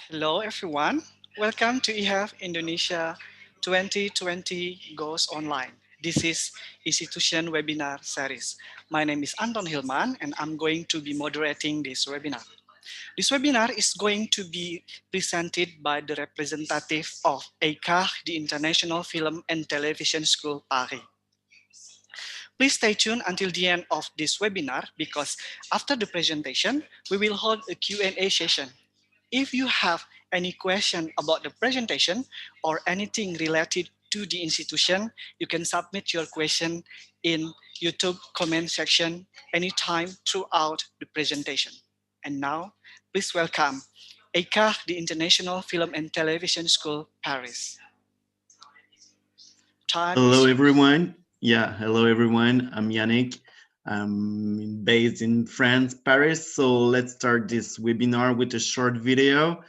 Hello everyone, welcome to EHEF Indonesia 2020 Goes Online. This is Institution Webinar Series. My name is Anton Hilman and I'm going to be moderating this webinar. This webinar is going to be presented by the representative of EICA, the International Film and Television School, Paris. Please stay tuned until the end of this webinar because after the presentation, we will hold a Q&A session. If you have any question about the presentation or anything related to the institution, you can submit your question in YouTube comment section anytime throughout the presentation. And now, please welcome EICA, the International Film and Television School, Paris. Time Hello, is everyone. Hello, everyone. I'm Yannick. I'm based in France, Paris. So let's start this webinar with a short video.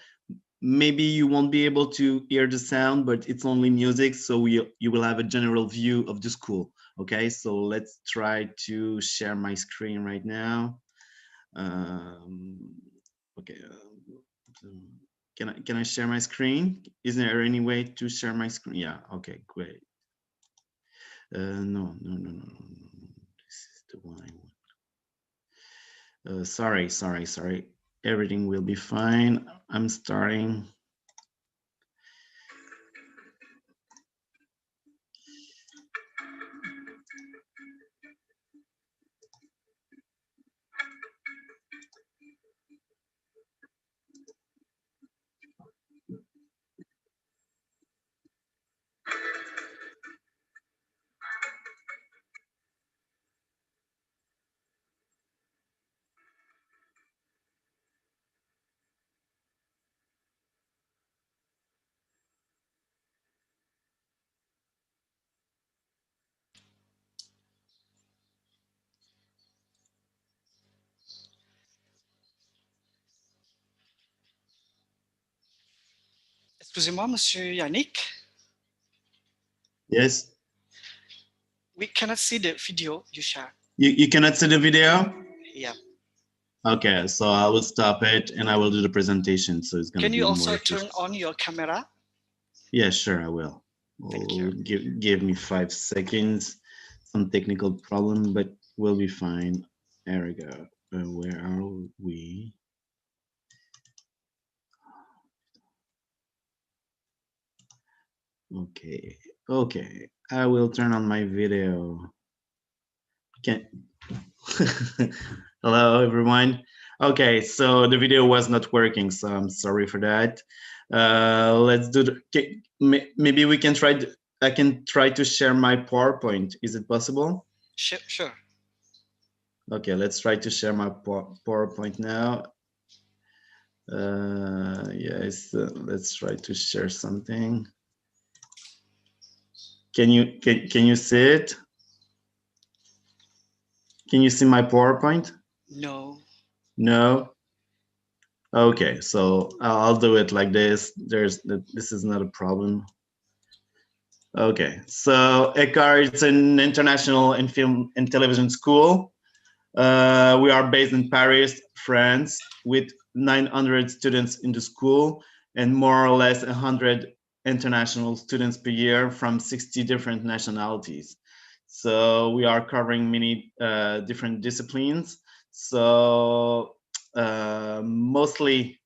Maybe you won't be able to hear the sound, but it's only music, so you will have a general view of the school. Okay, so let's try to share my screen right now. Okay, can I share my screen? Is there any way to share my screen? Yeah, okay, great. No. This is the one I want. Sorry. Everything will be fine. I'm starting. Excusez-moi, Monsieur Yannick. Yes. We cannot see the video you share. You cannot see the video? Yeah. Okay, so I will stop it and I will do the presentation. So it's gonna Can be you more also efficient. turn on your camera? Yeah, sure, I will. Thank you. Give me 5 seconds. Some technical problem, but we'll be fine. There we go. Where are we? Okay. I will turn on my video. Hello, everyone. Okay, so the video was not working, so I'm sorry for that. Let's do maybe we can try. I can try to share my PowerPoint. Is it possible? Sure. Okay, let's try to share my PowerPoint now. Yes, let's try to share something. Can you see it? Can you see my PowerPoint? No. No. Okay, so I'll do it like this. This is not a problem. Okay, so ECAR is an international and film and television school. We are based in Paris, France, with 900 students in the school and more or less 100 international students per year from 60 different nationalities. So we are covering many different disciplines. So mostly,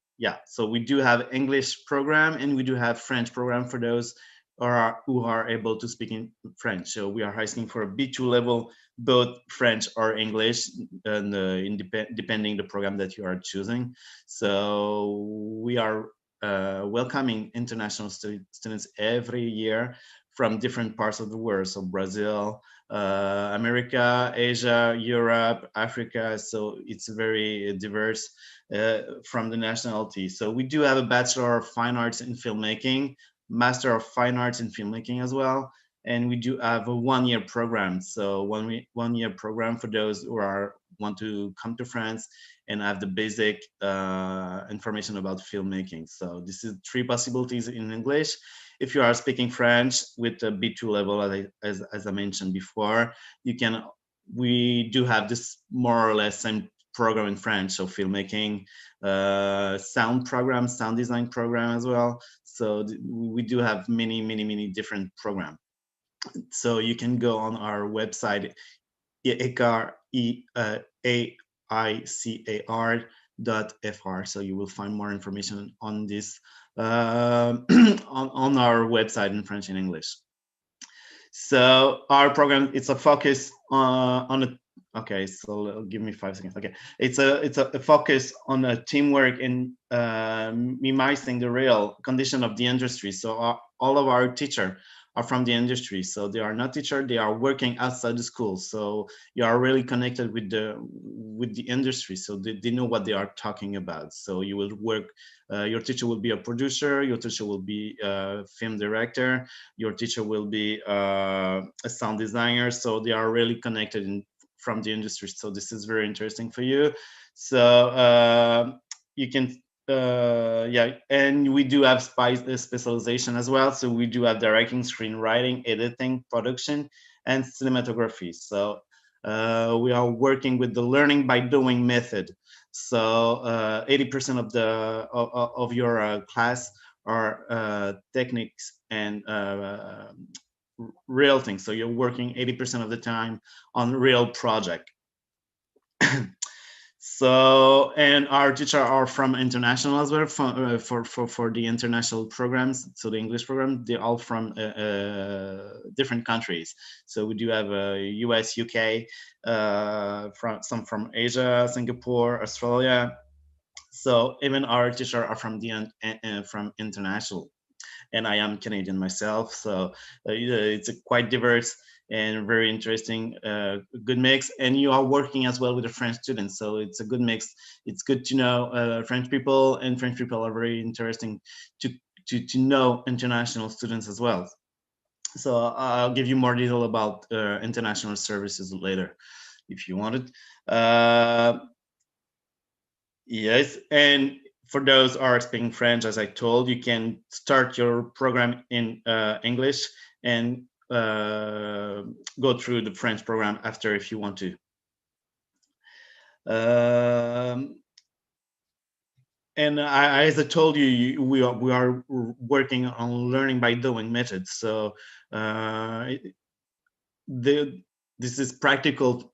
so we do have English program and we do have French program for those who are able to speak in French. So we are asking for a B2 level, both French or English, and depending the program that you are choosing. So we are welcoming international students every year from different parts of the world. So Brazil, America, Asia, Europe, Africa. So it's very diverse from the nationality. So we do have a Bachelor of Fine Arts in Filmmaking, Master of Fine Arts in Filmmaking as well. And we do have a one-year program. So one-year program for those who want to come to France and have the basic information about filmmaking. So this is 3 possibilities in English. If you are speaking French with a B2 level, as I mentioned before, we do have this more or less same program in French, so filmmaking, sound program, sound design program as well. So we do have many different programs. So you can go on our website, EHECAR, AICAR.fr. So you will find more information on this on our website in French and English. So our program, it's a focus on a. Okay, so give me 5 seconds. Okay, it's a focus on a teamwork and minimizing the real condition of the industry. So all of our teachers are from the industry, so they are not teachers, they are working outside the school. So you are really connected with the industry, so they know what they are talking about. So you will work. Your teacher will be a producer. Your teacher will be a film director. Your teacher will be a sound designer. So they are really connected from the industry. So this is very interesting for you. So you can yeah, and we do have specialization as well. So we do have directing, screenwriting, editing, production, and cinematography. So we are working with the learning by doing method. So 80% of your class are techniques and real things. So you're working 80% of the time on real project. So, and our teachers are from international as well, for the international programs. So the English program, they're all from different countries. So we do have US, UK, from some from Asia, Singapore, Australia. So even our teachers are from from international, and I am Canadian myself. So it's a quite diverse and very interesting, good mix. And you are working as well with the French students, so it's a good mix. It's good to know French people, and French people are very interesting to know international students as well. So I'll give you more detail about international services later, if you wanted. Yes, and for those who are speaking French, as I told, you can start your program in English and go through the French program after if you want to. And as I told you, we are working on learning by doing methods. So this is practical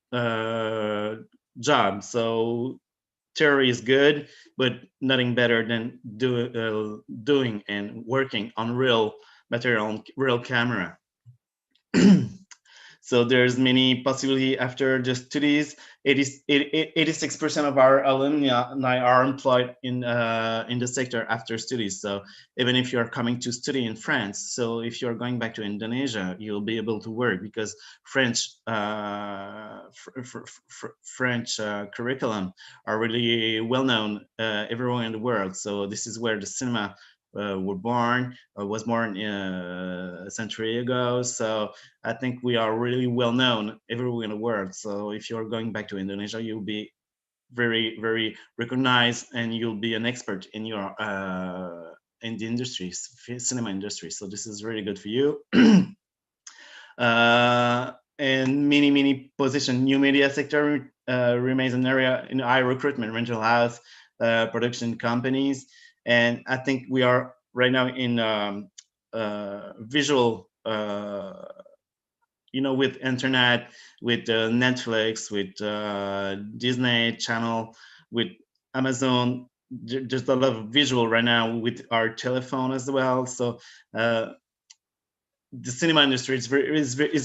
job. So theory is good, but nothing better than doing and working on real material, on real camera. So there's many possibility after the studies. 86% of our alumni are employed in the sector after studies. So even if you're coming to study in France, so if you're going back to Indonesia, you'll be able to work because French French curriculum are really well known everywhere in the world. So this is where the cinema was born a century ago. So I think we are really well known everywhere in the world. So if you're going back to Indonesia, you'll be very recognized, and you'll be an expert in your in the industry, cinema industry. So this is really good for you. And many position. New media sector remains an area in high recruitment, rental house, production companies, and I think we are right now in visual. With internet, with Netflix, with Disney Channel, with Amazon, there's a lot of visual right now with our telephone as well. So the cinema industry is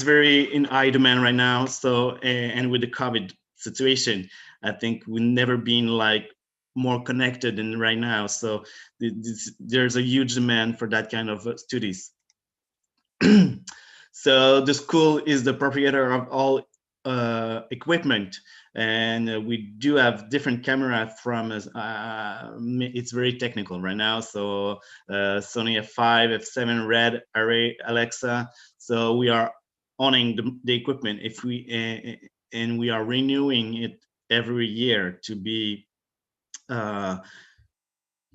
very in high demand right now. So and with the COVID situation, I think we've never been like more connected than right now. So there's a huge demand for that kind of studies. So the school is the proprietor of all equipment, and we do have different camera from. It's very technical right now. So Sony F5, F7, Red, Array, Alexa. So we are owning the equipment. If we and we are renewing it every year to be.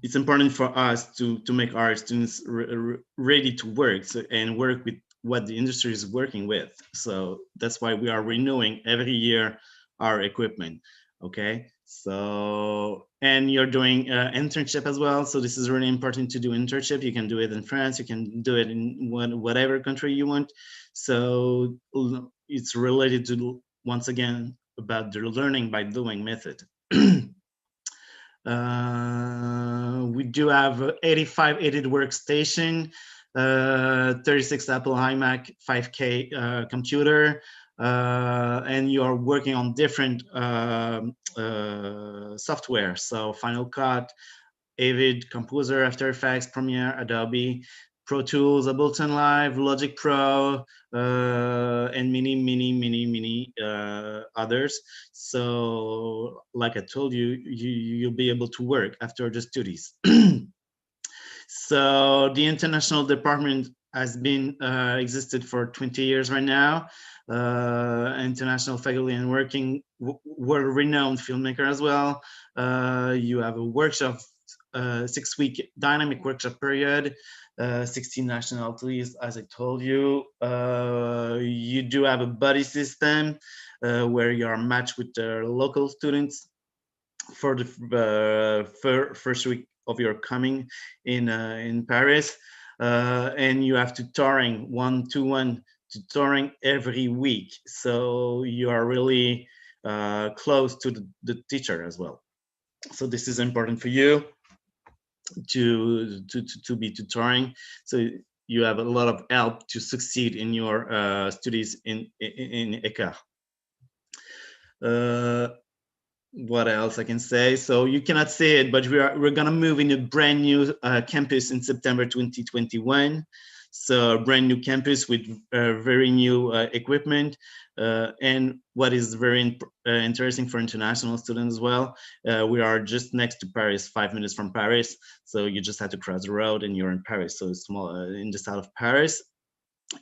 It's important for us to make our students ready to work, and work with what the industry is working with. So that's why we are renewing every year our equipment. Okay, so and you're doing internship as well, so this is really important to do internship. You can do it in France, you can do it in whatever country you want. So it's related to, once again, about the learning by doing method. We do have 85 edited workstation, 36 Apple iMac 5K computer, and you are working on different software. So Final Cut, Avid, Composer, After Effects, Premiere, Adobe, Pro Tools, Ableton Live, Logic Pro, and many others. So, like I told you, you'll be able to work after the studies. So the international department has been existed for 20 years right now. International faculty and working world-renowned filmmaker as well. You have a workshop, 6-week dynamic workshop period, 16 nationalities, as I told you. You do have a buddy system where you are matched with the local students for the first week of your coming in Paris, and you have tutoring 1-to-1 tutoring every week. So you are really close to the teacher as well. So this is important for you to be tutoring. So you have a lot of help to succeed in your studies in EHEF. What else I can say? So you cannot see it, but we're gonna move in a brand new campus in September 2021. So a brand new campus with very new equipment, and what is very interesting for international students as well, we are just next to Paris, 5 minutes from Paris. So you just have to cross the road and you're in Paris. So it's small in the south of Paris.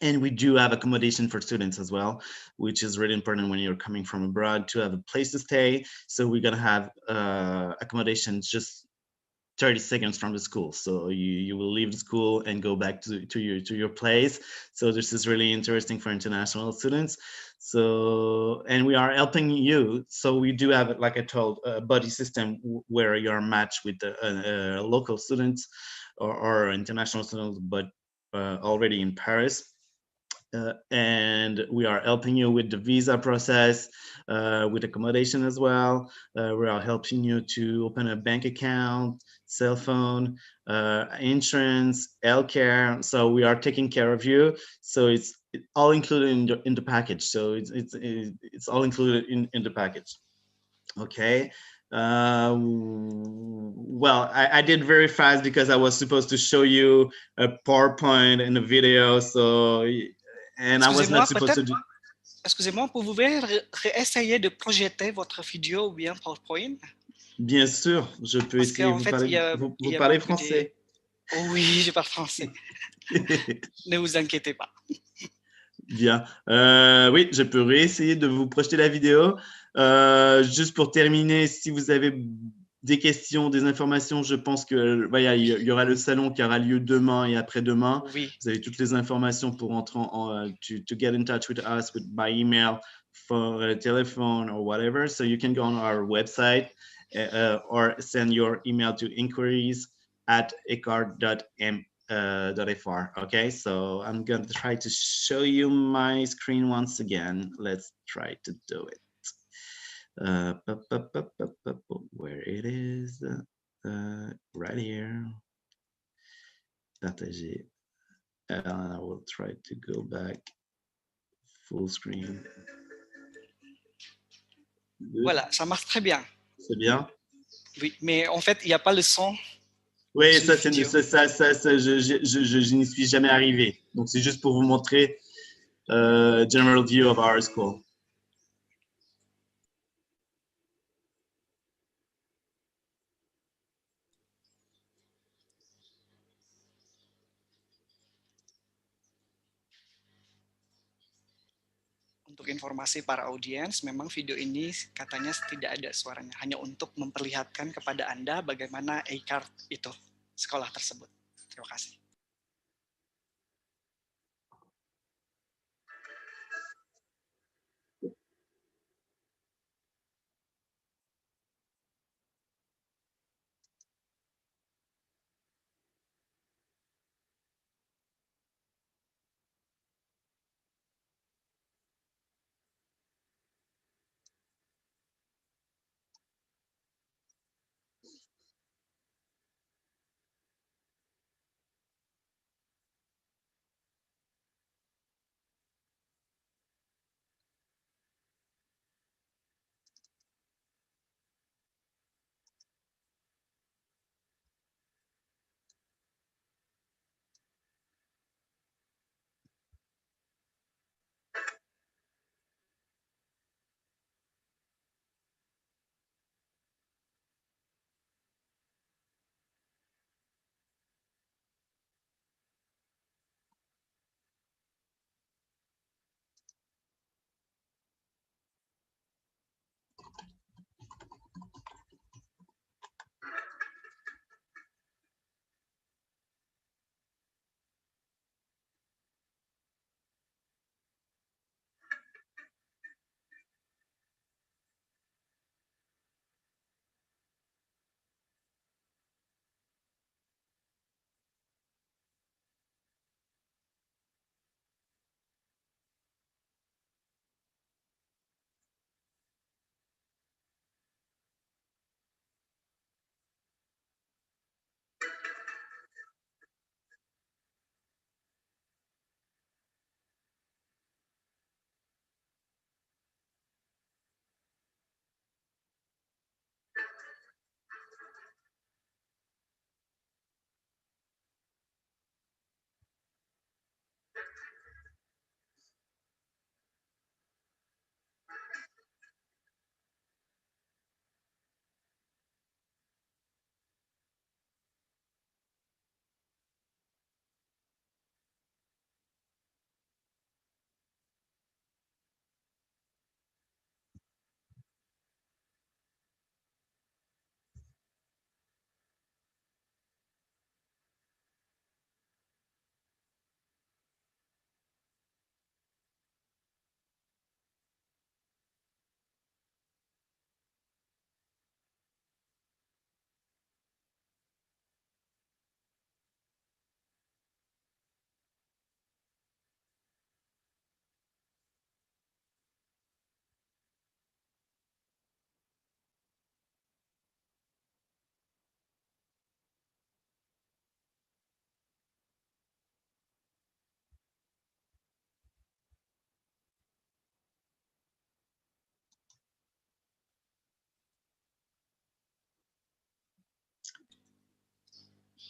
And we do have accommodation for students as well, which is really important when you're coming from abroad to have a place to stay. So we're gonna have accommodation just 30 seconds from the school. So you will leave the school and go back to your place. So this is really interesting for international students. So, and we are helping you. So we do have, like I told, a buddy system where you're matched with the local students or international students, but already in Paris. And we are helping you with the visa process, with accommodation as well. We are helping you to open a bank account, cell phone, insurance, healthcare. So we are taking care of you. So it's all included in the package. So it's all included in the package. Okay. Well, I did very fast because I was supposed to show you a PowerPoint and a video. So, and I was not Excusez-moi, supposed to peut-être, do. excusez-moi, pouvez-vous réessayer de projeter votre vidéo ou bien PowerPoint? Bien sûr, je peux Parce essayer. qu'en fait, il Vous y a parlez beaucoup de... français. Oh oui, je parle français. Ne vous inquiétez pas. Bien. Oui, je peux réessayer de vous projeter la vidéo. Juste pour terminer, si vous avez des questions, des informations, je pense que voilà, il y aura le salon qui aura lieu demain et après-demain. Oui. Vous avez toutes les informations pour entrer to get in touch with us by email, phone, telephone, or whatever. So you can go on our website or send your email to inquiries@ecart.fr. Okay, so I'm going to try to show you my screen once again. Let's try to do it. Where it is, right here. Partager. And I will try to go back full screen. Good. Voilà, ça marche très bien. C'est bien. Oui, mais en fait, il n'y a pas le son Oui, sur ça, vidéo. je n'y suis jamais arrivé. Donc, c'est juste pour vous montrer general view of our school. Untuk informasi para audiens, memang video ini katanya tidak ada suaranya, hanya untuk memperlihatkan kepada Anda bagaimana e-card itu, sekolah tersebut. Terima kasih.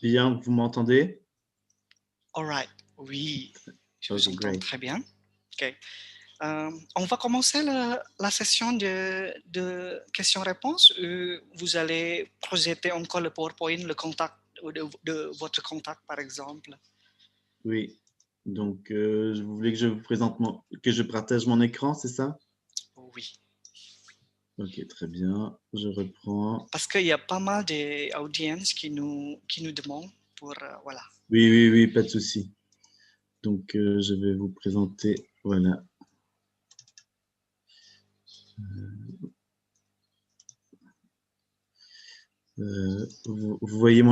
Bien, vous m'entendez? Alright, oui, je vous Okay, entends great. très bien. Ok. On va commencer la session de questions-réponses. Vous allez projeter encore le PowerPoint, le contact de votre contact, par exemple. Oui. Donc, vous voulez que je vous présente que je partage mon écran, c'est ça? Oui, Ok, très bien. Je reprends. parce qu'il y a pas mal d'audiences qui nous demandent pour, voilà. Oui, oui, oui, pas de souci. Donc, je vais vous présenter. Voilà. Vous voyez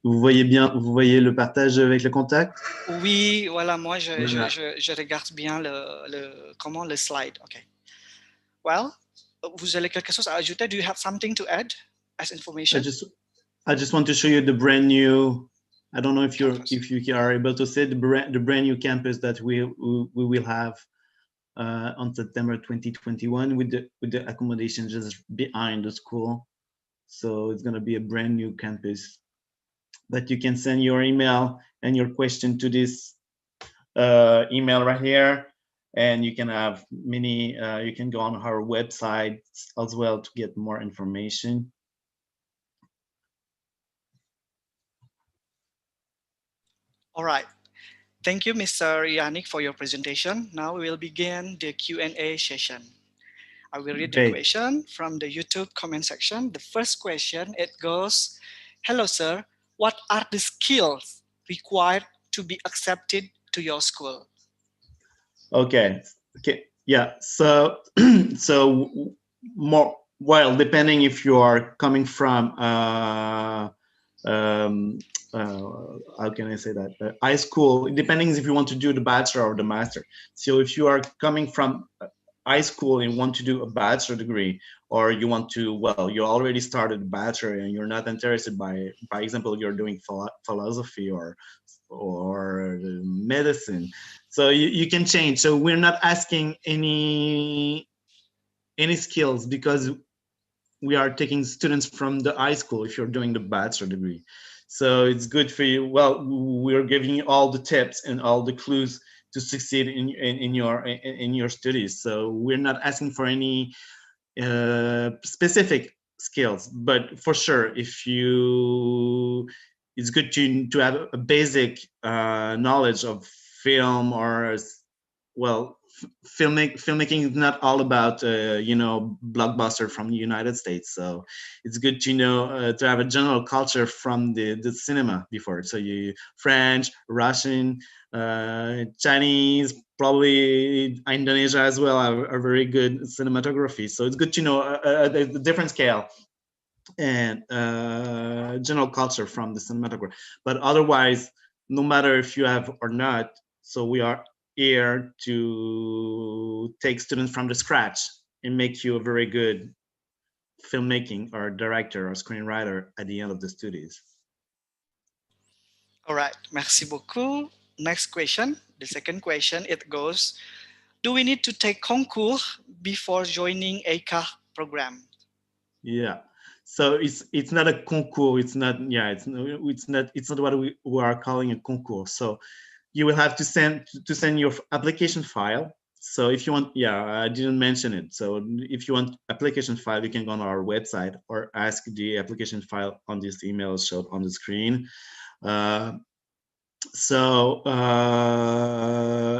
vous voyez bien, vous voyez le partage avec le contact? Oui, voilà, moi, Voilà. je regarde bien comment le slide. OK. Well, vous avez quelque chose à ajouter? Do you have something to add as I information? just I just want to show you the brand new. I don't know Campus. if you are able to see the brand new campus that we will have on September 2021 with the accommodation just behind the school. So it's gonna be a brand new campus. But you can send your email and your question to this email right here, and you can have many. You can go on our website as well to get more information. All right. Thank you, Mr. Yannick, for your presentation. Now we will begin the Q&A session. I will read the Great. question from the YouTube comment section. The first question, it goes, hello, sir. What are the skills required to be accepted to your school? Okay. Okay. Yeah. So so more well, depending if you are coming from um, how can I say that high school, depending if you want to do the bachelor or the master. So if you are coming from high school and want to do a bachelor degree, or you want to, well, you already started a bachelor and you're not interested by example, you're doing philosophy or medicine, so you can change. So we're not asking any skills because we are taking students from the high school if you're doing the bachelor degree. So it's good for you. Well, we're giving you all the tips and all the clues to succeed in your studies. So we're not asking for any specific skills, but for sure, if you, it's good to have a basic knowledge of film or, well, filmmaking is not all about blockbuster from the United States. So it's good to know to have a general culture from the cinema before. So you French, Russian, Chinese, probably Indonesia as well are very good cinematography. So it's good to know the different scale and general culture from the cinematography. But otherwise, no matter if you have or not, so we are here to take students from the scratch and make you a very good filmmaking or director or screenwriter at the end of the studies. All right. Merci beaucoup. Next question. The second question, it goes, do we need to take concours before joining a CAH program? Yeah. So it's not a concours. It's not, yeah. It's not what we are calling a concours. So you will have to send your application file. So if you want, yeah, I didn't mention it. So if you want application file, you can go on our website or ask the application file on this email showed on the screen. Uh, so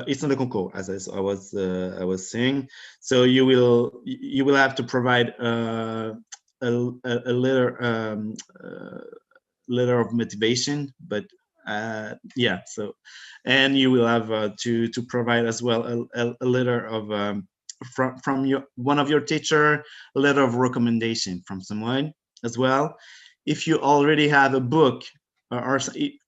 it's not a concours, as I was saying. So you will have to provide a letter letter of motivation, but yeah. So, and you will have to provide as well a letter of from your one of your teacher, a letter of recommendation from someone as well. If you already have a book or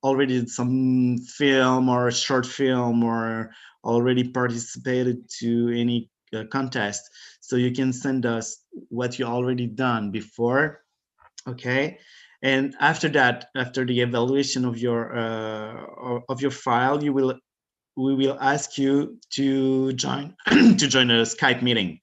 already some film or a short film or already participated to any contest, so you can send us what you already done before. Okay. And after that, after the evaluation of your file, you will we will ask you to join to join a Skype meeting.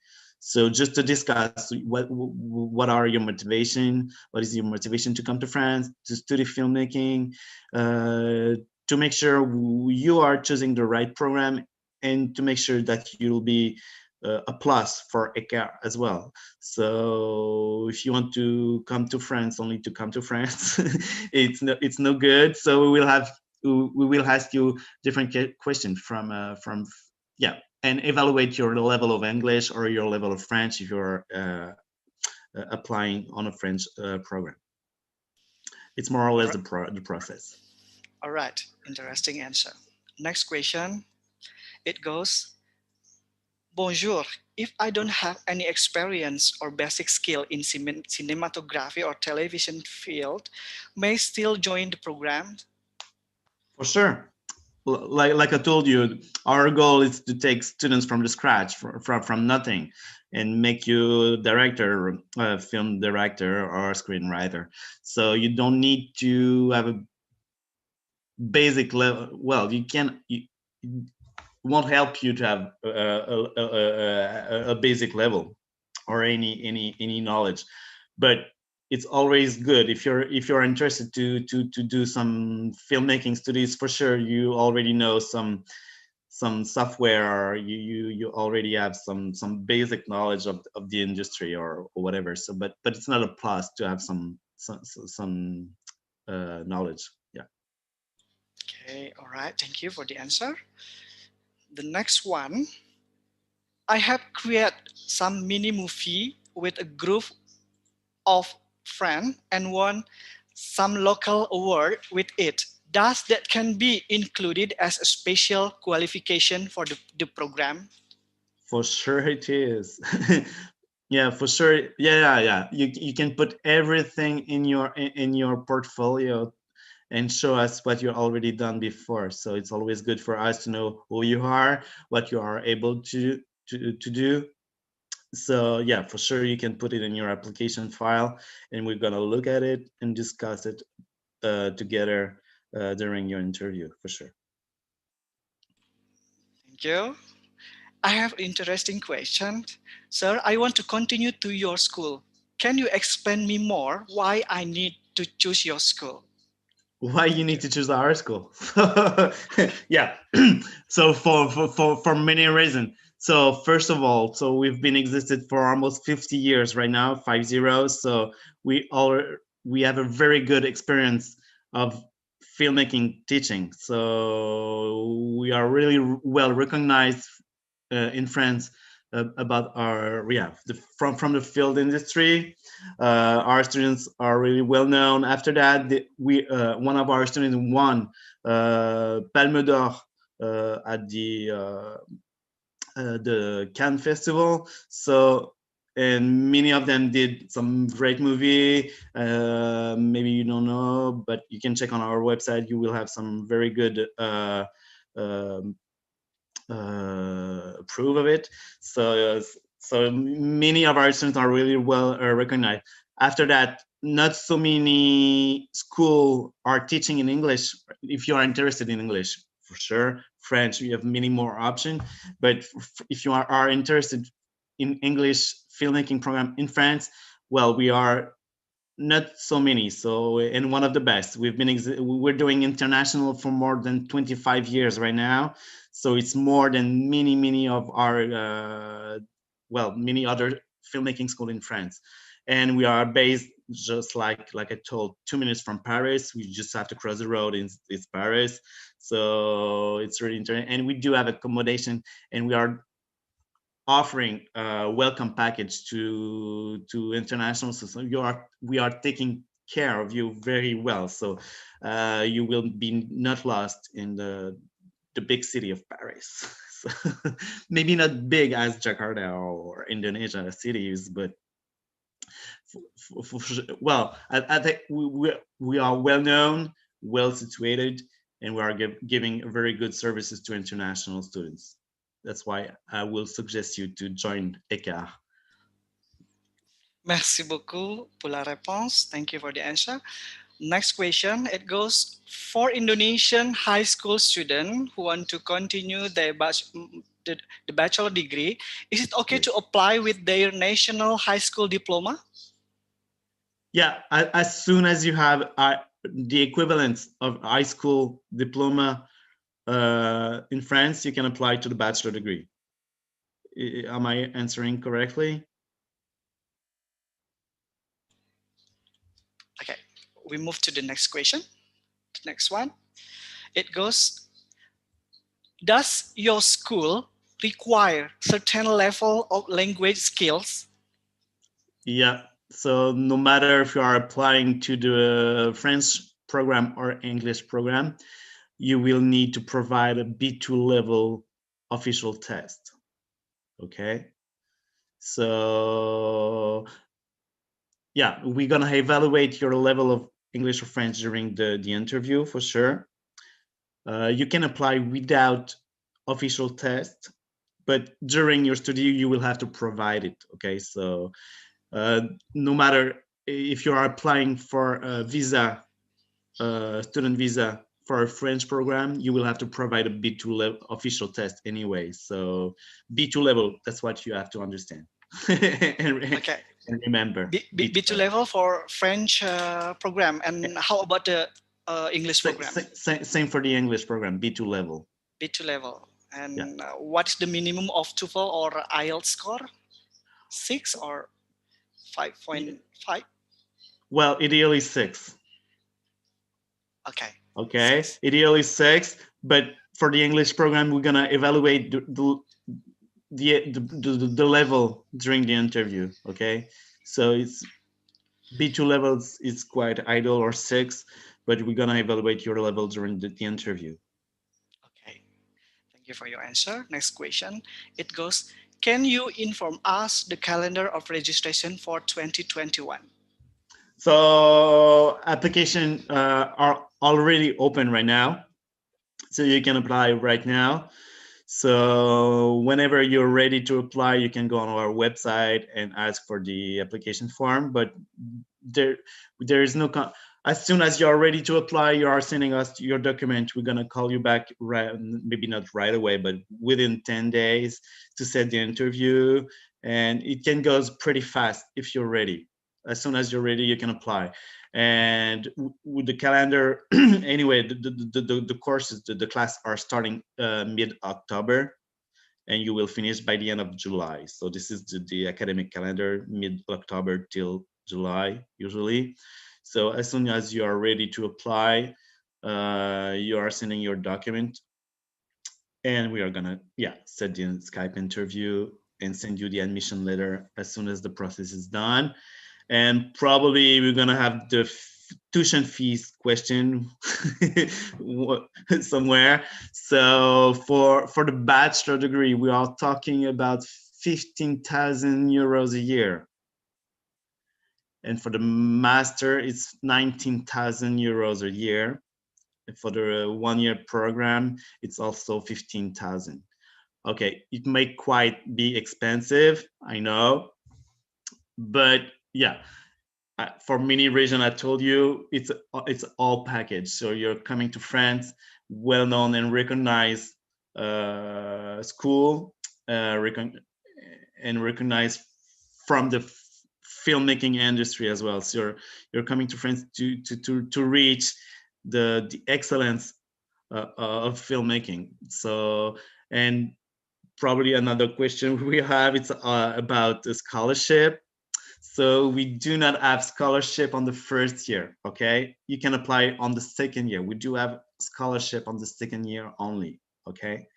So just to discuss what are your motivation, what is your motivation to come to France to study filmmaking, to make sure you are choosing the right program, and to make sure that you'll be a plus for ECAR as well. So if you want to come to France only to come to France, it's no good. So we will ask you different questions from yeah, and evaluate your level of English or your level of French if you're applying on a French program. It's more or All less right. the process. All right. Interesting answer. Next question. It goes, Bonjour. If I don't have any experience or basic skill in cinematography or television field, may I still join the program? For sure. Like I told you, our goal is to take students from the scratch, from nothing, and make you director, film director, or screenwriter. So you don't need to have a basic level. Well, you can. It won't help you to have a basic level or any knowledge, but it's always good if you're interested to do some filmmaking studies. For sure, you already know some software, or you already have some basic knowledge of the industry or whatever. So but it's not a plus to have some knowledge. Yeah. Okay, all right. Thank you for the answer. The next one, I have created some mini movie with a group of friends and won some local award with it. Does that can be included as a special qualification for the program? For sure it is. Yeah, for sure. Yeah. You can put everything in your portfolio and show us what you already done before. So it's always good for us to know who you are, what you are able to do. So yeah, for sure you can put it in your application file, and we're gonna look at it and discuss it together during your interview for sure. Thank you. I have an interesting question. Sir, I want to continue to your school. Can you explain me more why I need to choose your school? Why you Thank need you. to choose our school? Yeah. So for many reasons. So first of all, so we've been existed for almost 50 years right now, 50. So we all we have a very good experience of filmmaking teaching. So we are really well recognized in France about our, yeah, from the field industry. Our students are really well known. After that, we one of our students won Palme d'Or at the Cannes Festival. So, and many of them did some great movie. Maybe you don't know, but you can check on our website. You will have some very good um proof of it. So many of our students are really well recognized. After that, not so many school are teaching in English. If you are interested in English, for sure, French, you have many more options. But if you are interested in English filmmaking program in France, well, we are not so many. So, and one of the best. We're doing international for more than 25 years right now. So it's more than many of our many other filmmaking school in France. And we are based just like I told, 2 minutes from Paris. We just have to cross the road in it's Paris. So it's really interesting. And we do have accommodation, and we are offering a welcome package to international. So we are taking care of you very well. So you will be not lost in the big city of Paris. So, maybe not big as Jakarta or Indonesia cities, but well, I think we are well known, well situated, and we are giving very good services to international students. That's why I will suggest you to join ECAR. Merci beaucoup pour la réponse. Thank you for the answer. Next question, it goes, for Indonesian high school students who want to continue their the, the bachelor degree, is it okay to Yes. apply with their national high school diploma? Yeah, as soon as you have the equivalent of high school diploma in France, you can apply to the bachelor degree. Am I answering correctly? Okay, we move to the next question. The next one. It goes, does your school require certain level of language skills? Yeah. So no matter if you are applying to the French program or English program, you will need to provide a B2 level official test. Okay. So yeah, we're gonna evaluate your level of English or French during the interview for sure. You can apply without official test, but during your study you will have to provide it. Okay, so uh, no matter if you are applying for a visa, student visa for a French program, you will have to provide a B2 level official test anyway. So B2 level, that's what you have to understand and, Okay, and remember B2 B2 level. level for French program. And how about the English program? Same for the English program, B2 level. B2 level. Yeah. And what's the minimum of TOEFL or IELTS score? 6 or 5.5? Well, ideally six. Okay, Okay, 6. ideally six. But for the English program, we're gonna evaluate the level during the interview. Okay, so it's B2 levels is quite idle or six, but we're gonna evaluate your level during the interview. Okay, thank you for your answer. Next question. It goes, can you inform us the calendar of registration for 2021? So application are already open right now, so you can apply right now. So whenever you're ready to apply, you can go on our website and ask for the application form. But there, there is no. As soon as you're ready to apply, you are sending us your document. We're gonna call you back, right, maybe not right away, but within 10 days to set the interview. And it can go pretty fast if you're ready. As soon as you're ready, you can apply. And with the calendar, anyway, the courses, the class are starting mid-October, and you will finish by the end of July. So this is the academic calendar, mid-October till July usually. So as soon as you are ready to apply, you are sending your document, and we are gonna set the Skype interview and send you the admission letter as soon as the process is done. And probably we're gonna have the tuition fees question somewhere. So for the bachelor degree, we are talking about 15,000 euros a year, and for the master, it's 19,000 euros a year. And for the 1 year program, it's also 15,000. Okay, it may quite be expensive, I know, but yeah, for many reasons I told you, it's all package. So you're coming to France, well known and recognized school, and recognized from the filmmaking industry as well. So you're coming to France to reach the excellence of filmmaking. So, and probably another question we have, it's about the scholarship. So we do not have scholarship on the first year, okay? You can apply on the second year. We do have scholarship on the second year only, okay?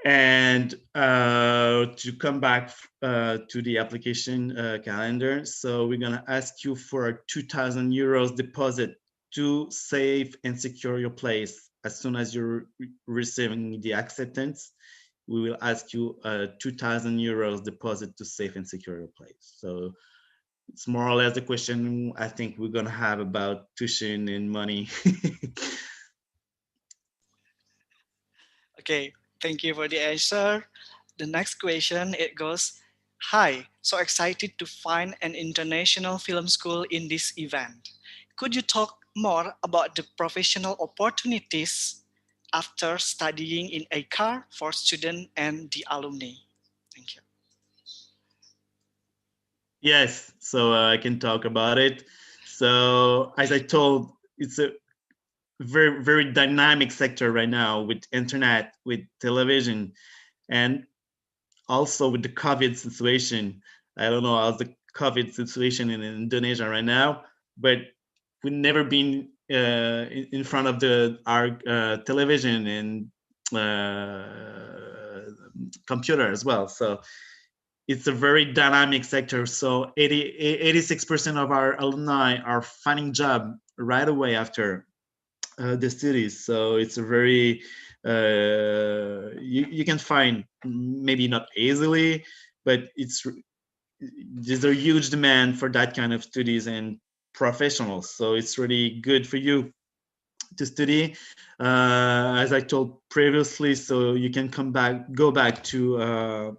And to come back to the application calendar, so we're gonna ask you for a 2,000 euros deposit to save and secure your place. As soon as you're receiving the acceptance, we will ask you a 2,000 euros deposit to save and secure your place. So it's more or less the question I think we're gonna have about tuition and money. Okay, thank you for the answer. The next question, it goes, hi, so excited to find an international film school in this event. Could you talk more about the professional opportunities after studying in a car for student and the alumni? Thank you. Yes, so I can talk about it. So as I told, it's a very dynamic sector right now with internet, with television, and also with the COVID situation. I don't know how's the COVID situation in Indonesia right now, but we've never been in front of the our television and computer as well. So it's a very dynamic sector. So 86% of our alumni are finding job right away after the studies. So it's a very you can find maybe not easily, but there's a huge demand for that kind of studies and professionals. So it's really good for you to study. As I told previously, so you can go back to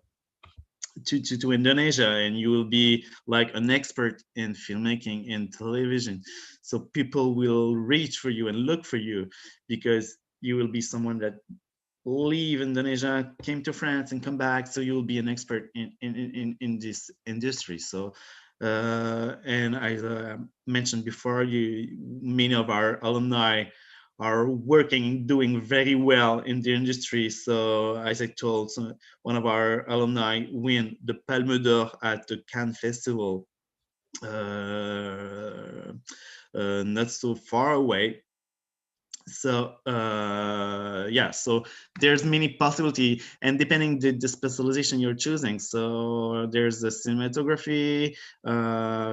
Indonesia, and you will be like an expert in filmmaking and television. So people will reach for you and look for you because you will be someone that leave Indonesia, came to France, and come back. So you'll be an expert in this industry. So and as I mentioned before, many of our alumni are working, doing very well in the industry. So as I told, one of our alumni win the Palme d'Or at the Cannes Festival, not so far away. So yeah, so there's many possibility, and depending the specialization you're choosing. So there's the cinematography,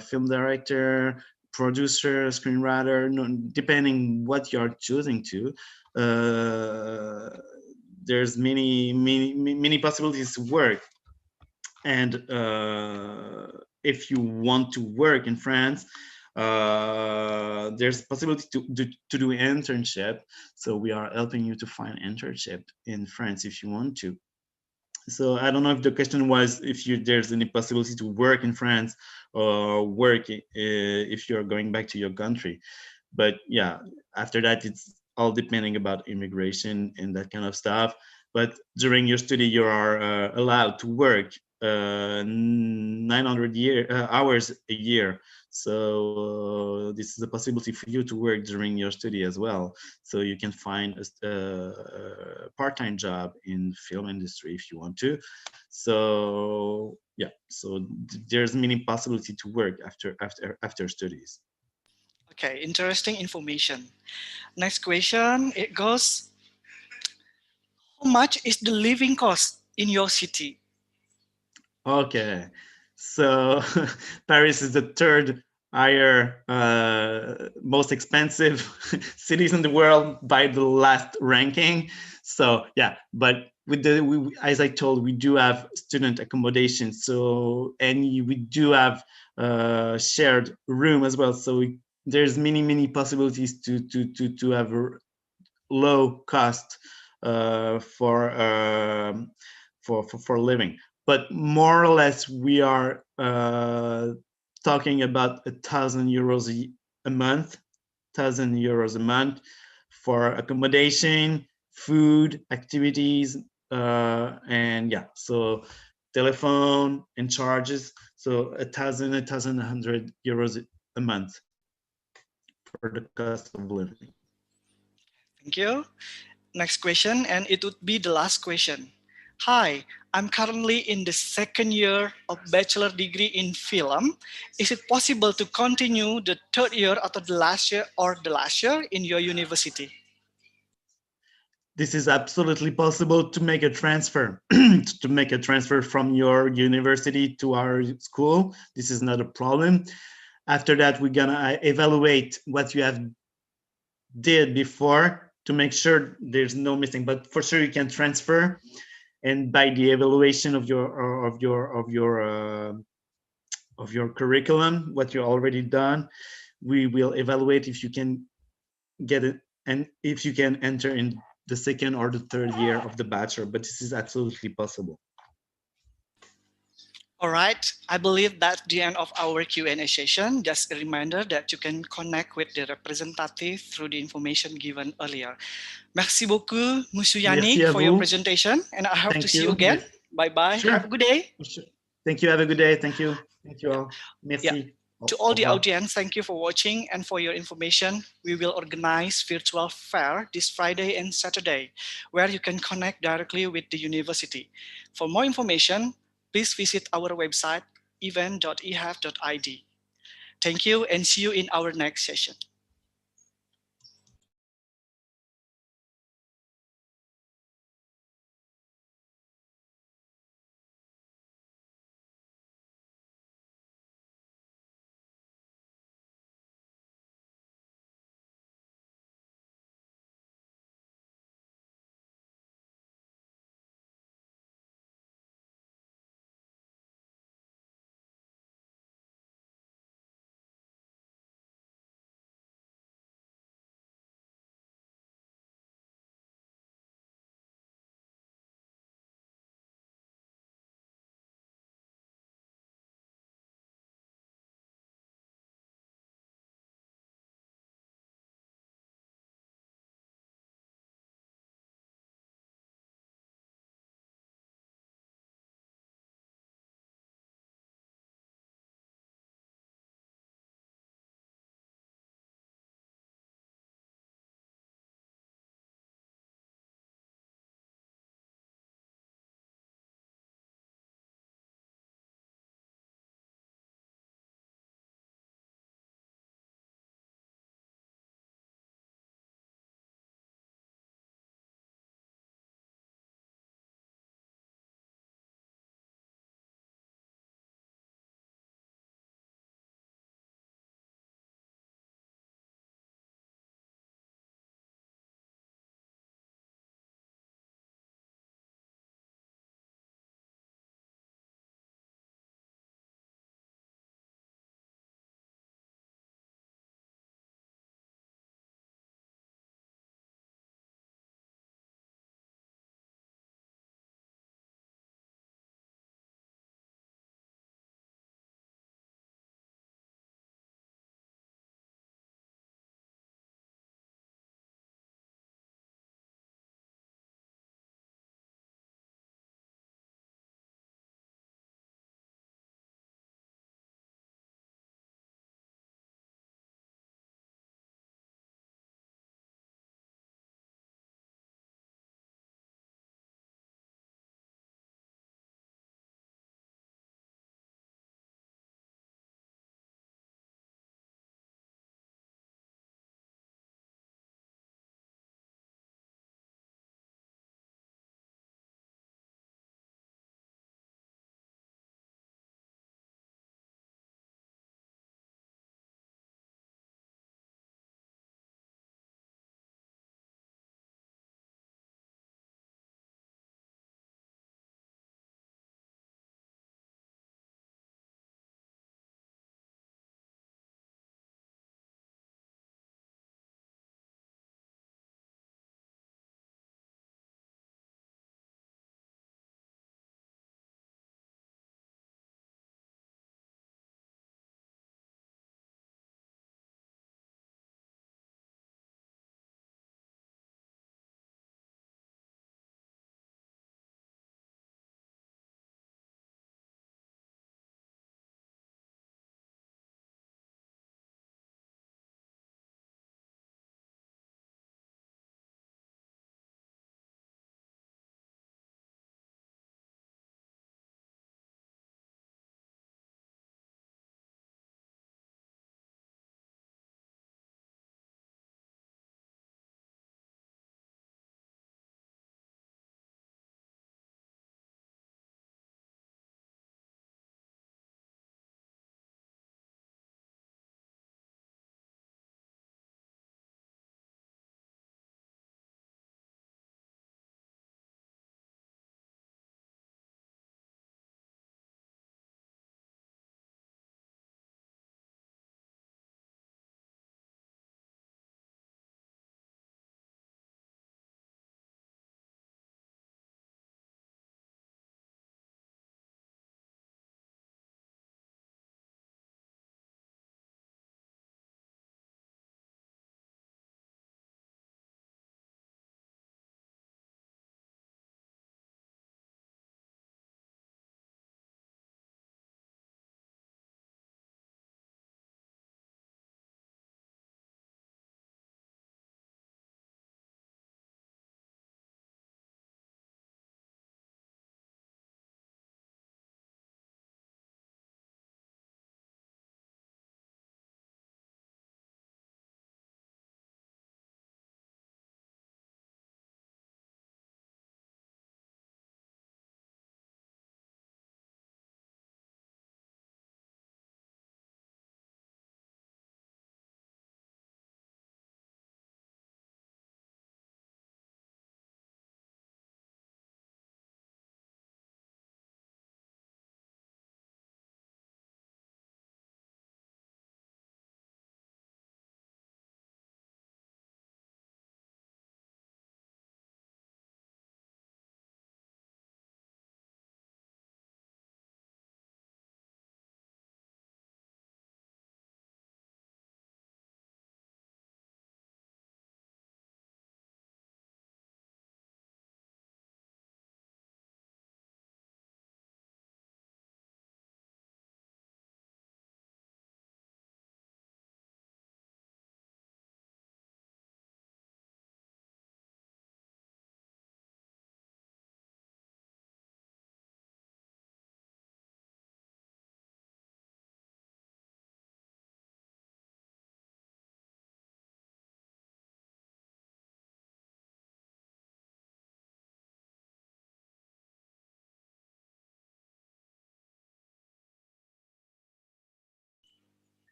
film director, producer, screenwriter, no, depending what you're choosing to. There's many possibilities to work. And if you want to work in France, there's possibility to do internship. So we are helping you to find internship in France if you want to. So I don't know if the question was if there's any possibility to work in France or work if you're going back to your country. But yeah, after that it's all depending about immigration and that kind of stuff. But during your study you are allowed to work 900 hours a year. So this is a possibility for you to work during your study as well. So you can find a part-time job in film industry if you want to. So yeah, so there's many possibility to work after studies. Okay, interesting information. Next question, it goes, how much is the living cost in your city? Okay, so Paris is the third higher most expensive cities in the world by the last ranking. So yeah, but with as I told, we do have student accommodation. So and we do have shared room as well. So there's many possibilities to have low cost for living. But more or less, we are talking about €1,000 a month, €1,000 a month for accommodation, food, activities, and yeah, so telephone and charges. So €1,100 a month for the cost of living. Thank you. Next question, and it would be the last question. Hi, I'm currently in the second year of bachelor degree in film. Is it possible to continue the third year after the last year in your university? This is absolutely possible to make a transfer to make a transfer from your university to our school. This is not a problem. After that, we're gonna evaluate what you have did before to make sure there's no missing, but for sure you can transfer. And by the evaluation of your curriculum, what you already done, we will evaluate if you can get it and if you can enter in the second or the third year of the bachelor. But this is absolutely possible. All right, I believe that's the end of our Q&A session. Just a reminder that you can connect with the representative through the information given earlier. Merci beaucoup, Monsieur Merci Yannick, à for your vous. presentation, and I hope to Thank see you you. again. Bye bye. Have a Sure. good day. Sure. Thank you. Have a good day. Thank you. Thank you Yeah. all. Yeah. Merci. To Au all the revoir. audience, thank you for watching and for your information. We will organize virtual fair this Friday and Saturday, where you can connect directly with the university. For more information, please visit our website event.ehef.id. Thank you and see you in our next session.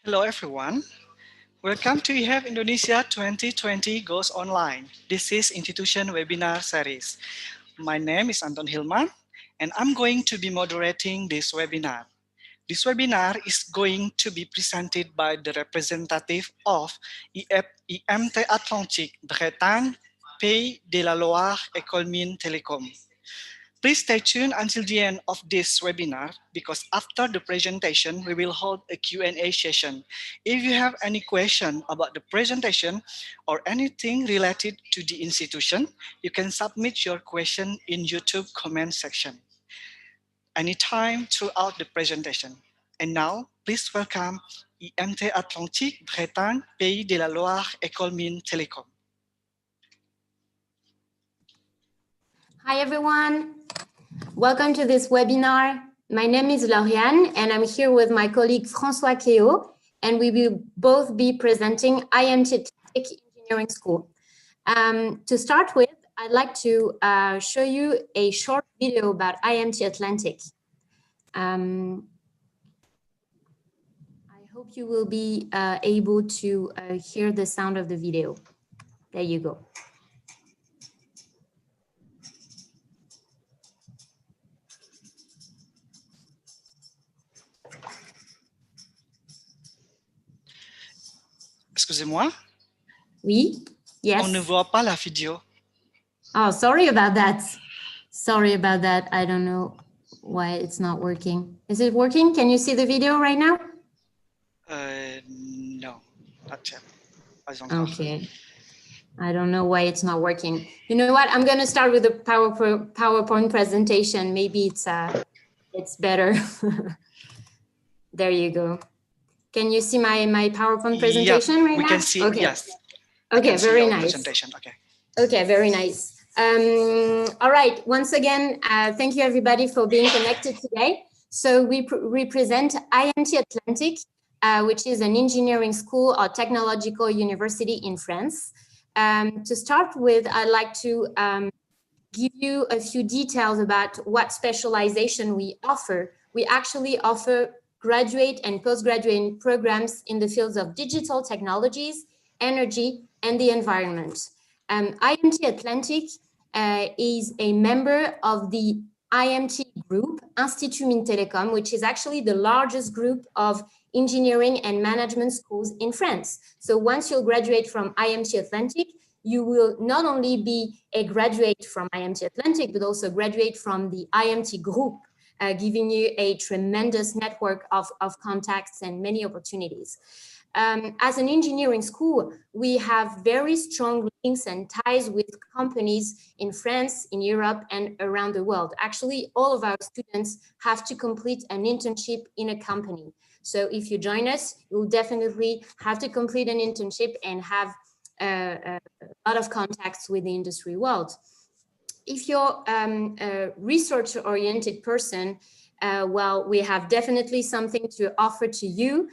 Hello everyone. Welcome to EHEF Indonesia 2020 Goes Online. This is Institution Webinar Series. My name is Anton Hilman and I'm going to be moderating this webinar. This webinar is going to be presented by the representative of IMT Atlantique, Bretagne, Pays de la Loire, École Mines Télécom. Please stay tuned until the end of this webinar because after the presentation, we will hold a Q&A session. If you have any question about the presentation or anything related to the institution, you can submit your question in YouTube comment section anytime throughout the presentation. And now, please welcome IMT Atlantique, Bretagne, Pays de la Loire, École Mines Télécom. Hi everyone, welcome to this webinar. My name is Lauriane and I'm here with my colleague François Keo, and we will both be presenting IMT Atlantic Engineering School. To start with, I'd like to show you a short video about IMT Atlantic. I hope you will be able to hear the sound of the video. There you go. Excusez-moi. Oui, yes. On ne voit pas la vidéo. Oh, sorry about that. Sorry about that. I don't know why it's not working. Is it working? Can you see the video right now? No, not yet. Okay. I don't know why it's not working. You know what? I'm going to start with the PowerPoint presentation. Maybe it's better. There you go. Can you see my PowerPoint presentation right now? We can see, okay. Yes. Okay, very nice. Presentation. Okay, very nice. All right, once again, thank you everybody for being connected today. So we represent IMT Atlantic, which is an engineering school or technological university in France. To start with, I'd like to give you a few details about what specialization we offer. We actually offer graduate and postgraduate programs in the fields of digital technologies, energy, and the environment. IMT Atlantic is a member of the IMT group, Institut Mines Télécom, which is actually the largest group of engineering and management schools in France. So once you'll graduate from IMT Atlantic, you will not only be a graduate from IMT Atlantic, but also graduate from the IMT group, giving you a tremendous network of contacts and many opportunities. As an engineering school, we have very strong links and ties with companies in France, in Europe, and around the world. Actually, all of our students have to complete an internship in a company. So if you join us, you'll definitely have to complete an internship and have a lot of contacts with the industry world. If you're a research-oriented person, well, we have definitely something to offer to you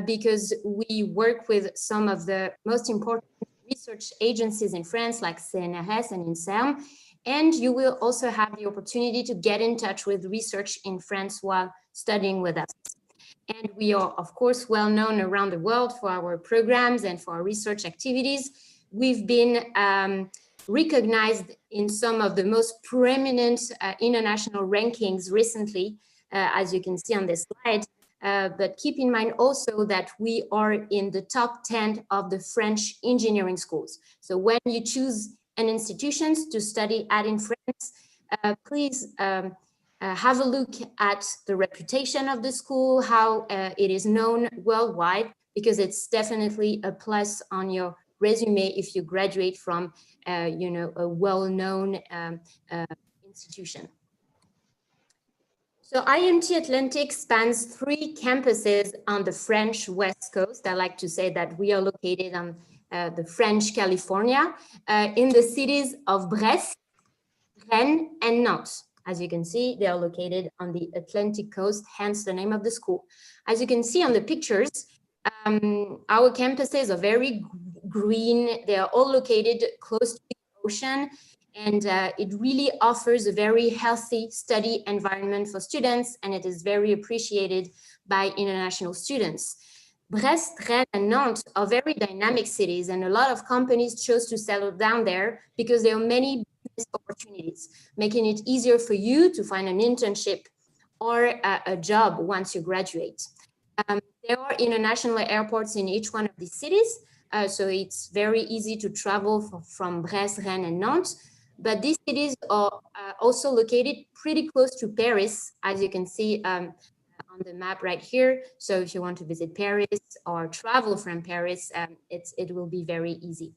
because we work with some of the most important research agencies in France, like CNRS and INSERM, and you will also have the opportunity to get in touch with research in France while studying with us. And we are, of course, well known around the world for our programs and for our research activities. We've been recognized in some of the most prominent international rankings recently, as you can see on this slide. But keep in mind also that we are in the top 10 of the French engineering schools. So when you choose an institution to study at in France, please have a look at the reputation of the school, how it is known worldwide, because it's definitely a plus on your resume if you graduate from you know, a well-known institution. So IMT Atlantic spans 3 campuses on the French West Coast. I like to say that we are located on the French California in the cities of Brest, Rennes, and Nantes. As you can see, they are located on the Atlantic coast, hence the name of the school. As you can see on the pictures, our campuses are very green. They are all located close to the ocean, and it really offers a very healthy study environment for students, and it is very appreciated by international students. Brest, Rennes, and Nantes are very dynamic cities, and a lot of companies chose to settle down there because there are many business opportunities, making it easier for you to find an internship or a job once you graduate. There are international airports in each one of these cities, so it's very easy to travel from Brest, Rennes, and Nantes. But these cities are also located pretty close to Paris, as you can see on the map right here. So if you want to visit Paris or travel from Paris, it will be very easy.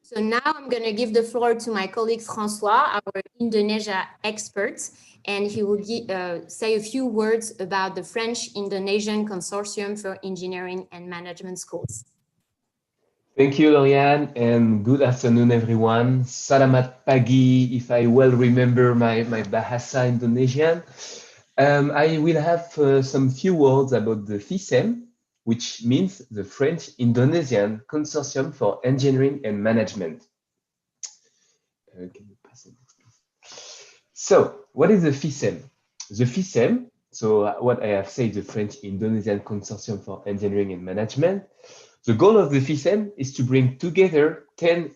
So now I'm going to give the floor to my colleague François, our Indonesia expert, and he will say a few words about the French-Indonesian Consortium for Engineering and Management Schools. Thank you, Lauriane, and good afternoon, everyone. Salamat pagi, if I well remember my Bahasa Indonesian. I will have some few words about the FISEM, which means the French-Indonesian Consortium for Engineering and Management. Can you pass it, please? So, what is the FISEM? The FISEM, so what I have said, the French-Indonesian Consortium for Engineering and Management. The goal of the FISEM is to bring together 10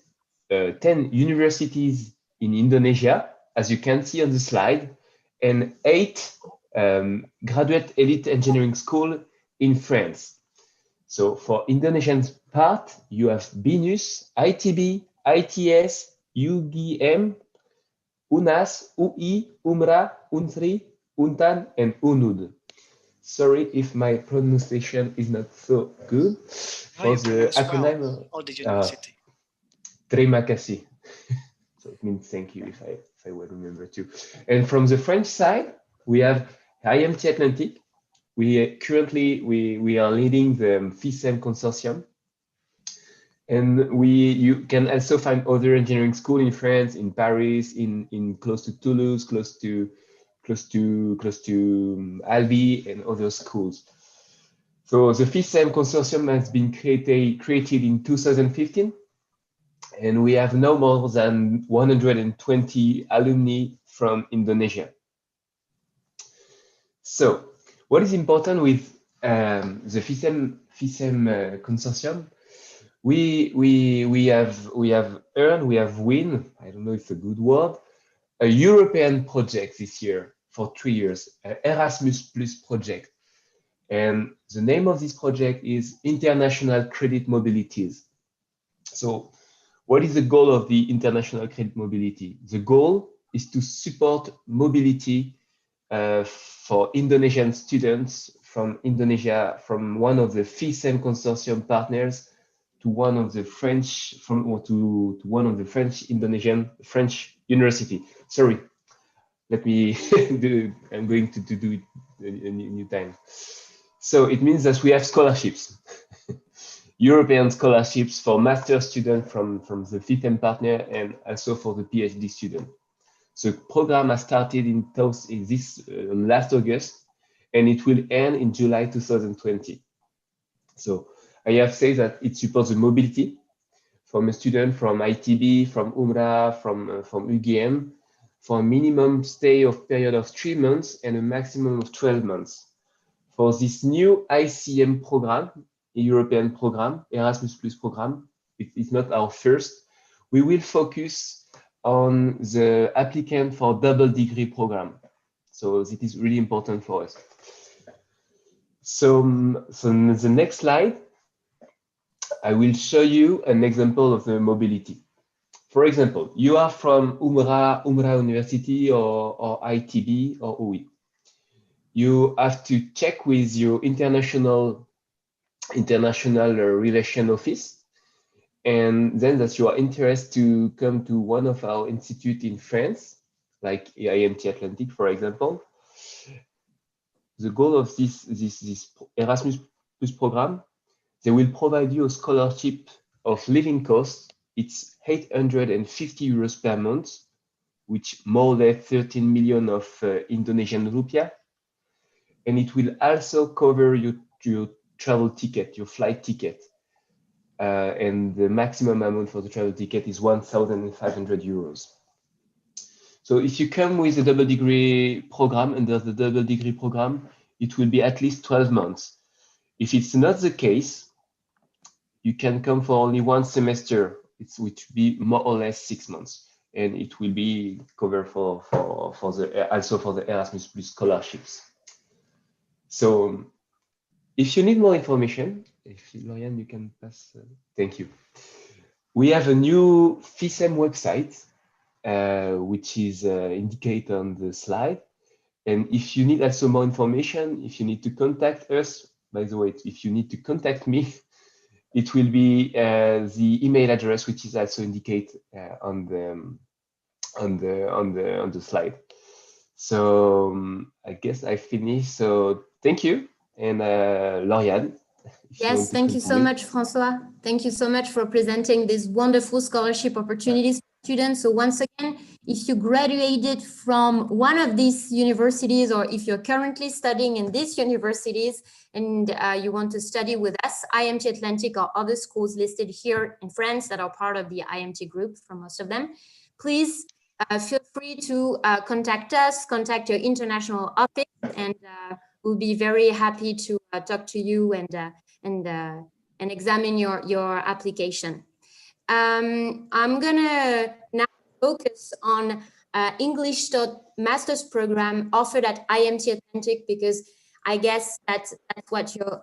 universities in Indonesia, as you can see on the slide, and 8 graduate elite engineering school in France. So for Indonesian part, you have BINUS, ITB, ITS, UGM, UNAS, UI, UMRA, UNTRI, UNTAN, and UNUD. Sorry if my pronunciation is not so good. For the acronym, all the university. Terima kasih. So it means thank you if I will remember to. And from the French side, we have IMT Atlantic. We currently we are leading the FISEM consortium, and you can also find other engineering school in France, in Paris, in close to Toulouse, close to Albi and other schools. So the FISEM consortium has been created in 2015, and we have no more than 120 alumni from Indonesia. So what is important with the FISEM consortium? We have win, I don't know if it's a good word, a European project this year for 3 years, Erasmus Plus project. And the name of this project is International Credit Mobilities. So what is the goal of the International Credit Mobility? The goal is to support mobility for Indonesian students from Indonesia, from one of the FISEM consortium partners to one of the French French university. Sorry, let me I'm going to do it a new time. So it means that we have scholarships, European scholarships for master students from the FISEM partner, and also for the PhD student. The program has started in last August, and it will end in July 2020. So I have said that it supports the mobility from a student from ITB, from UMRA, from UGM, for a minimum stay of period of 3 months and a maximum of 12 months. For this new ICM program, a European program, Erasmus Plus program, it's not our first. We will focus on the applicant for double degree program. So it is really important for us. So the next slide, I will show you an example of the mobility. For example, you are from UMRA University or ITB or UI. You have to check with your international relation office, and then that you are interested to come to one of our institute in France, like IMT Atlantic, for example. The goal of this Erasmus Plus program, they will provide you a scholarship of living costs. It's 850 euros per month, which more or less 13 million of Indonesian rupiah. And it will also cover your travel ticket, your flight ticket. And the maximum amount for the travel ticket is 1,500 euros. So if you come with a double degree program, under the double degree program, it will be at least 12 months. If it's not the case, you can come for only one semester, which will be more or less 6 months, and it will be covered for the also for the Erasmus Plus scholarships. So if you need more information, if Lauriane, you can pass. Thank you. We have a new FISEM website, which is indicated on the slide. And if you need also more information, if you need to contact us, by the way, if you need to contact me, it will be the email address, which is also indicated on the slide. So I guess I finished. So thank you, and Lauriane. Yes, thank you so much, Francois. Thank you so much for presenting these wonderful scholarship opportunities for students. So once again, if you graduated from one of these universities, or if you're currently studying in these universities and you want to study with us, IMT Atlantic or other schools listed here in France that are part of the IMT group, for most of them, please feel free to contact us, contact your international office, and we'll be very happy to talk to you and examine your application. I'm gonna now focus on English master's program offered at IMT Atlantic, because I guess that's what you're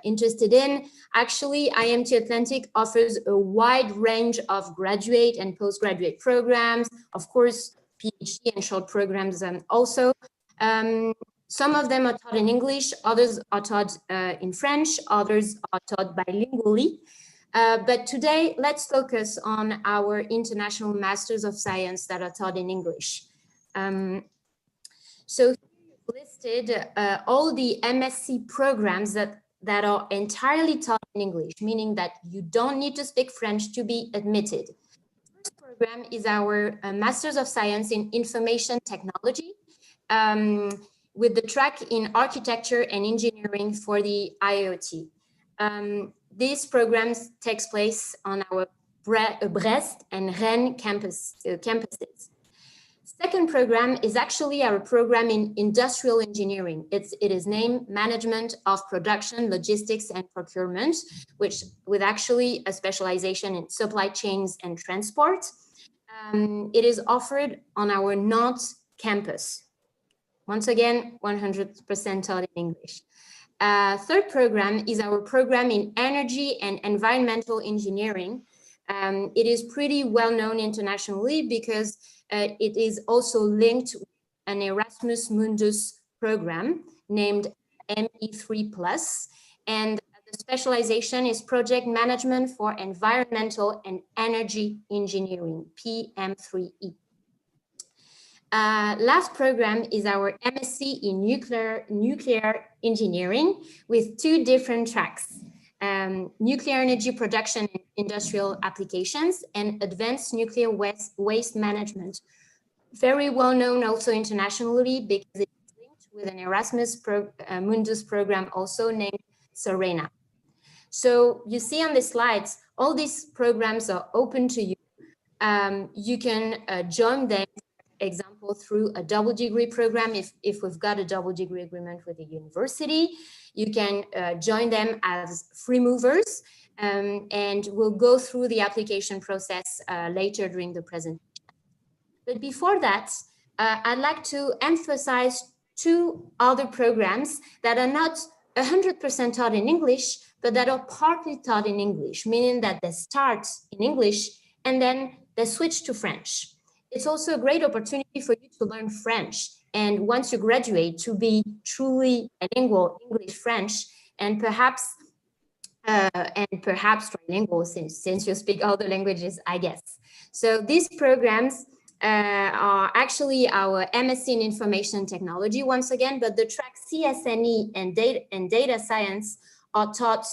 interested in. Actually, IMT Atlantic offers a wide range of graduate and postgraduate programs, of course, PhD and short programs also. Some of them are taught in English, others are taught in French, others are taught bilingually. But today, let's focus on our International Masters of Science that are taught in English. So listed all the MSc programs that are entirely taught in English, meaning that you don't need to speak French to be admitted. The first program is our Masters of Science in Information Technology, with the track in Architecture and Engineering for the IoT. These programs takes place on our Brest and Rennes campuses. Second program is actually our program in industrial engineering. It is named Management of Production, Logistics and Procurement, with actually a specialization in supply chains and transport. It is offered on our Nantes campus. Once again, 100% taught in English. Third program is our program in energy and environmental engineering. It is pretty well known internationally because it is also linked with an Erasmus Mundus program named ME3+, and the specialization is project management for environmental and energy engineering, PM3E. Last program is our MSc in nuclear engineering with two different tracks. Nuclear energy production and industrial applications, and advanced nuclear waste management. Very well known also internationally because it is linked with an Erasmus Mundus program also named SERENA. So you see on the slides, all these programs are open to you. You can join them, for example, through a double degree program. If we've got a double degree agreement with a university, you can join them as free movers, and we'll go through the application process later during the presentation. But before that, I'd like to emphasize two other programs that are not 100% taught in English, but that are partly taught in English, meaning that they start in English and then they switch to French. It's also a great opportunity for you to learn French. And once you graduate, to be truly bilingual, English-French, and perhaps trilingual since you speak all the languages, I guess. So these programs are actually our MSc in Information Technology once again, but the track CSNE and data science are taught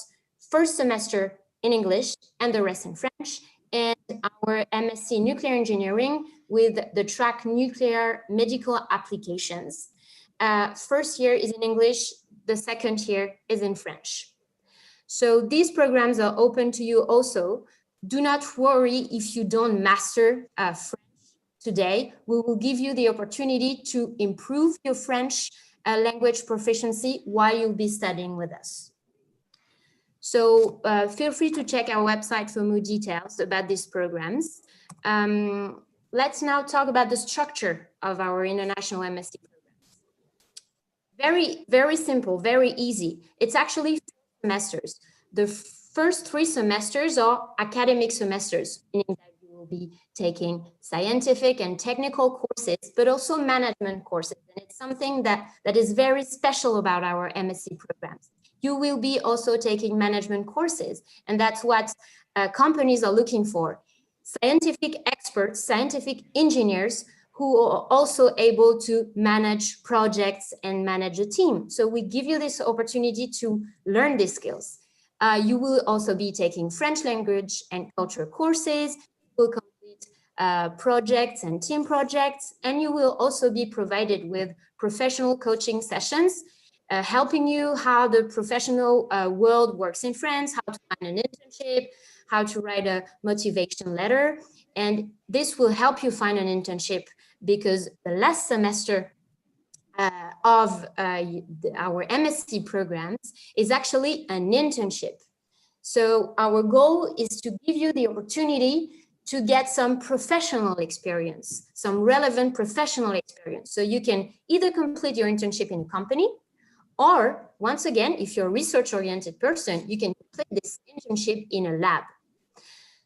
first semester in English and the rest in French, and our MSc Nuclear Engineering with the track Nuclear Medical Applications. First year is in English, the second year is in French. So these programs are open to you also. Do not worry if you don't master French today. We will give you the opportunity to improve your French language proficiency while you'll be studying with us. So feel free to check our website for more details about these programs. Let's now talk about the structure of our international MSc programs. Very, very simple, very easy. It's actually 4 semesters. The first 3 semesters are academic semesters, meaning that you will be taking scientific and technical courses, but also management courses. And it's something that is very special about our MSc programs. You will be also taking management courses, and that's what companies are looking for. Scientific experts, scientific engineers who are also able to manage projects and manage a team. So we give you this opportunity to learn these skills. You will also be taking French language and culture courses. You will complete projects and team projects, and you will also be provided with professional coaching sessions, helping you how the professional world works in France, how to find an internship, how to write a motivation letter. And this will help you find an internship, because the last semester of our MSc programs is actually an internship. So our goal is to give you the opportunity to get some professional experience, some relevant professional experience. So you can either complete your internship in a company, or once again, if you're a research-oriented person, you can complete this internship in a lab.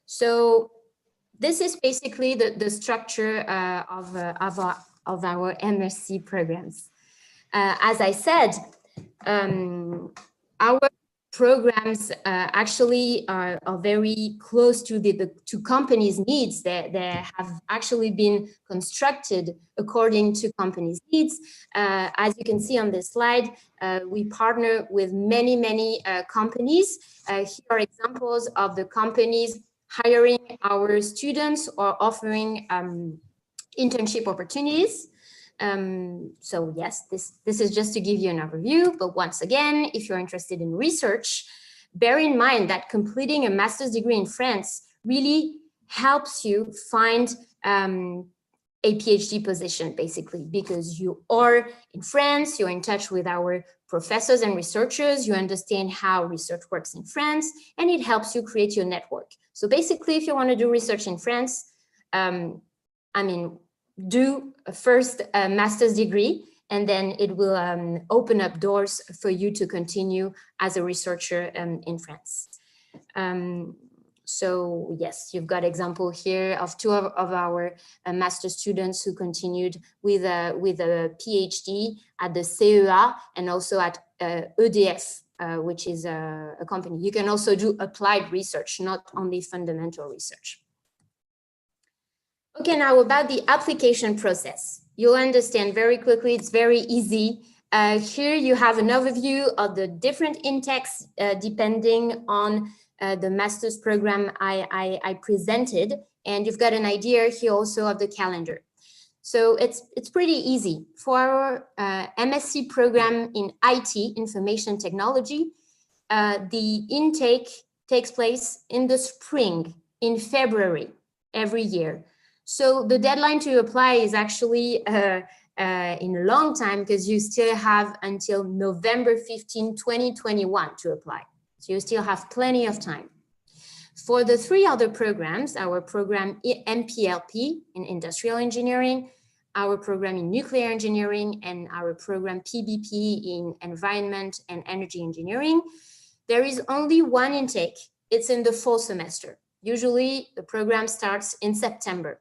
So this is basically the structure of our MSc programs. As I said, our programs actually are very close to to companies' needs. They have actually been constructed according to companies' needs. As you can see on this slide, we partner with many companies. Here are examples of the companies hiring our students or offering internship opportunities. So yes, this is just to give you an overview, but once again, if you're interested in research, bear in mind that completing a master's degree in France really helps you find a PhD position, basically, because you are in France, you're in touch with our professors and researchers, you understand how research works in France, and it helps you create your network. So basically, if you want to do research in France, do a first master's degree, and then it will open up doors for you to continue as a researcher in France. So yes, you've got example here of 2 of our master students who continued with a PhD at the CEA and also at EDF, which is a company. You can also do applied research, not only fundamental research. Okay, now about the application process. You'll understand very quickly, it's very easy. Here you have an overview of the different intakes depending on the master's program I presented, and you've got an idea here also of the calendar. So it's pretty easy. For our MSc program in IT, Information Technology, the intake takes place in the spring, in February, every year. So the deadline to apply is actually in a long time, because you still have until November 15, 2021 to apply. So you still have plenty of time. For the 3 other programs, our program MPLP in Industrial Engineering, our program in Nuclear Engineering, and our program PBP in Environment and Energy Engineering, there is only one intake. It's in the fall semester. Usually the program starts in September.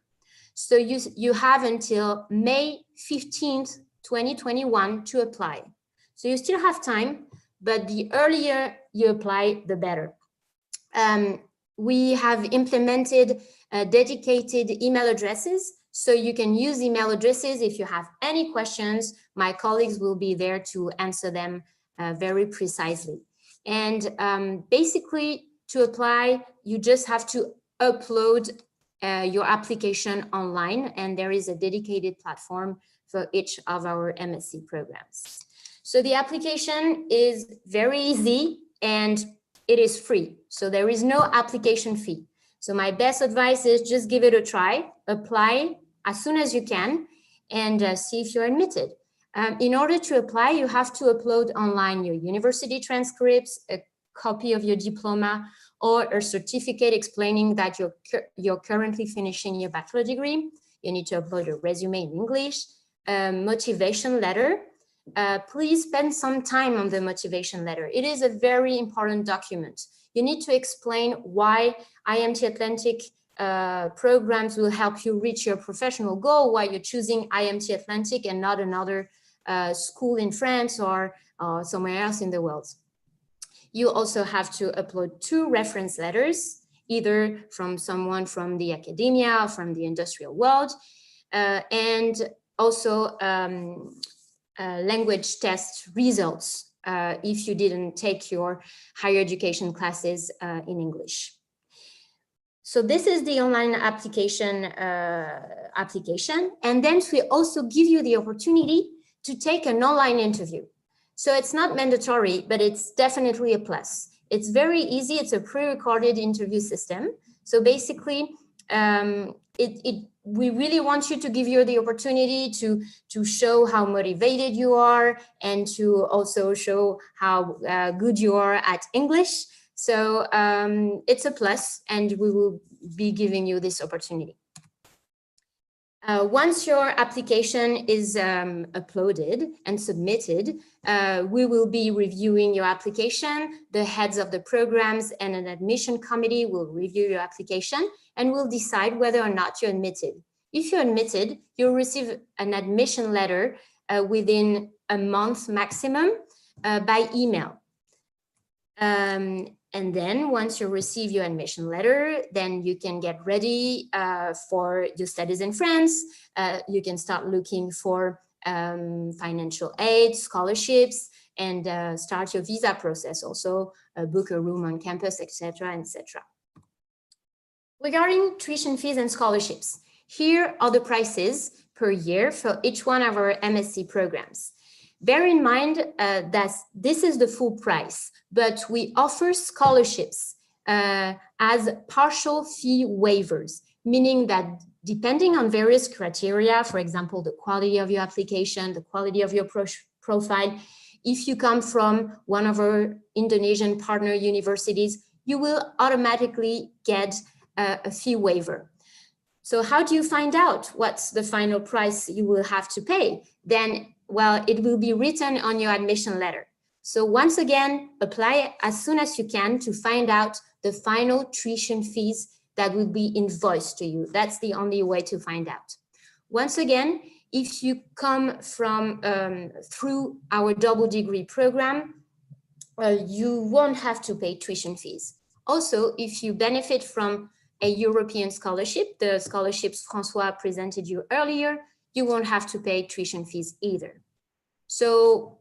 So you have until May 15th, 2021 to apply. So you still have time, but the earlier you apply, the better. We have implemented dedicated email addresses, so you can use email addresses. If you have any questions, my colleagues will be there to answer them very precisely. And basically, to apply, you just have to upload your application online, and there is a dedicated platform for each of our MSc programs. So the application is very easy and it is free. So there is no application fee. So my best advice is just give it a try, apply as soon as you can, and see if you're admitted. In order to apply, you have to upload online your university transcripts, a copy of your diploma, or a certificate explaining that you're currently finishing your bachelor degree. You need to upload a resume in English, a motivation letter. Please spend some time on the motivation letter. It is a very important document. You need to explain why IMT Atlantic programs will help you reach your professional goal, why you're choosing IMT Atlantic and not another school in France or somewhere else in the world. You also have to upload 2 reference letters, either from someone from the academia or from the industrial world, and also language test results if you didn't take your higher education classes in English. So this is the online application, and then we also give you the opportunity to take an online interview. So it's not mandatory, but it's definitely a plus. It's very easy. It's a pre-recorded interview system. So basically, we really want you to give you the opportunity to show how motivated you are and to also show how good you are at English. So it's a plus, and we will be giving you this opportunity. Once your application is uploaded and submitted, we will be reviewing your application. The heads of the programs and an admission committee will review your application and will decide whether or not you're admitted. If you're admitted, you'll receive an admission letter within a month maximum by email. And then once you receive your admission letter, then you can get ready for your studies in France. You can start looking for financial aid, scholarships, and start your visa process. Also book a room on campus, etc., etc. Regarding tuition fees and scholarships, here are the prices per year for each one of our MSc programs. Bear in mind that this is the full price, but we offer scholarships as partial fee waivers, meaning that depending on various criteria, for example, the quality of your application, the quality of your profile, if you come from one of our Indonesian partner universities, you will automatically get a fee waiver. So how do you find out what's the final price you will have to pay? Then, well, it will be written on your admission letter. So once again, apply as soon as you can to find out the final tuition fees that will be invoiced to you. That's the only way to find out. Once again, if you come from through our double degree program, you won't have to pay tuition fees. Also, if you benefit from a European scholarship, the scholarships François presented you earlier, you won't have to pay tuition fees either. So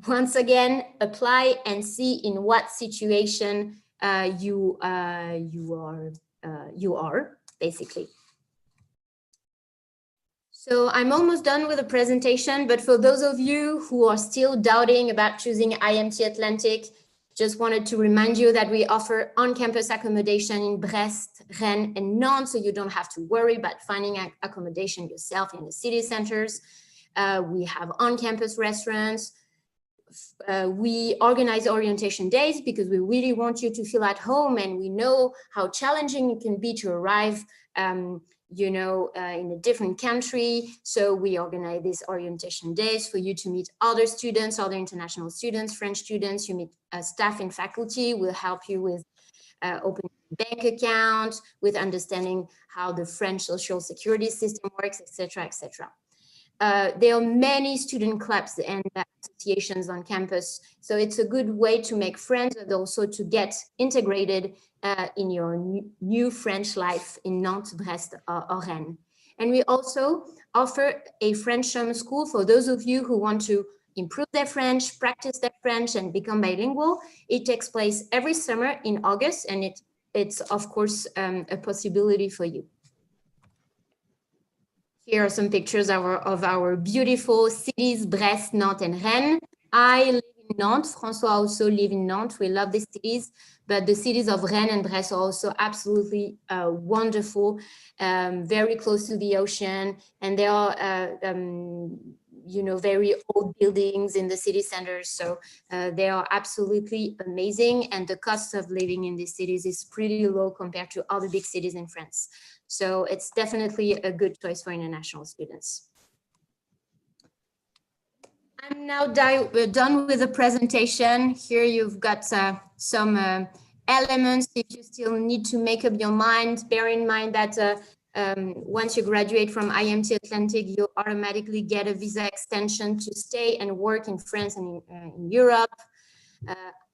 once again, apply and see in what situation you are basically. So I'm almost done with the presentation, but for those of you who are still doubting about choosing IMT Atlantic, just wanted to remind you that we offer on-campus accommodation in Brest, Rennes, and Nantes, so you don't have to worry about finding accommodation yourself in the city centers. We have on-campus restaurants. We organize orientation days because we really want you to feel at home, and we know how challenging it can be to arrive in a different country. So we organize these orientation days for you to meet other students, other international students, French students. You meet staff and faculty. Will help you with opening a bank account, with understanding how the French social security system works, etc., etc. There are many student clubs and associations on campus, so it's a good way to make friends and also to get integrated in your new French life in Nantes, Brest, or Rennes. And we also offer a French summer school for those of you who want to improve their French, practice their French, and become bilingual. It takes place every summer in August, and it's of course a possibility for you. Here are some pictures of our beautiful cities, Brest, Nantes, and Rennes. I live in Nantes. François also lives in Nantes. We love these cities, but the cities of Rennes and Brest are also absolutely wonderful, very close to the ocean, and they are you know, very old buildings in the city centers. So they are absolutely amazing. And the cost of living in these cities is pretty low compared to other big cities in France. So it's definitely a good choice for international students. I'm now done with the presentation. Here you've got some elements. If you still need to make up your mind, bear in mind that once you graduate from IMT Atlantic, you automatically get a visa extension to stay and work in France and in Europe.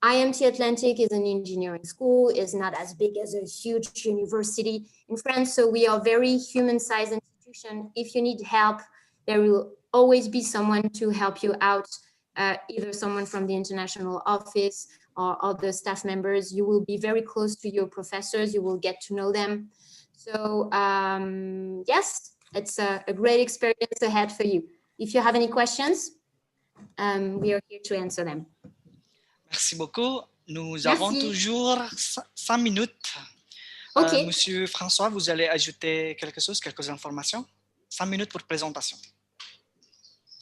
IMT Atlantic is an engineering school, is not as big as a huge university in France. So we are a very human-sized institution. If you need help, there will always be someone to help you out, either someone from the international office or other staff members. You will be very close to your professors. You will get to know them. So yes, it's a great experience ahead for you. If you have any questions, we are here to answer them. Merci beaucoup. Nous Merci. avons toujours 5 minutes. Okay. Monsieur François, vous allez ajouter quelque chose, quelques informations? 5 minutes pour présentation.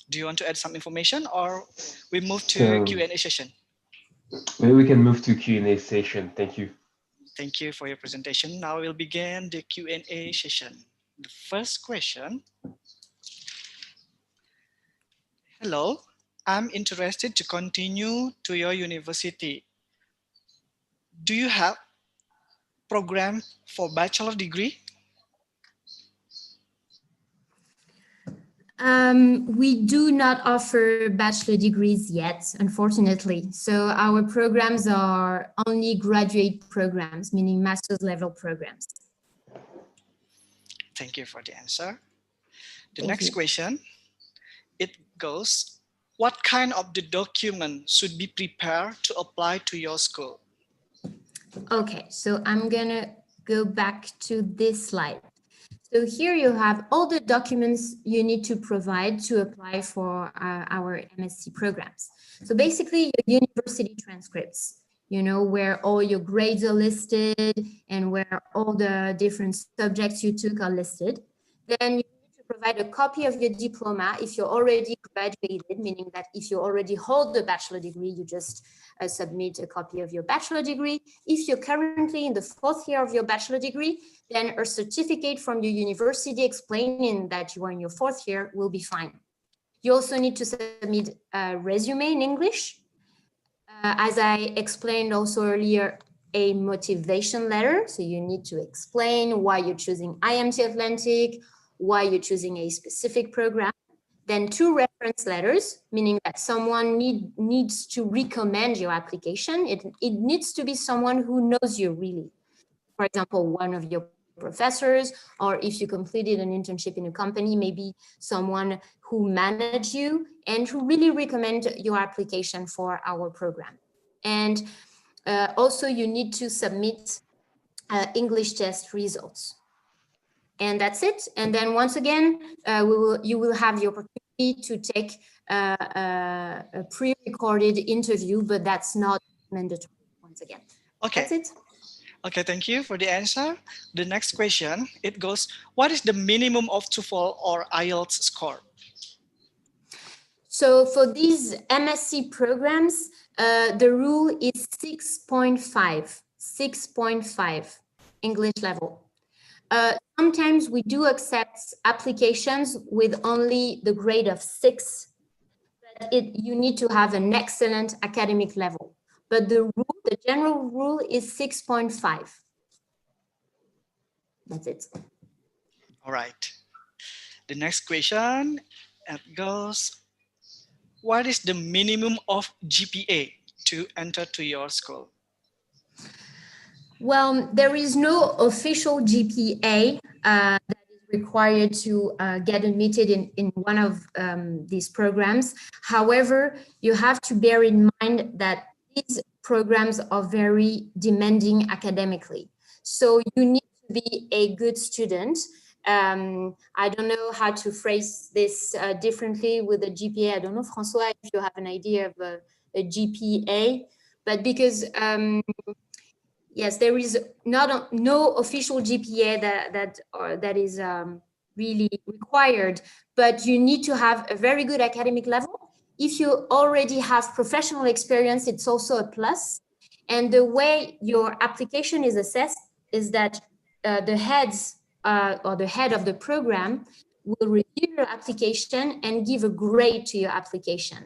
Do you want to add some information or we move to Q&A session? Maybe we can move to Q&A session. Thank you. Thank you for your presentation. Now we'll begin the Q&A session. The first question. Hello, I'm interested to continue to your university. Do you have program for bachelor degree? We do not offer bachelor degrees yet, unfortunately. So our programs are only graduate programs, meaning master's level programs. Thank you for the answer. The Thank next you. question, it goes, what kind of the document should be prepared to apply to your school? Okay, so I'm gonna go back to this slide. So here you have all the documents you need to provide to apply for our MSc programs. So basically your university transcripts, you know, where all your grades are listed and where all the different subjects you took are listed. Then you need to provide a copy of your diploma if you're already graduated, meaning that if you already hold a bachelor degree, you just submit a copy of your bachelor degree. If you're currently in the 4th year of your bachelor degree, then a certificate from your university explaining that you are in your 4th year will be fine. You also need to submit a resume in English. As I explained also earlier, a motivation letter. So you need to explain why you're choosing IMT Atlantic, why you're choosing a specific program. Then 2 reference letters, meaning that someone needs to recommend your application. It needs to be someone who knows you really. For example, one of your professors, or if you completed an internship in a company, maybe someone who managed you and who really recommend your application for our program. And also you need to submit English test results. And that's it. And then once again, you will have the opportunity to take a pre-recorded interview, but that's not mandatory once again. Okay. That's it. Okay, thank you for the answer. The next question, it goes, what is the minimum of TOEFL or IELTS score? So for these MSc programs, the rule is 6.5 English level. Sometimes we do accept applications with only the grade of 6, but you need to have an excellent academic level. But the general rule is 6.5. That's it. All right. The next question, it goes, what is the minimum of GPA to enter to your school? Well, there is no official GPA that is required to get admitted in one of these programs. However, you have to bear in mind that these programs are very demanding academically. So you need to be a good student. I don't know how to phrase this differently with a GPA. I don't know, François, if you have an idea of a GPA, but because yes, there is no official GPA that is really required, but you need to have a very good academic level. If you already have professional experience, it's also a plus. And the way your application is assessed is that the heads or the head of the program will review your application and give a grade to your application.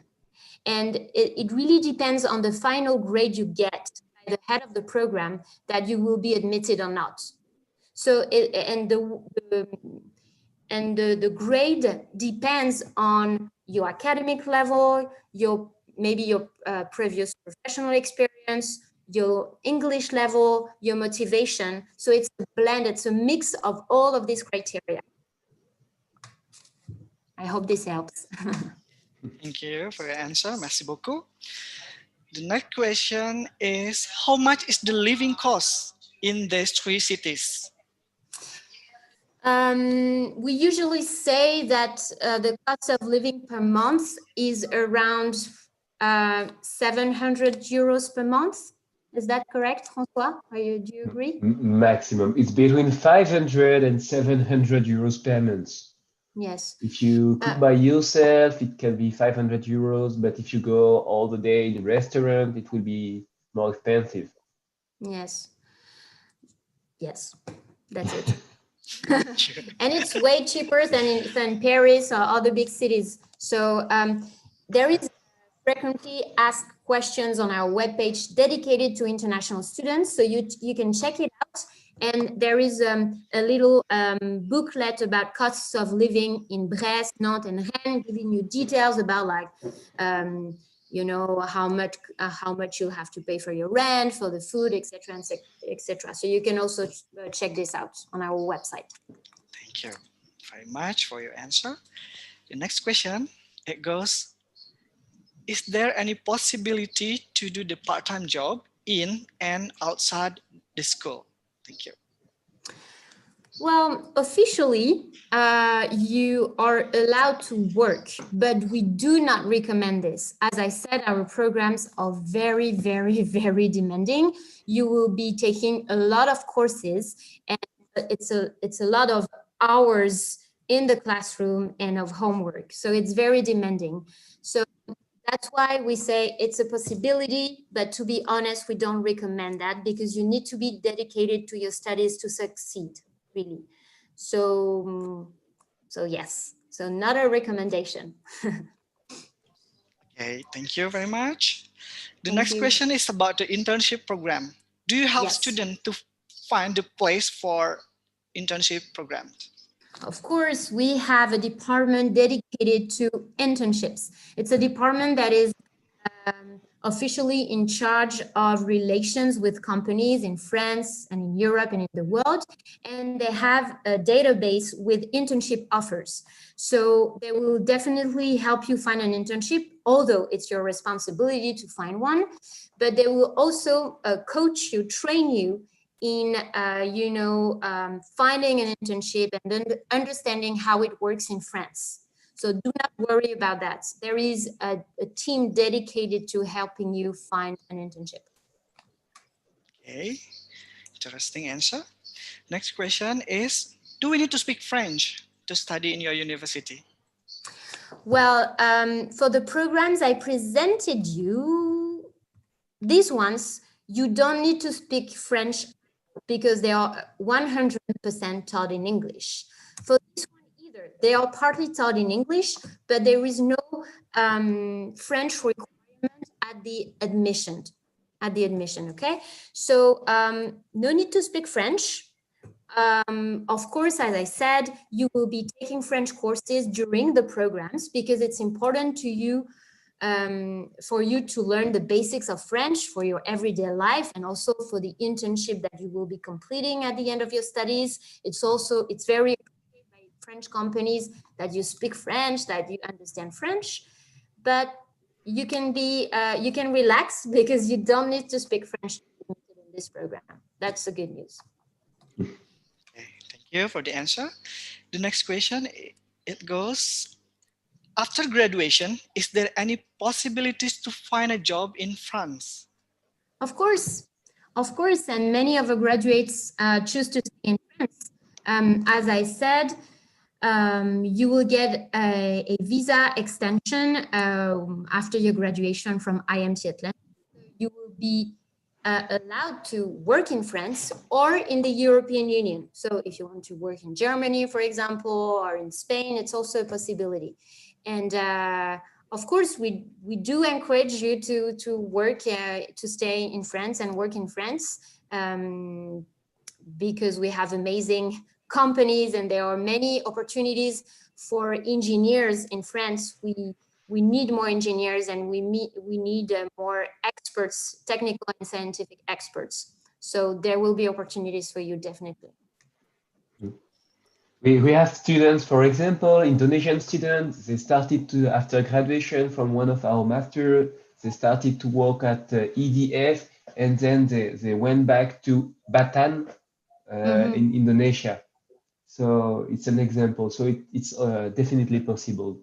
And it really depends on the final grade you get by the head of the program that you will be admitted or not. So the grade depends on your academic level, maybe your previous professional experience, your English level, your motivation. So it's a blend, it's a mix of all of these criteria. I hope this helps. Thank you for your answer. Merci beaucoup. The next question is, how much is the living cost in these three cities? We usually say that the cost of living per month is around 700 euros per month. Is that correct, François? Do you agree? Maximum. It's between 500 and 700 euros per month. Yes. If you cook by yourself, it can be 500 euros, but if you go all the day in the restaurant, it will be more expensive. Yes. Yes, that's it. And it's way cheaper than Paris or other big cities. So there is frequently asked questions on our webpage dedicated to international students. So you can check it out. And there is a little booklet about costs of living in Brest, Nantes, and Rennes, giving you details about like, you know, how much you have to pay for your rent, for the food, etc., etc. So you can also check this out on our website. Thank you very much for your answer. The next question, it goes, is there any possibility to do the part-time job in and outside the school? Thank you. Well, officially, you are allowed to work, but we do not recommend this. As I said, our programs are very, very, very demanding. You will be taking a lot of courses, and it's a lot of hours in the classroom and of homework. So it's very demanding. So that's why we say it's a possibility, but to be honest, we don't recommend that because you need to be dedicated to your studies to succeed. Really. So yes, so not a recommendation. Okay, thank you very much. The next question is about the internship program. Do you help students to find the place for internship programs? Of course, we have a department dedicated to internships. It's a department that is officially in charge of relations with companies in France and in Europe and in the world. And they have a database with internship offers. So they will definitely help you find an internship, although it's your responsibility to find one. But they will also coach you, train you in, finding an internship and then understanding how it works in France. So do not worry about that. There is a team dedicated to helping you find an internship. Okay, interesting answer. Next question is, do we need to speak French to study in your university? Well, for the programs I presented you, these ones, you don't need to speak French because they are 100% taught in English. For this one either, they are partly taught in English, but there is no French requirement at the admission. Okay? So no need to speak French. Of course, as I said, you will be taking French courses during the programs because it's important to you for you to learn the basics of French for your everyday life and also for the internship that you will be completing at the end of your studies. It's very appreciated by French companies that you speak French, that you understand French, but you can relax because you don't need to speak French in this program. That's the good news. Okay, thank you for the answer. The next question, it goes, after graduation, is there any possibilities to find a job in France? Of course, and many of the graduates choose to stay in France. As I said, You will get a visa extension after your graduation from IMT Atlanta. You will be allowed to work in France or in the European Union. So if you want to work in Germany, for example, or in Spain, it's also a possibility. And of course, we do encourage you to work, to stay in France and work in France, because we have amazing companies and there are many opportunities for engineers in France. We need more engineers and we need more experts, technical and scientific experts. So there will be opportunities for you, definitely. We have students, for example, Indonesian students, they started to, after graduation from one of our master, they started to work at EDF, and then they went back to Batam in Indonesia. So it's an example. So it's definitely possible.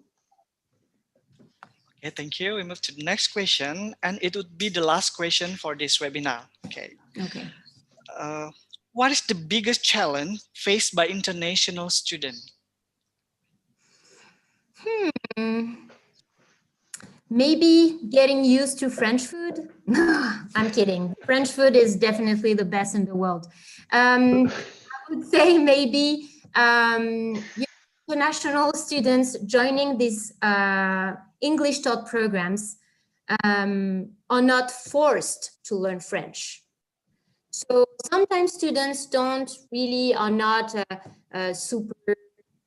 Okay, thank you. We move to the next question, and it would be the last question for this webinar. Okay. Okay. What is the biggest challenge faced by international students? Maybe getting used to French food. I'm kidding. French food is definitely the best in the world. I would say maybe international students joining these English taught programs are not forced to learn French. So sometimes students are not super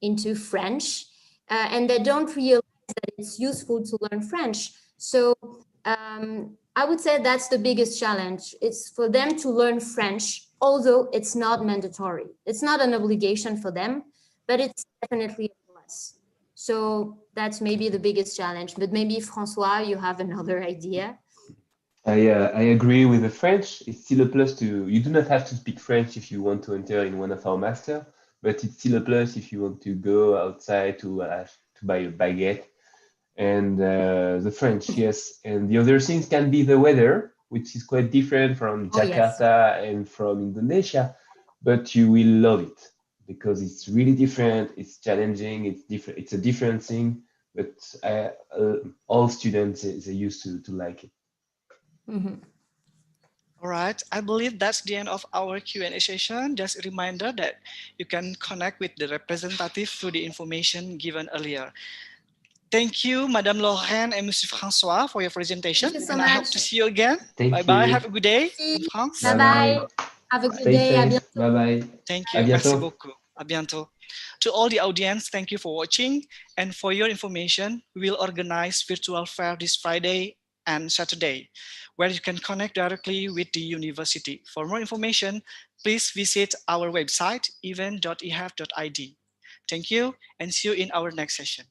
into French, and they don't realize that it's useful to learn French. So I would say that's the biggest challenge. It's for them to learn French, although it's not mandatory. It's not an obligation for them, but it's definitely a plus. So that's maybe the biggest challenge. But maybe, Francois, you have another idea. I agree with the French. It's still a plus to, you do not have to speak French if you want to enter in one of our master, but it's still a plus if you want to go outside to buy a baguette. And the French, yes. And the other things can be the weather, which is quite different from Jakarta and from Indonesia, but you will love it because it's really different. It's challenging. It's different. It's a different thing, but all students are used to like it. All right, I believe that's the end of our Q&A session. Just a reminder that you can connect with the representative through the information given earlier. Thank you, Madame Lorraine and Monsieur François, for your presentation. Thank you so and much. I hope to see you again. Bye-bye. Have a good day in France. Bye-bye. Have a good Stay day. safe. Bye-bye. Thank À you. Merci bientôt. beaucoup. À bientôt. To all the audience, thank you for watching. And for your information, we will organize virtual fair this Friday and Saturday, where you can connect directly with the university. For more information, please visit our website, event.ehef.id. Thank you, and see you in our next session.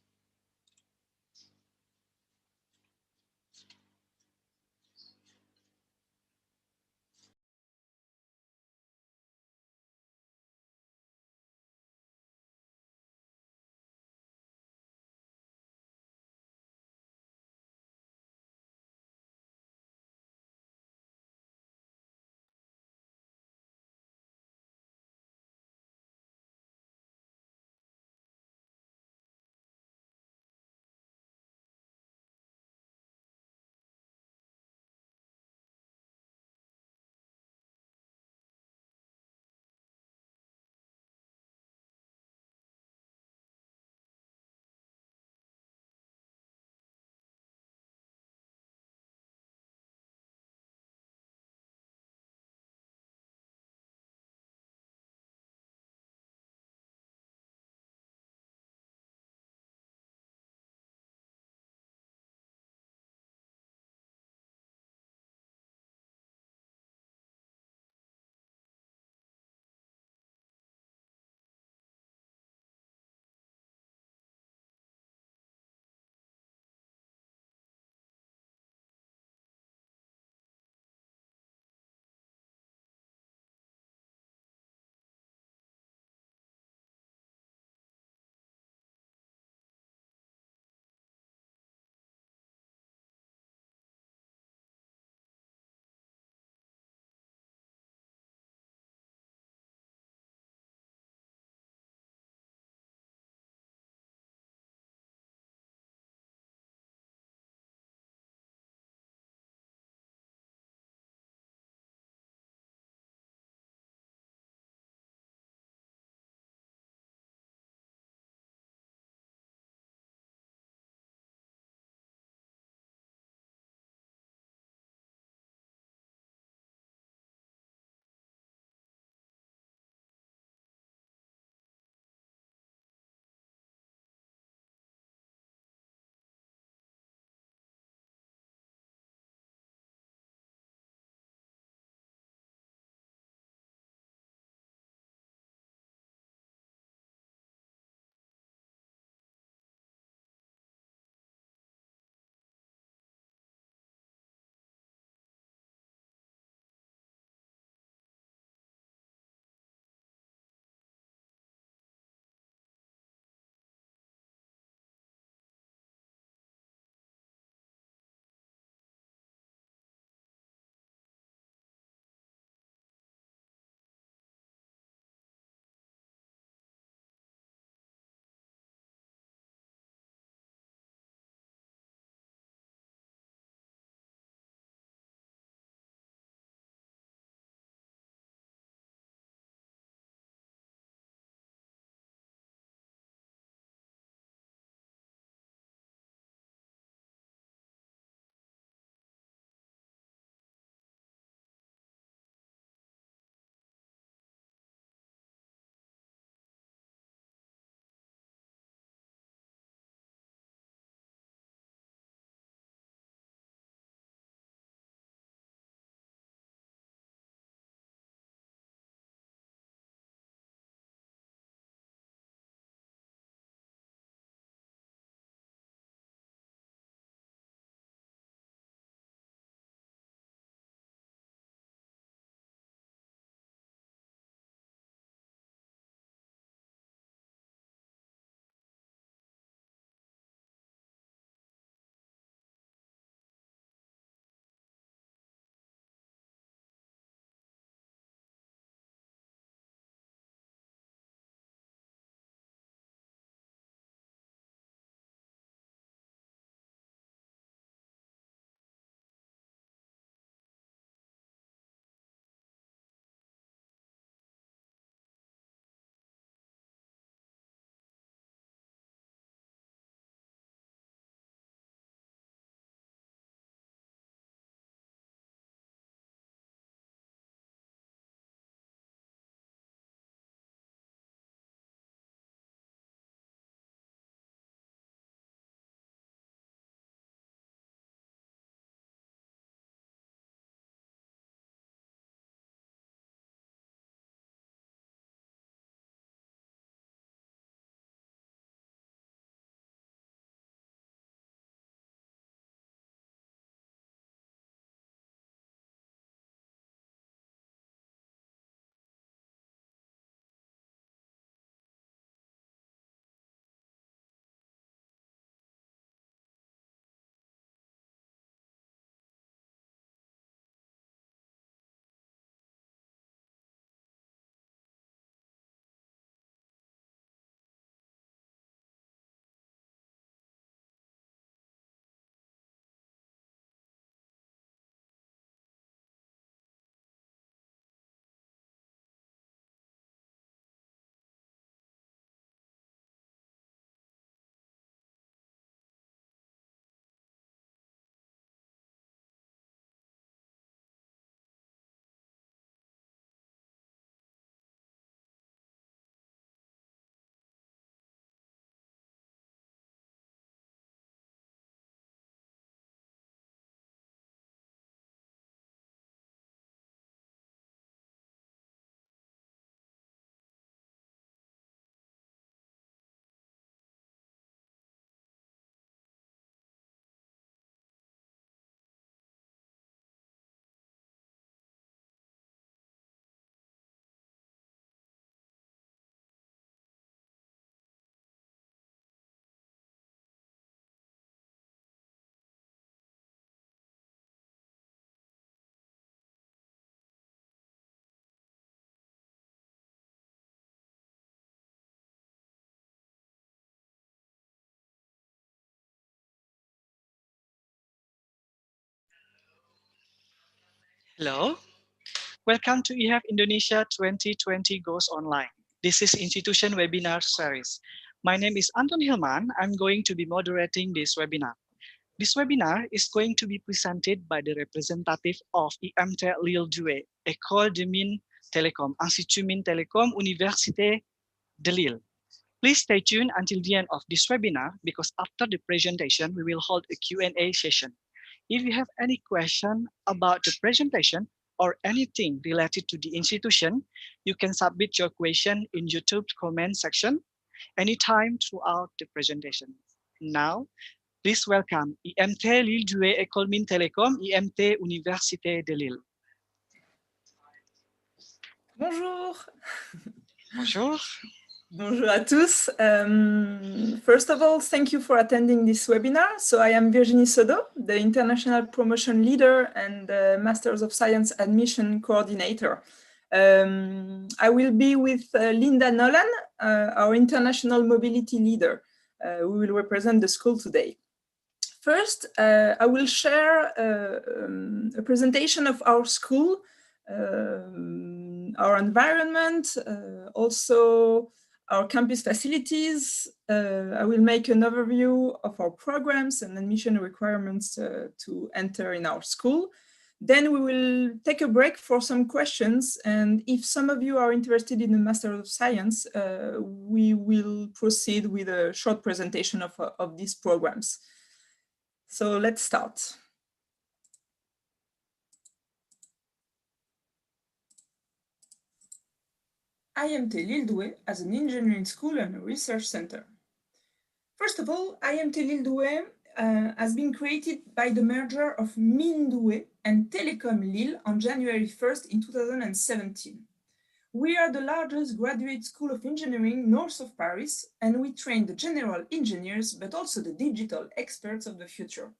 Hello, welcome to EHEF Indonesia 2020 Goes Online. This is Institution Webinar Series. My name is Anton Hilman. I'm going to be moderating this webinar. This webinar is going to be presented by the representative of IMT Lille 2, École de Mines Télécom, Institut Mines Télécom, Université de Lille. Please stay tuned until the end of this webinar because after the presentation, we will hold a Q&A session. If you have any question about the presentation or anything related to the institution, you can submit your question in YouTube's comment section anytime throughout the presentation. Now, please welcome IMT Lille 2 École Mines Télécom, IMT Université de Lille. Bonjour. Bonjour. Bonjour à tous. First of all, thank you for attending this webinar. So I am Virginie Sodo, the International Promotion Leader and the Masters of Science Admission Coordinator. I will be with Linda Nolan, our International Mobility Leader. We will represent the school today. First, I will share a presentation of our school, our environment, also our campus facilities. I will make an overview of our programs and admission requirements to enter in our school. Then we will take a break for some questions. And if some of you are interested in the Master of Science, we will proceed with a short presentation of these programs. So let's start. IMT Lille 2 as an engineering school and a research center. First of all, IMT Lille 2 has been created by the merger of Mines 2 and Télécom Lille on January 1st in 2017. We are the largest graduate school of engineering north of Paris, and we train the general engineers, but also the digital experts of the future.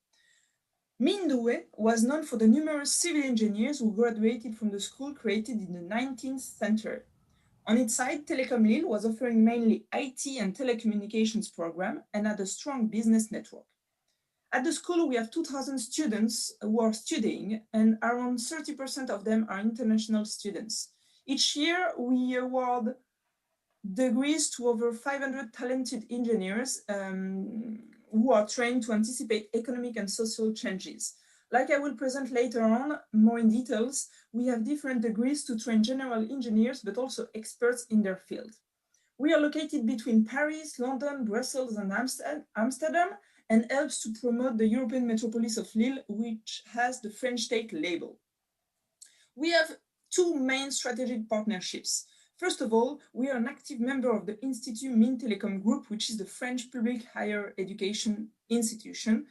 Mines 2 was known for the numerous civil engineers who graduated from the school created in the 19th century. On its side, Télécom Lille was offering mainly IT and telecommunications program and had a strong business network. At the school, we have 2,000 students who are studying, and around 30% of them are international students. Each year, we award degrees to over 500 talented engineers who are trained to anticipate economic and social changes. Like I will present later on more in details, we have different degrees to train general engineers, but also experts in their field. We are located between Paris, London, Brussels, and Amsterdam, and helps to promote the European metropolis of Lille, which has the French state label. We have two main strategic partnerships. First of all, we are an active member of the Institut Mines Télécom Group, which is the French public higher education institution,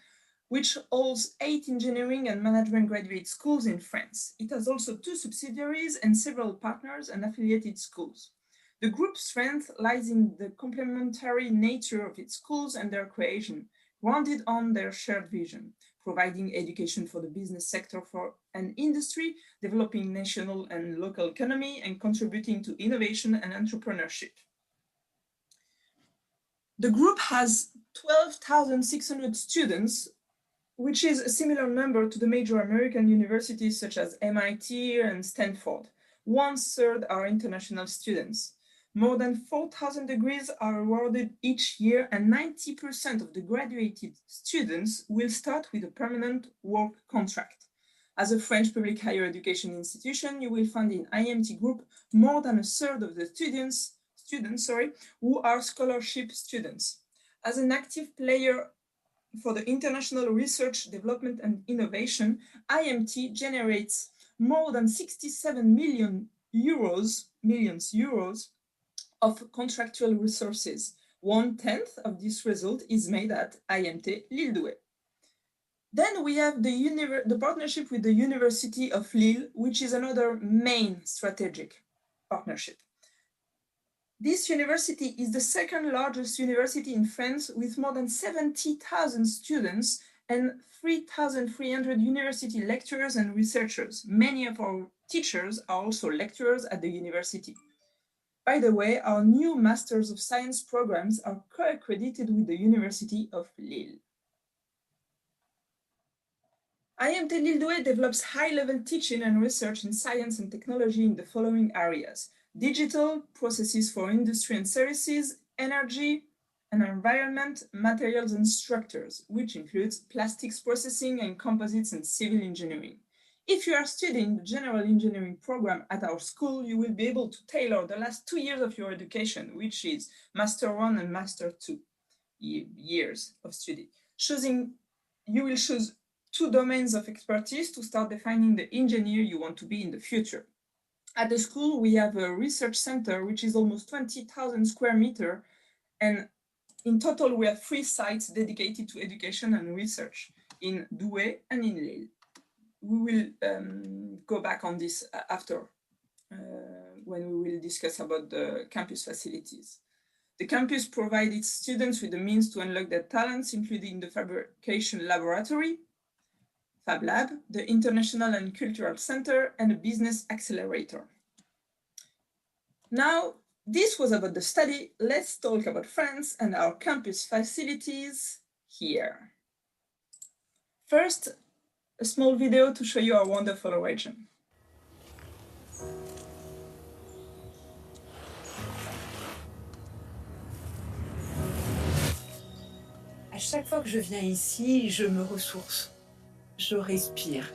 which holds 8 engineering and management graduate schools in France. It has also 2 subsidiaries and several partners and affiliated schools. The group's strength lies in the complementary nature of its schools and their creation, grounded on their shared vision, providing education for the business sector for an industry, developing national and local economy, and contributing to innovation and entrepreneurship. The group has 12,600 students, which is a similar number to the major American universities such as MIT and Stanford. 1/3 are international students. More than 4,000 degrees are awarded each year, and 90% of the graduated students will start with a permanent work contract. As a French public higher education institution, you will find in IMT Group more than 1/3 of the students who are scholarship students. As an active player for the international research, development, and innovation, IMT generates more than 67 million euros of contractual resources. 1/10 of this result is made at IMT Lille 2. Then we have the partnership with the University of Lille, which is another main strategic partnership. This university is the second largest university in France with more than 70,000 students and 3,300 university lecturers and researchers. Many of our teachers are also lecturers at the university. By the way, our new Masters of Science programs are co-accredited with the University of Lille. IMT Lille develops high-level teaching and research in science and technology in the following areas: digital, processes for industry and services, energy and environment, materials and structures, which includes plastics processing and composites and civil engineering. If you are studying the general engineering program at our school, you will be able to tailor the last 2 years of your education, which is Master 1 and Master 2 years of study. You will choose 2 domains of expertise to start defining the engineer you want to be in the future. At the school, we have a research center, which is almost 20,000 square meters, and in total, we have 3 sites dedicated to education and research in Douai and in Lille. We will go back on this after, when we will discuss about the campus facilities. The campus provided students with the means to unlock their talents, including the fabrication laboratory, Fab Lab, the International and Cultural Center, and a business accelerator. Now, this was about the study. Let's talk about France and our campus facilities here. First, a small video to show you our wonderful region. À chaque fois que je viens ici, je me ressource, je respire.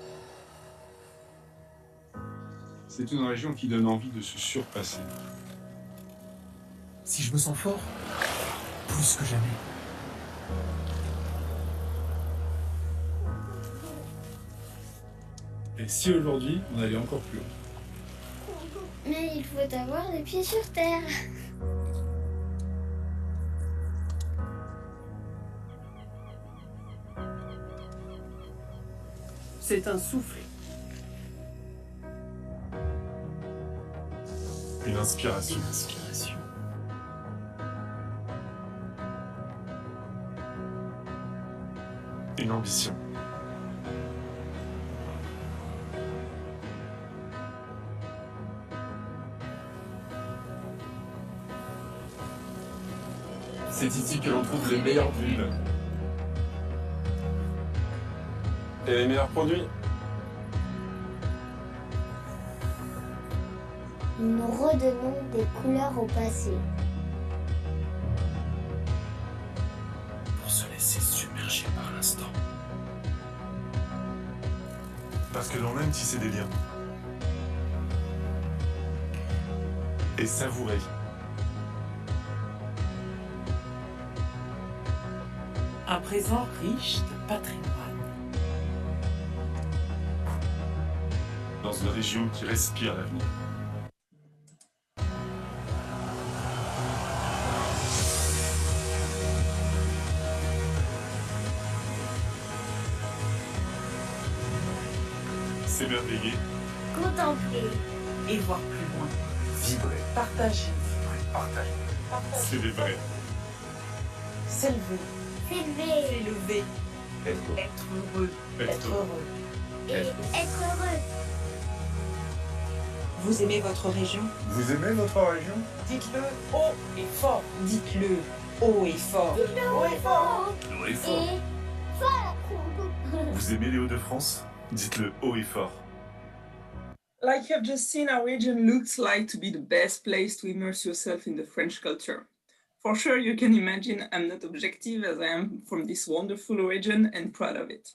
C'est une région qui donne envie de se surpasser. Si je me sens fort, plus que jamais. Et si aujourd'hui, on allait encore plus haut? Mais il faut avoir les pieds sur terre. C'est un souffle. Une inspiration. Une inspiration. Une ambition. C'est ici que l'on trouve les meilleures bulles. Et les meilleurs produits. Nous redonnons des couleurs au passé. Pour se laisser submerger par l'instant. Parce que l'on aime tisser des liens. Et savourer. Un présent riche de patrimoine. Dans une région qui respire l'avenir. S'émerveiller. Contempler. Et voir plus loin. Vibrer. Partager. Partager. Célébrer. S'élever. S'élever. S'élever. Être heureux. Être heureux. Et être heureux. Vous aimez votre région? Vous aimez notre région? Dites-le haut et fort. Dites-le haut et fort. Dites-le haut et fort. Haut et fort. Et fort. Vous aimez les Hauts-de-France? Dites-le haut et fort. Like you have just seen, our region looks like to be the best place to immerse yourself in the French culture. For sure, you can imagine I'm not objective, as I am from this wonderful region and proud of it.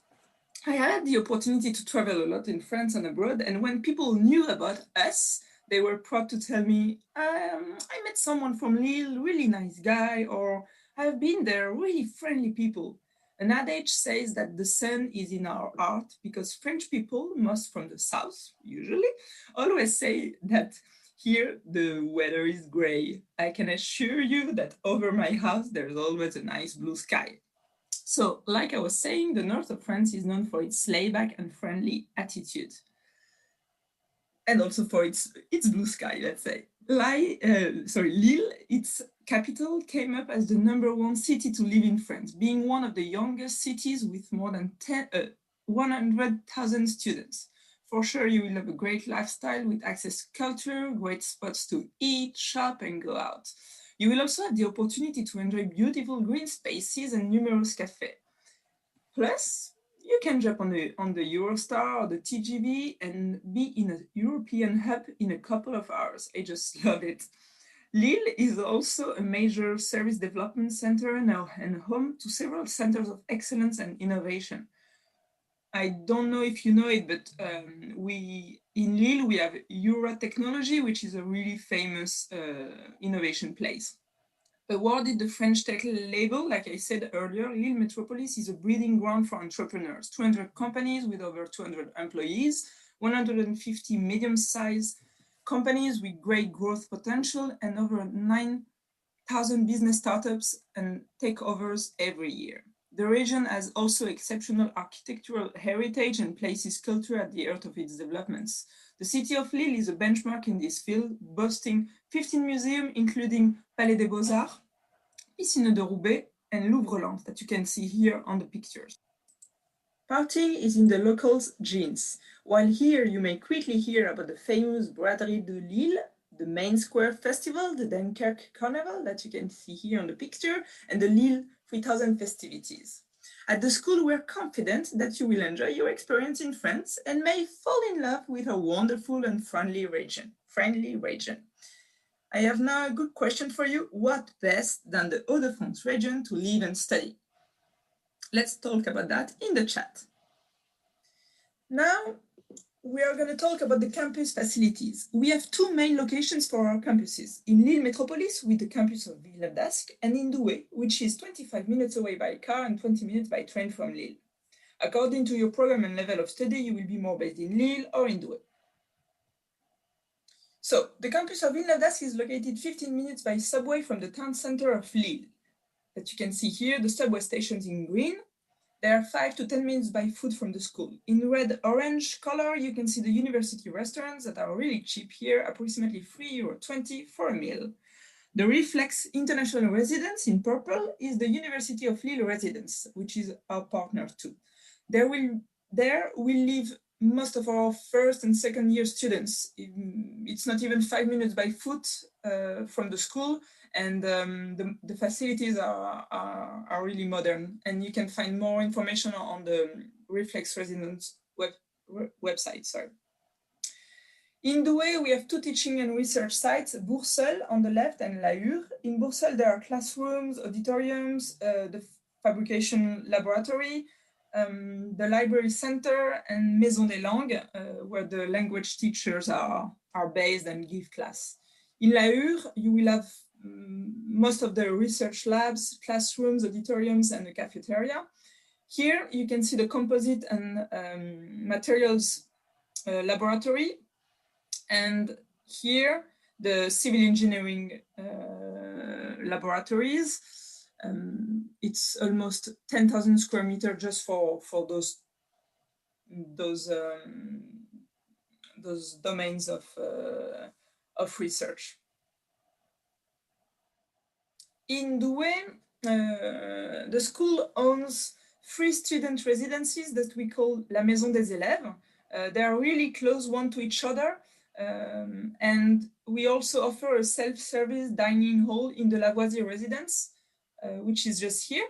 I had the opportunity to travel a lot in France and abroad, and when people knew about us, they were proud to tell me, I met someone from Lille, really nice guy, or I've been there, really friendly people. An adage says that the sun is in our heart because French people, most from the south, usually, always say that here the weather is gray. I can assure you that over my house there's always a nice blue sky. So, like I was saying, the north of France is known for its laid-back and friendly attitude. And also for its blue sky, let's say. Lille, its capital, came up as the #1 city to live in France, being one of the youngest cities with more than 100,000 students. For sure, you will have a great lifestyle with access to culture, great spots to eat, shop, and go out. You will also have the opportunity to enjoy beautiful green spaces and numerous cafes. Plus, you can jump on the Eurostar or the TGV and be in a European hub in a couple of hours. I just love it. Lille is also a major service development center now and home to several centers of excellence and innovation. I don't know if you know it, but in Lille we have Eura Technology, which is a really famous innovation place. Awarded the French Tech label, like I said earlier, Lille Metropolis is a breeding ground for entrepreneurs. 200 companies with over 200 employees, 150 medium-sized companies with great growth potential, and over 9,000 business startups and takeovers every year. The region has also exceptional architectural heritage and places culture at the heart of its developments. The city of Lille is a benchmark in this field, boasting 15 museums, including Palais des Beaux-Arts, Piscine de Roubaix, and Louvre-Lens that you can see here on the pictures. Partying is in the locals' genes. While here you may quickly hear about the famous Braderie de Lille, the main square festival, the Dunkirk Carnival that you can see here on the picture, and the Lille 3000 festivities. At the school, we're confident that you will enjoy your experience in France and may fall in love with a wonderful and friendly region. I have now a good question for you. What best than the Hauts-de-France region to live and study? Let's talk about that in the chat. Now, we are going to talk about the campus facilities. We have two main locations for our campuses. In Lille Metropolis, with the campus of Villeneuve-d'Ascq, and in Douai, which is 25 minutes away by car and 20 minutes by train from Lille. According to your program and level of study, you will be more based in Lille or in Douai. So, the campus of Villeneuve-d'Ascq is located 15 minutes by subway from the town center of Lille. That you can see here, the subway stations in green. There are 5 to 10 minutes by foot from the school. In red-orange color, you can see the university restaurants that are really cheap here, approximately €3.20 for a meal. The Reflex International Residence in purple is the University of Lille residence, which is our partner too. There will live most of our first and second year students. It's not even 5 minutes by foot from the school, and the facilities are really modern, and you can find more information on the Reflex Residence website. In Douai, we have two teaching and research sites, Bourseul on the left and La Hure. In Bourseul, there are classrooms, auditoriums, the fabrication laboratory, the library center, and Maison des Langues, where the language teachers are based and give class. In La Hure, you will have most of the research labs, classrooms, auditoriums, and the cafeteria. Here, you can see the composite and materials laboratory. And here, the civil engineering laboratories. It's almost 10,000 square meters just for those domains of research. In Douai, the school owns 3 student residences that we call La Maison des Élèves. They are really close one to each other. And we also offer a self-service dining hall in the Lavoisier residence, which is just here.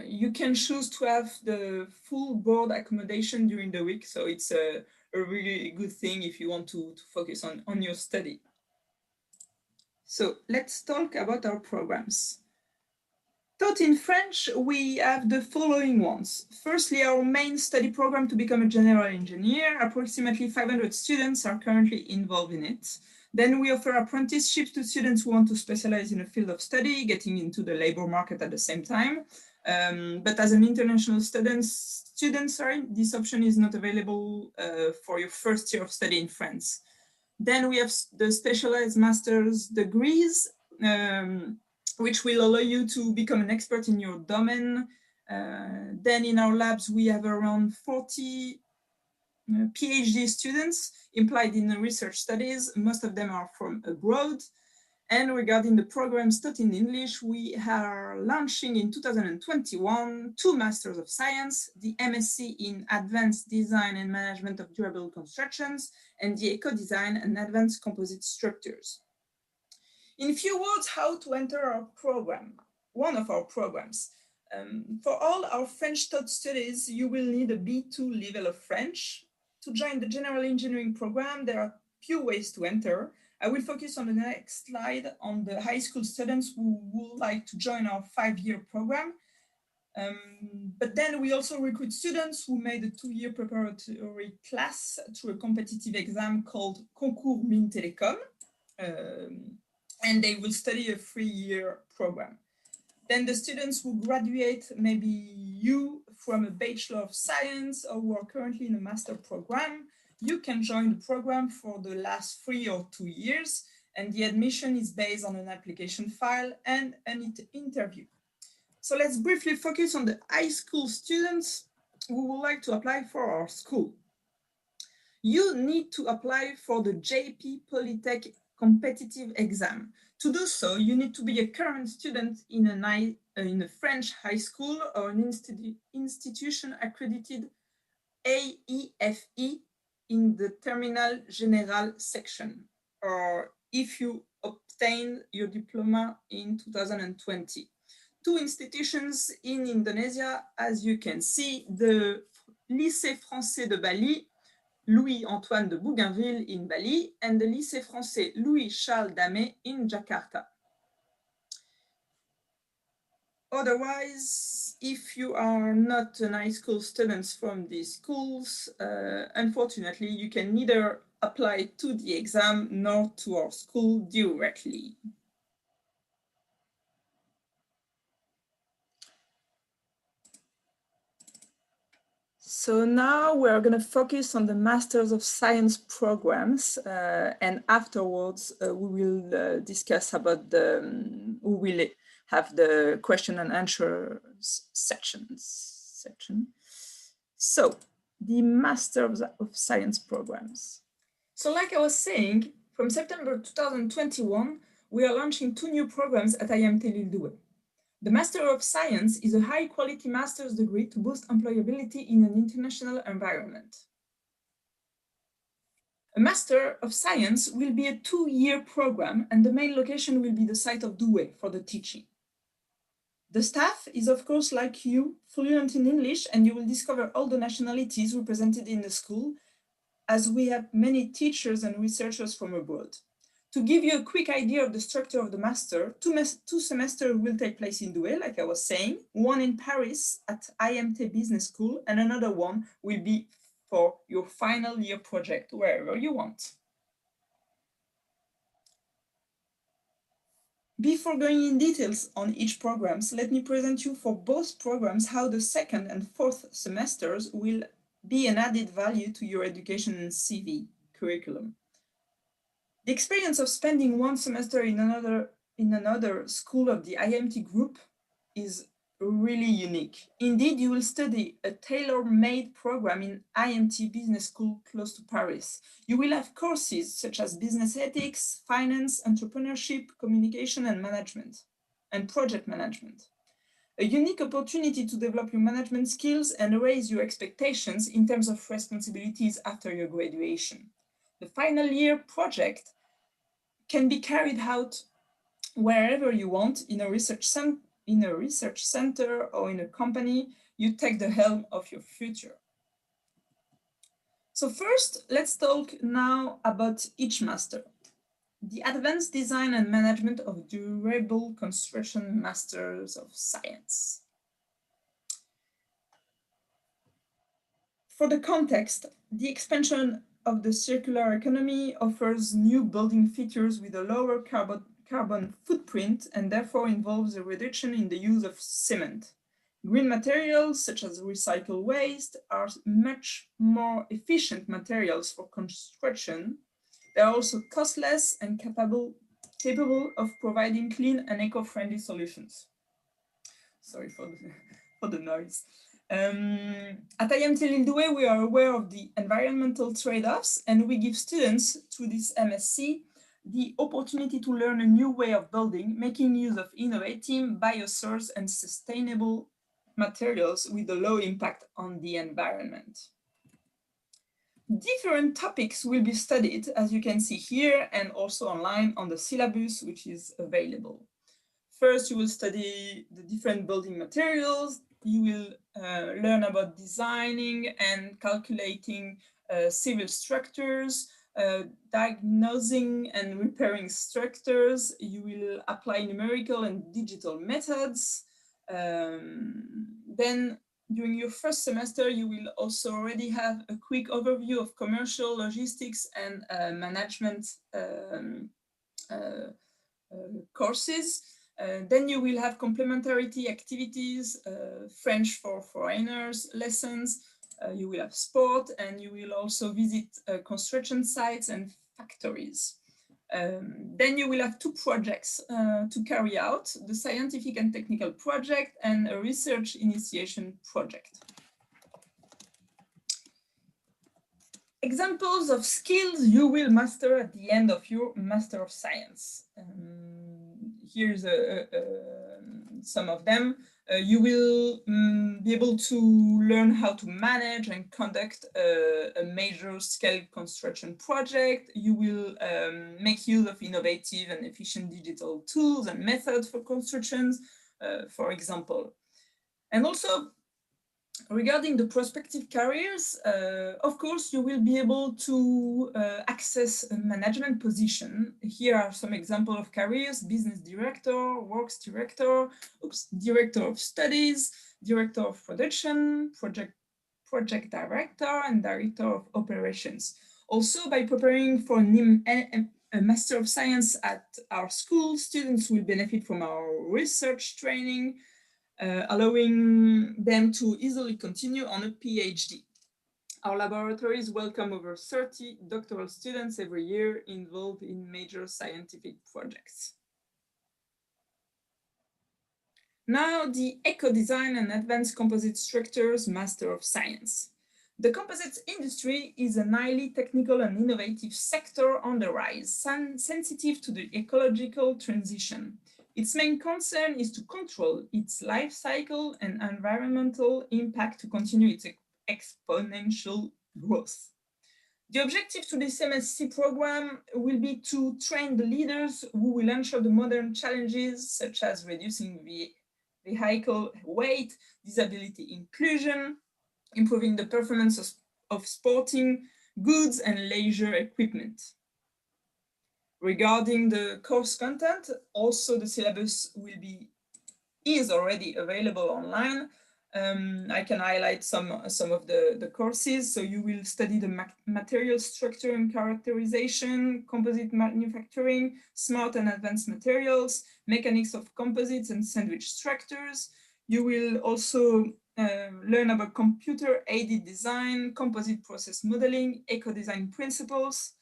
You can choose to have the full board accommodation during the week, so it's a really good thing if you want to focus on your study. So let's talk about our programs. Taught in French, we have the following ones. Firstly, our main study program to become a general engineer. Approximately 500 students are currently involved in it. Then we offer apprenticeships to students who want to specialize in a field of study, getting into the labor market at the same time. But as an international student, this option is not available for your first year of study in France. Then we have the specialized master's degrees, which will allow you to become an expert in your domain. Then in our labs, we have around 40 PhD students implied in the research studies. Most of them are from abroad. And regarding the programs taught in English, we are launching in 2021 2 Masters of Science, the MSc in Advanced Design and Management of Durable Constructions, and the Eco-Design and Advanced Composite Structures. In few words, how to enter our program, one of our programs. For all our French taught studies, you will need a B2 level of French. To join the general engineering program, there are few ways to enter. I will focus on the next slide on the high school students who would like to join our 5-year program. But then we also recruit students who made a 2-year preparatory class through a competitive exam called Concours Mines Télécom, and they will study a 3-year program. Then the students who graduate, maybe you from a Bachelor of Science or who are currently in a master program, you can join the program for the last 3 or 2 years, and the admission is based on an application file and an interview. So let's briefly focus on the high school students who would like to apply for our school. You need to apply for the JP Polytech competitive exam. To do so, you need to be a current student in a French high school or an institution accredited EHEF in the Terminal General section, or if you obtained your diploma in 2020. 2 institutions in Indonesia, as you can see, the Lycée Français de Bali, Louis-Antoine de Bougainville in Bali, and the Lycée Français Louis-Charles Damé in Jakarta. Otherwise, if you are not an high school student from these schools, unfortunately, you can neither apply to the exam nor to our school directly. So now we're going to focus on the Masters of Science programs, and afterwards we will discuss about we will have the question and answers section. So the Masters of Science programs. So like I was saying, from September 2021, we are launching 2 new programs at IMT Lille Douai. The Master of Science is a high-quality master's degree to boost employability in an international environment. A Master of Science will be a 2-year program, and the main location will be the site of Douai for the teaching. The staff is, of course, like you, fluent in English, and you will discover all the nationalities represented in the school, as we have many teachers and researchers from abroad. To give you a quick idea of the structure of the master, 2 semesters will take place in Douai, like I was saying, one in Paris at IMT Business School, and another one will be for your final year project, wherever you want. Before going in details on each program, let me present you for both programs how the 2nd and 4th semesters will be an added value to your education and CV curriculum. The experience of spending 1 semester in another school of the IMT group is really unique. Indeed, you will study a tailor-made program in IMT Business School close to Paris. You will have courses such as business ethics, finance, entrepreneurship, communication and management, and project management. A unique opportunity to develop your management skills and raise your expectations in terms of responsibilities after your graduation. The final year project can be carried out wherever you want, in a research center or in a company. You take the helm of your future. So first, let's talk now about each master. The Advanced Design and Management of Durable Construction Masters of Science. For the context, the expansion of the circular economy offers new building features with a lower carbon footprint and therefore involves a reduction in the use of cement. Green materials such as recycled waste are much more efficient materials for construction. They are also costless and capable of providing clean and eco-friendly solutions. Sorry for the noise. At IMT Lille Douai, we are aware of the environmental trade-offs, and we give students through this MSc the opportunity to learn a new way of building, making use of innovative, biosourced, and sustainable materials with a low impact on the environment. Different topics will be studied, as you can see here, and also online on the syllabus, which is available. First, you will study the different building materials. You will learn about designing and calculating civil structures, diagnosing and repairing structures. You will apply numerical and digital methods. Then during your first semester, you will also already have a quick overview of commercial, logistics, and management courses. Then you will have complementarity activities, French for foreigners lessons, you will have sport, and you will also visit construction sites and factories. Then you will have 2 projects to carry out, the scientific and technical project and a research initiation project. Examples of skills you will master at the end of your Master of Science. Here's some of them. You will be able to learn how to manage and conduct a major scale construction project. You will make use of innovative and efficient digital tools and methods for constructions, for example. And also, regarding the prospective careers, of course, you will be able to access a management position. Here are some examples of careers: business director, works director, director of studies, director of production, project director, and director of operations. Also, by preparing for a Master of Science at our school, students will benefit from our research training, allowing them to easily continue on a PhD. Our laboratories welcome over 30 doctoral students every year involved in major scientific projects. Now, the Eco-Design and Advanced Composite Structures Master of Science. The composites industry is a highly technical and innovative sector on the rise, sensitive to the ecological transition. Its main concern is to control its life cycle and environmental impact to continue its exponential growth. The objective to this MSc program will be to train the leaders who will answer the modern challenges such as reducing vehicle weight, disability inclusion, improving the performance of sporting goods and leisure equipment. Regarding the course content, also the syllabus is already available online. I can highlight some of the courses. So you will study the material structure and characterization, composite manufacturing, smart and advanced materials, mechanics of composites and sandwich structures. You will also learn about computer-aided design, composite process modeling, eco-design principles.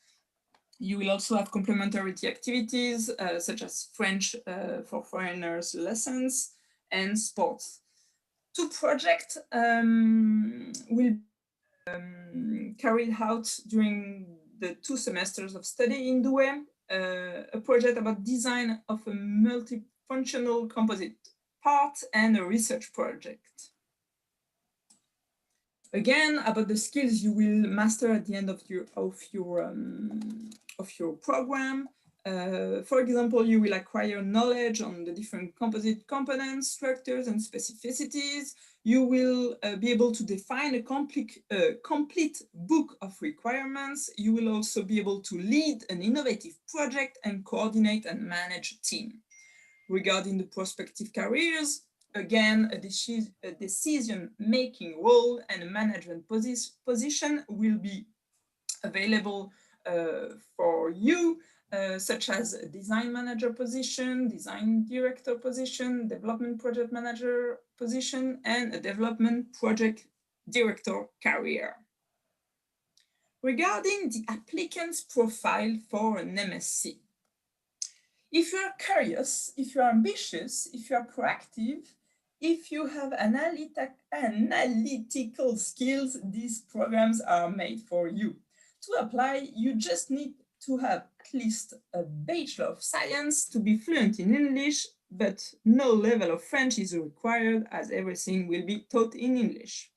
You will also have complementarity activities such as French for foreigners lessons and sports. 2 projects will be carried out during the 2 semesters of study in Douai. A project about design of a multifunctional composite part and a research project. Again, about the skills you will master at the end of your program. For example, you will acquire knowledge on the different composite components, structures, and specificities. You will be able to define a complete book of requirements. You will also be able to lead an innovative project and coordinate and manage a team. Regarding the prospective careers, again, a decision-making role and a management position will be available for you, such as a design manager position, design director position, development project manager position, and a development project director career. Regarding the applicant's profile for an MSc, if you are curious, if you are ambitious, if you are proactive, if you have analytical skills, these programs are made for you. To apply, you just need to have at least a Bachelor of Science to be fluent in English, but no level of French is required as everything will be taught in English.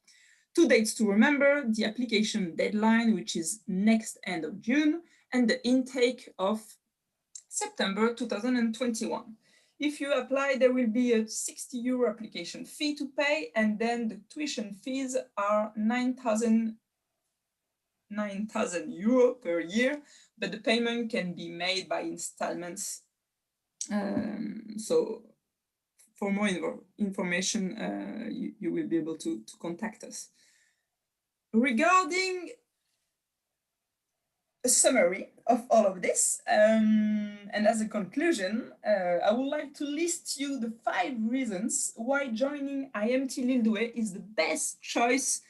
2 dates to remember: the application deadline, which is next end of June, and the intake of September 2021. If you apply, there will be a 60 euro application fee to pay, and then the tuition fees are 9,000 euro per year, but the payment can be made by installments. So for more information, you will be able to contact us. Regarding a summary of all of this, and as a conclusion, I would like to list you the 5 reasons why joining IMT Lille Douai is the best choice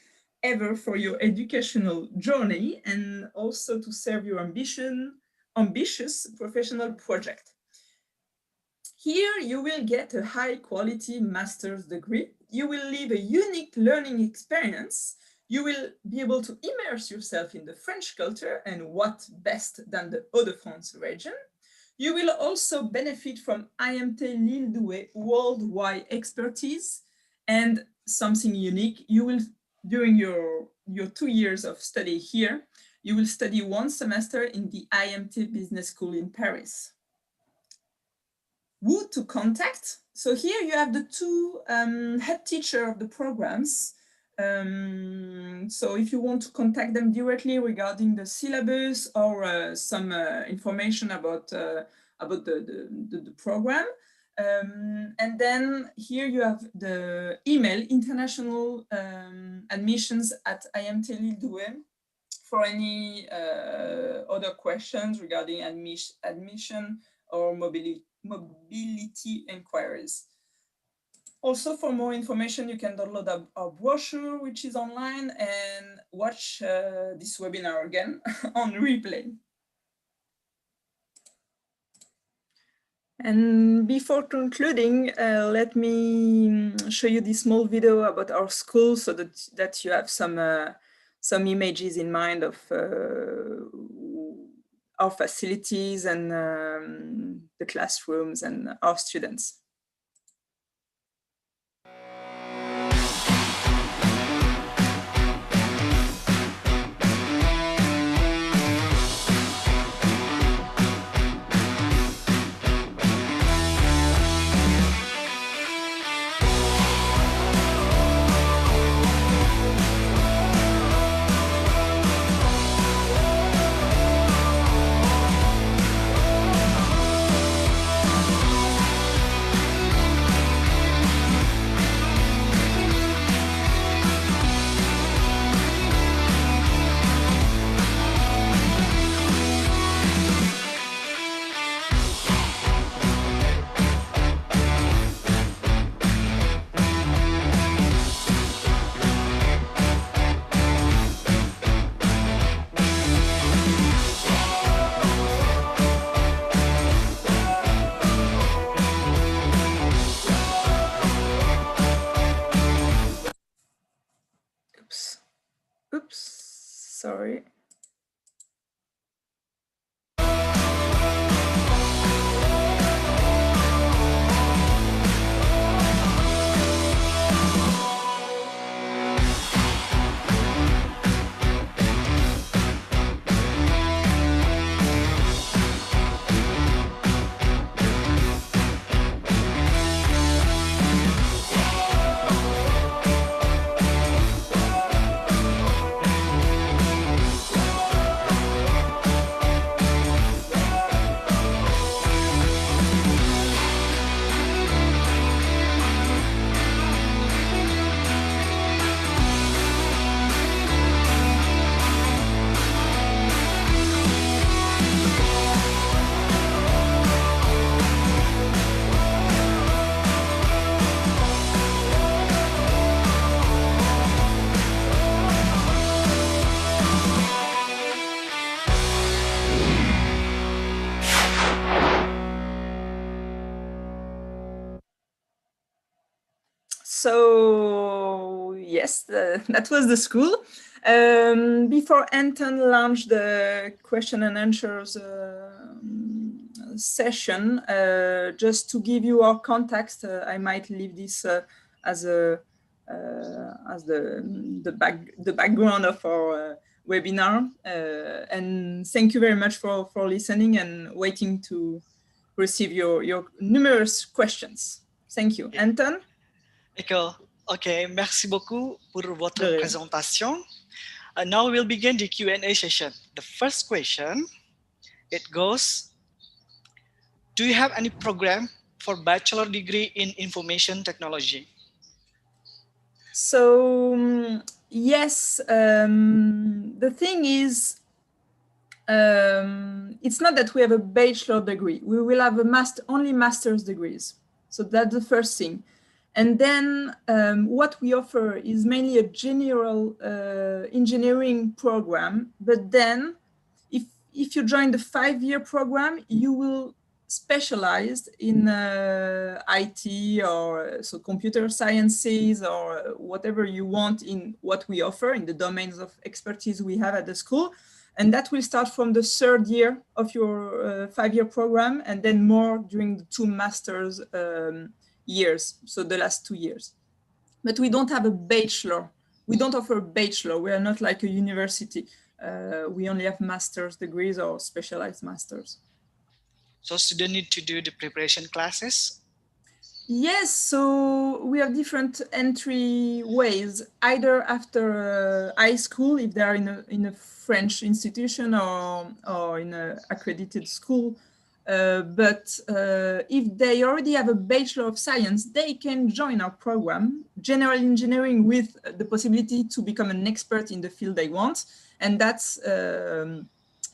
ever for your educational journey, and also to serve your ambitious professional project. Here you will get a high-quality master's degree. You will live a unique learning experience. You will be able to immerse yourself in the French culture, and what best than the Hauts-de-France region. You will also benefit from IMT Lille Douai worldwide expertise, and something unique, you will, during your 2 years of study here, you will study 1 semester in the IMT Business School in Paris. Who to contact? So here you have the 2 head teacher of the programs. So if you want to contact them directly regarding the syllabus or some information about the program. And then here you have the email, international admissions at IMT Lille Douai, for any other questions regarding admission or mobility inquiries. Also, for more information, you can download our brochure, which is online, and watch this webinar again on replay. And before concluding, let me show you this small video about our school, so that you have some images in mind of our facilities and the classrooms and our students. Oops, sorry. So yes, that was the school. Before Anton launched the question and answers session, just to give you our context, I might leave this as the background of our webinar. And thank you very much for listening and waiting to receive your numerous questions. Thank you. Anton? D'accord. OK, merci beaucoup pour votre présentation. Now we'll begin the Q&A session. The first question, it goes, do you have any program for bachelor degree in information technology? So yes, the thing is, it's not that we have a bachelor degree. We will have only master's degrees. So that's the first thing. And then what we offer is mainly a general engineering program. But then if you join the 5-year program, you will specialize in IT or so computer sciences or whatever you want in what we offer in the domains of expertise we have at the school. And that will start from the 3rd year of your 5-year program, and then more during the 2 master's years, so the last 2 years. But we don't have a bachelor. We don't offer a bachelor. We are not like a university. We only have master's degrees or specialized masters. So students need to do the preparation classes? Yes, so we have different entry ways, either after high school, if they are in a French institution or in an accredited school. But if they already have a Bachelor of Science, they can join our program, General Engineering, with the possibility to become an expert in the field they want. And that's,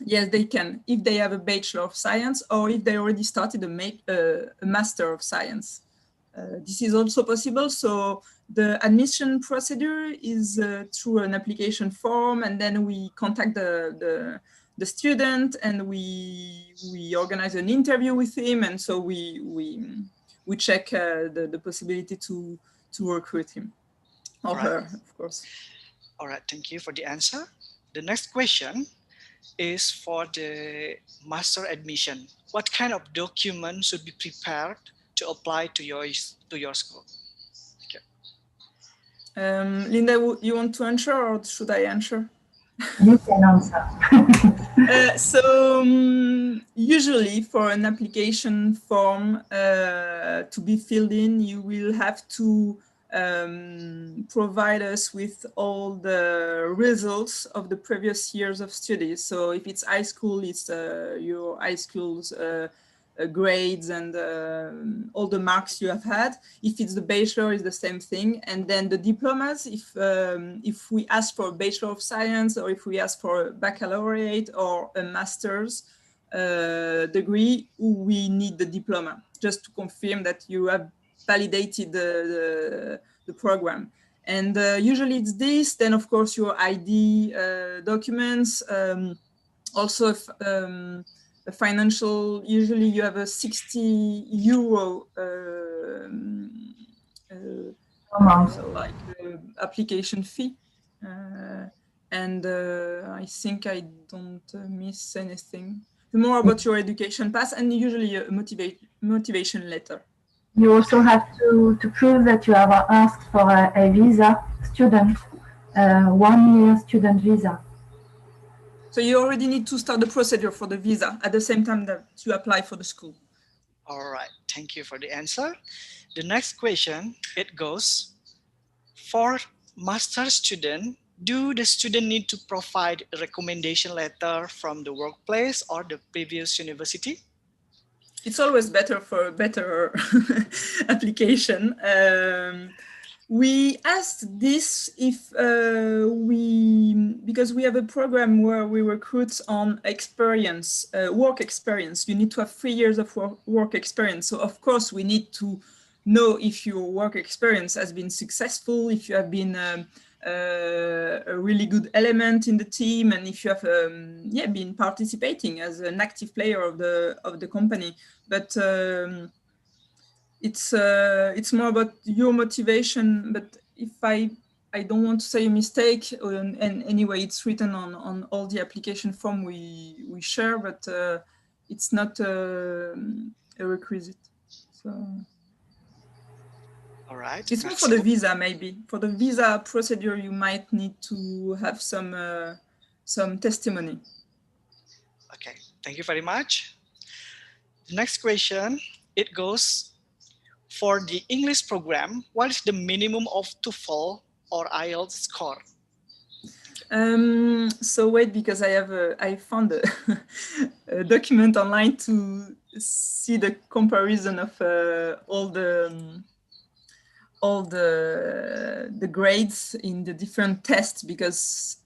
yes, they can, if they have a Bachelor of Science or if they already started a Master of Science. This is also possible. So the admission procedure is through an application form, and then we contact the student and we organize an interview with him, and so we check the possibility to recruit him or her, of course. All right, thank you for the answer. The next question is for the master admission. What kind of document should be prepared to apply to your school? Okay. Linda, you want to answer or should I answer? You can answer. So usually for an application form to be filled in, you will have to provide us with all the results of the previous years of studies. So if it's high school, it's your high school's grades and all the marks you have had. If it's the bachelor, it's the same thing. And then the diplomas, if we ask for a Bachelor of Science or if we ask for a baccalaureate or a master's degree, we need the diploma just to confirm that you have validated the program. And usually it's this, then of course your ID documents, also a financial, usually you have a 60 euro application fee. And I think I don't miss anything. More about your education pass and usually a motivation letter. You also have to prove that you have asked for a visa student, 1-year student visa. So you already need to start the procedure for the visa at the same time that you apply for the school. All right, thank you for the answer. The next question, it goes, for master student, do the student need to provide a recommendation letter from the workplace or the previous university? It's always better for a better application. We asked this if because we have a program where we recruit on experience, work experience. You need to have 3 years of work experience. So of course we need to know if your work experience has been successful, if you have been a really good element in the team, and if you have been participating as an active player of the company. But it's more about your motivation. But if I don't want to say a mistake, and anyway, it's written on all the application form we share, but it's not a requisite. So. All right. It's more for the visa, maybe. For the visa procedure, you might need to have some testimony. Okay, thank you very much. The next question, it goes for the English program. What is the minimum of TOEFL or IELTS score? So wait, because I found a document online to see the comparison of all the grades in the different tests, because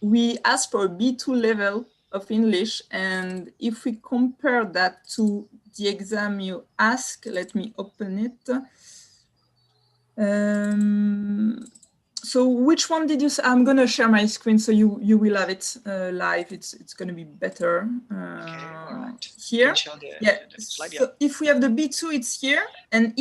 we asked for a B2 level of English, and if we compare that to the exam you ask, let me open it. So which one did you say? I'm gonna share my screen so you will have it live. It's gonna be better. Okay, all right. Here, yeah. The slide, so if we have the B2, it's here, and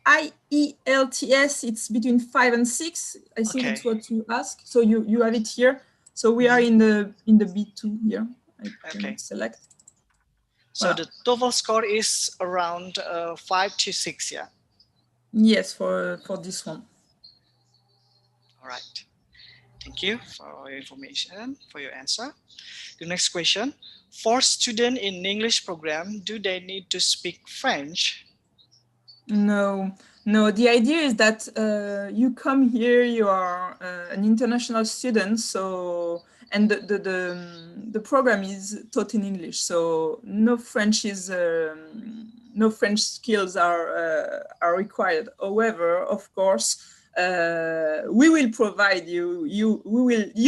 IELTS, it's between 5 and 6. I think Okay. it's what you ask. So you have it here. So we are in the B2 here. I can select. So the TOEFL score is around 5 to 6, yeah? Yes, for this one. All right. Thank you for your information, for your answer. The next question, for students in English program, do they need to speak French? No. The idea is that you come here, you are an international student, so, and the program is taught in English, so no French skills are required. However, of course, we will provide you. You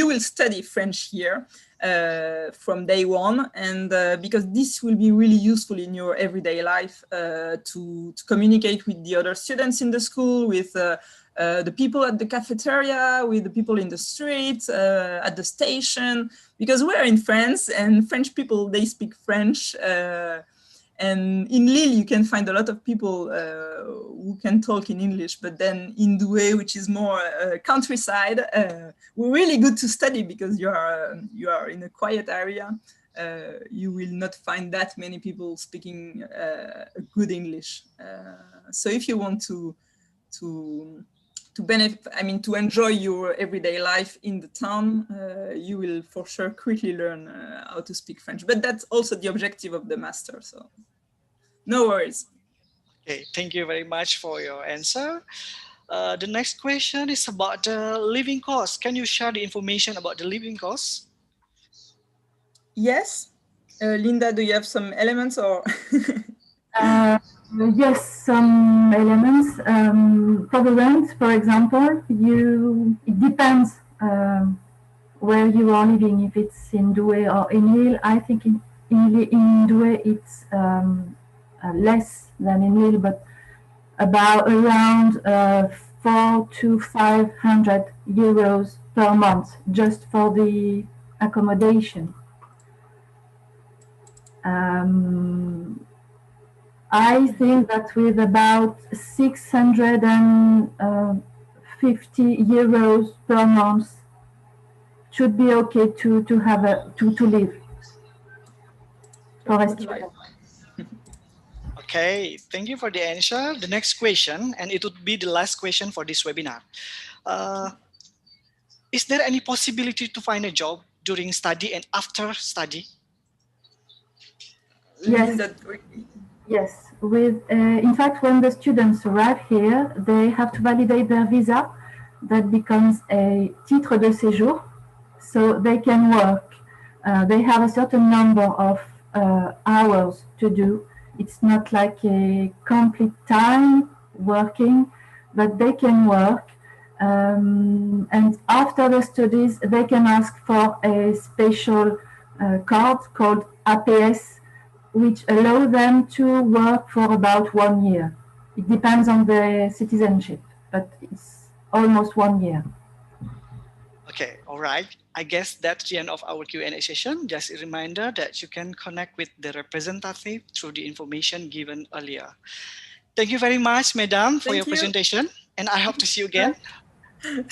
will study French here from day one, and because this will be really useful in your everyday life to communicate with the other students in the school, with the people at the cafeteria, with the people in the street, at the station, because we're in France and French people, they speak French. And in Lille, you can find a lot of people who can talk in English, but then in Douai, which is more countryside, we're really good to study because you are in a quiet area. You will not find that many people speaking good English. So if you want to benefit, I mean, to enjoy your everyday life in the town, you will for sure quickly learn how to speak French. But that's also the objective of the master, so no worries. Okay, thank you very much for your answer. The next question is about the living costs. Can you share the information about the living costs? Yes. Linda, do you have some elements or? Yes, some elements. For the rent, for example, it depends where you are living. If it's in Douai or in Lille, I think in Douai it's less than in Lille, but around 400 to 500 euros per month just for the accommodation. I think that with about 650 euros per month should be okay to have to live for a student. Okay, thank you for the answer. The next question, and it would be the last question for this webinar. Is there any possibility to find a job during study and after study? Yes. Yes. In fact, when the students arrive here, they have to validate their visa. That becomes a titre de séjour, so they can work. They have a certain number of hours to do. It's not like a complete time working, but they can work. And after the studies, they can ask for a special card called APS, which allow them to work for about 1 year. It depends on the citizenship, but it's almost 1 year. Okay, all right. I guess that's the end of our Q&A session. Just a reminder that you can connect with the representative through the information given earlier. Thank you very much, Madam, for your presentation, and I hope to see you again.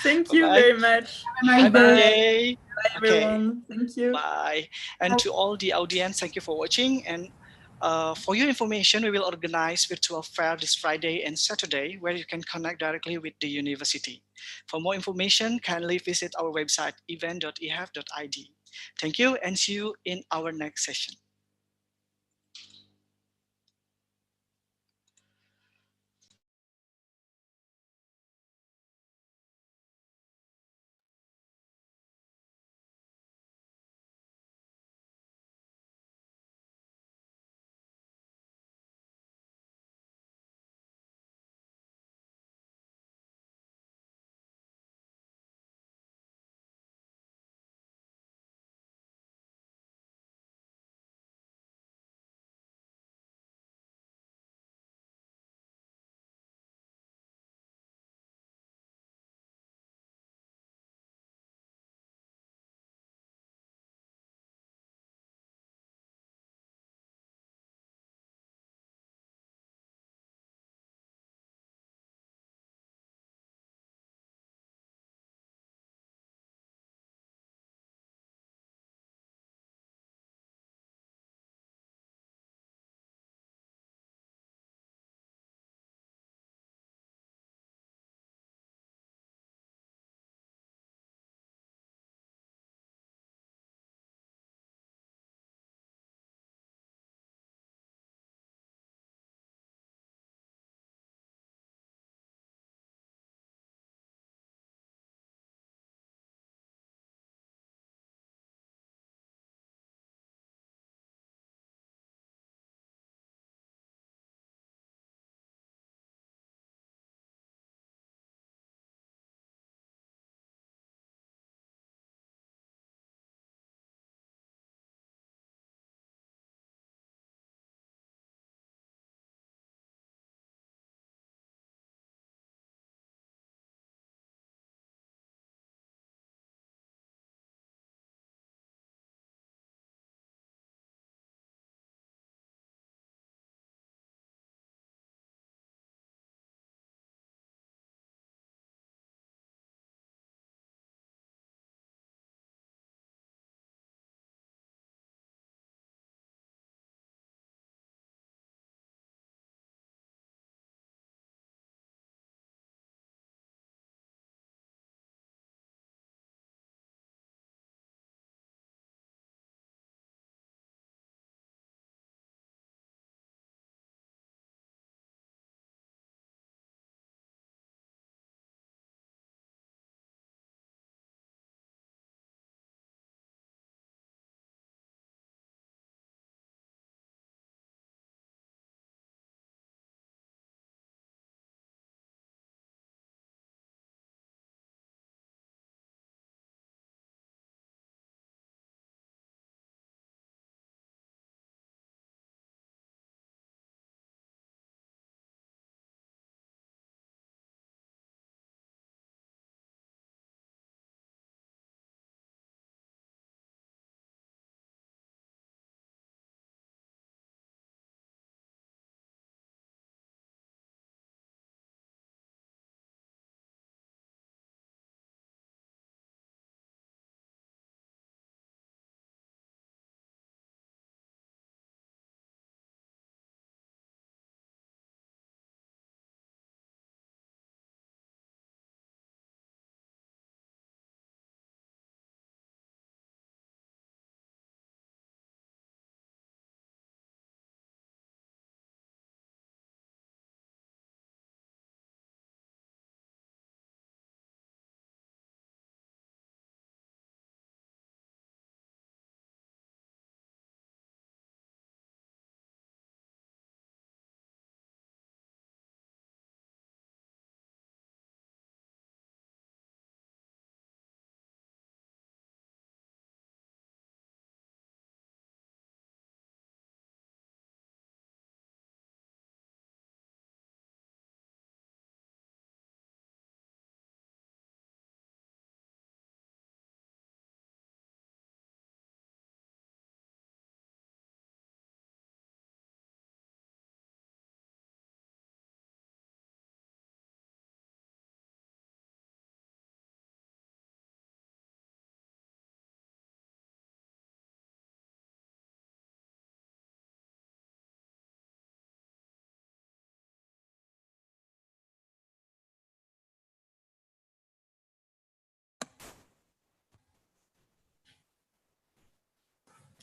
Thank you very much. Have a good day. Bye, everyone. Thank you. Bye. And to all the audience, thank you for watching. And for your information, we will organize virtual fair this Friday and Saturday, where you can connect directly with the university. For more information, kindly visit our website, event.ehef.id. Thank you, and see you in our next session.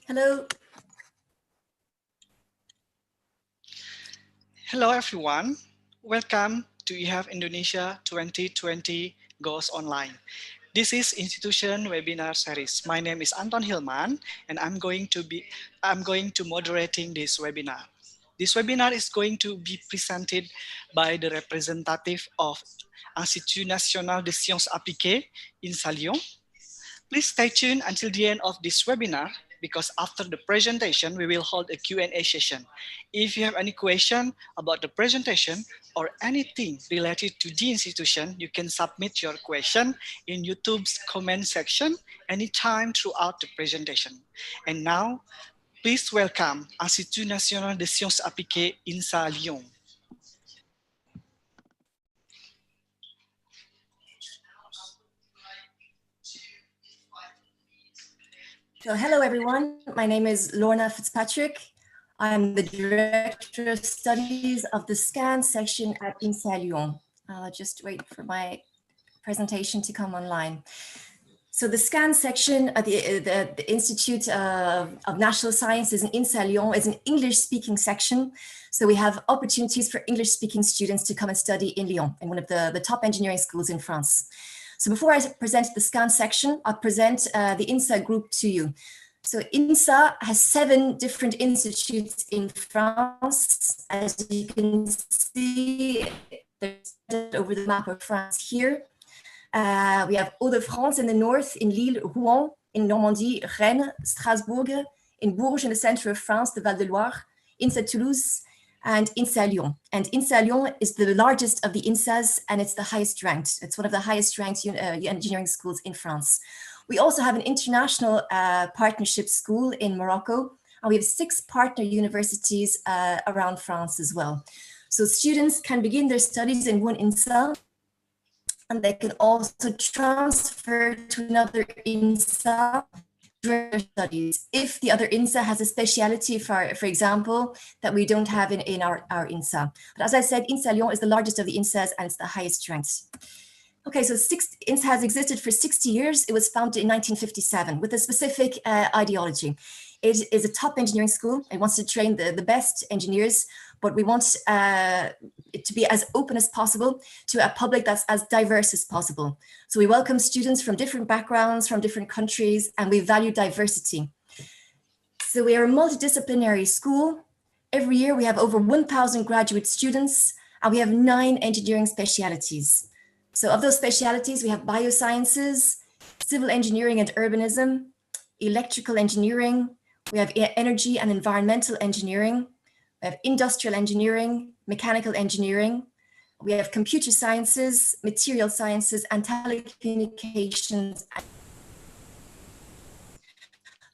Hello. Hello everyone. Welcome to EHEF Indonesia 2020 Goes Online. This is institution webinar series. My name is Anton Hilman and I'm going to moderating this webinar. This webinar is going to be presented by the representative of Institut National des Sciences Appliquées INSA Lyon. Please stay tuned until the end of this webinar because after the presentation, we will hold a Q&A session. If you have any question about the presentation or anything related to the institution, you can submit your question in YouTube's comment section anytime throughout the presentation. And now, please welcome Institut National des Sciences Appliquées INSA Lyon. So hello everyone, my name is Lorna Fitzpatrick. I'm the Director of Studies of the SCAN section at INSA Lyon. I'll just wait for my presentation to come online. So the SCAN section at the Institute of National Sciences in INSA Lyon is an English-speaking section. So we have opportunities for English-speaking students to come and study in Lyon, in one of the top engineering schools in France. So before I present the SCAN section, I'll present the INSA group to you. So INSA has 7 different institutes in France. As you can see, they're scattered over the map of France here. We have Hauts-de-France in the north, in Lille, Rouen, in Normandy, Rennes, Strasbourg, in Bourges in the center of France, the Val-de-Loire, INSA Toulouse, and INSA Lyon. And INSA Lyon is the largest of the INSAs, and it's the highest ranked. It's one of the highest ranked engineering schools in France. We also have an international partnership school in Morocco, and we have 6 partner universities around France as well. So students can begin their studies in one INSA, and they can also transfer to another INSA during their studies if the other INSA has a speciality, for example, that we don't have in our INSA. But as I said, INSA Lyon is the largest of the INSAs and it's the highest ranked. Okay, so INSA has existed for 60 years. It was founded in 1957 with a specific ideology. It is a top engineering school. It wants to train the best engineers, but we want it to be as open as possible to a public that's as diverse as possible. So we welcome students from different backgrounds, from different countries, and we value diversity. So we are a multidisciplinary school. Every year we have over 1,000 graduate students, and we have 9 engineering specialities. So of those specialities, we have biosciences, civil engineering and urbanism, electrical engineering, we have energy and environmental engineering, we have industrial engineering, mechanical engineering, we have computer sciences, material sciences, and telecommunications.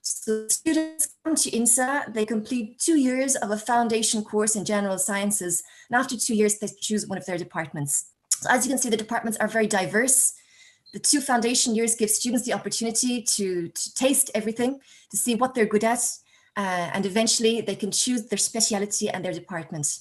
So students come to INSA, they complete 2 years of a foundation course in general sciences, and after 2 years, they choose one of their departments. So as you can see, the departments are very diverse. The 2 foundation years give students the opportunity to taste everything, to see what they're good at, and eventually they can choose their speciality and their department.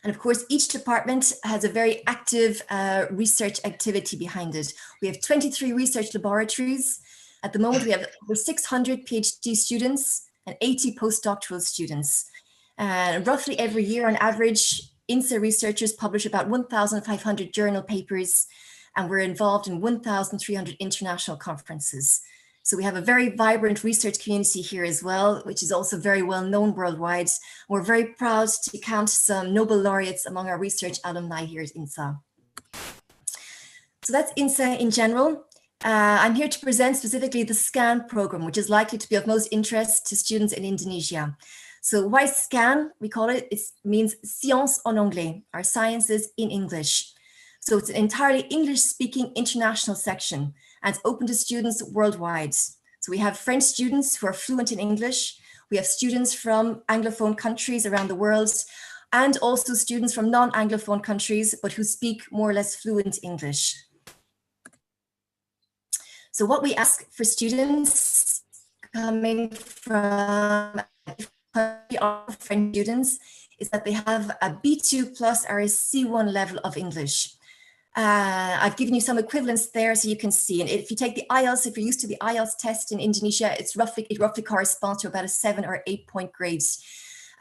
And of course, each department has a very active research activity behind it. We have 23 research laboratories. At the moment, we have over 600 PhD students and 80 postdoctoral students. Roughly every year on average, INSA researchers publish about 1,500 journal papers, and we're involved in 1,300 international conferences. So we have a very vibrant research community here as well, which is also very well known worldwide. We're very proud to count some Nobel laureates among our research alumni here at INSA. So that's INSA in general. I'm here to present specifically the SCAN program, which is likely to be of most interest to students in Indonesia. So why SCAN? We call it, it means Sciences en Anglais, our sciences in English. So it's an entirely English-speaking international section, and it's open to students worldwide. So we have French students who are fluent in English. We have students from Anglophone countries around the world, and also students from non-Anglophone countries, but who speak more or less fluent English. So what we ask for students coming from French students is that they have a B2 plus or a C1 level of English. I've given you some equivalents there so you can see. And if you take the IELTS, if you're used to the IELTS test in Indonesia, it roughly corresponds to about a 7 or 8 point grades.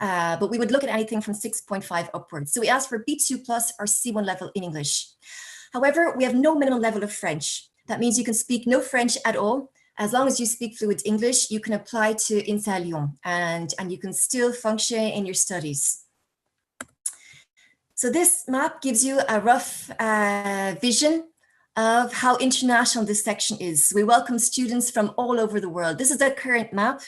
But we would look at anything from 6.5 upwards. So we ask for B2 plus or C1 level in English. However, we have no minimum level of French. That means you can speak no French at all. As long as you speak fluent English, you can apply to INSA Lyon and you can still function in your studies. So this map gives you a rough vision of how international this section is. We welcome students from all over the world. This is a current map.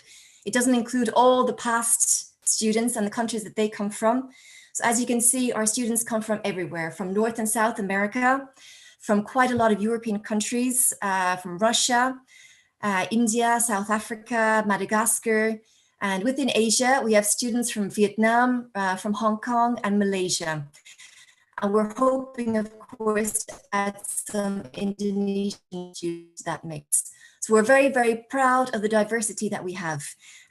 It doesn't include all the past students and the countries that they come from. So as you can see, our students come from everywhere, from North and South America, from quite a lot of European countries, from Russia, India, South Africa, Madagascar, and within Asia, we have students from Vietnam, from Hong Kong and Malaysia. And we're hoping, of course, to add some Indonesian students to that mix. So we're very, very proud of the diversity that we have.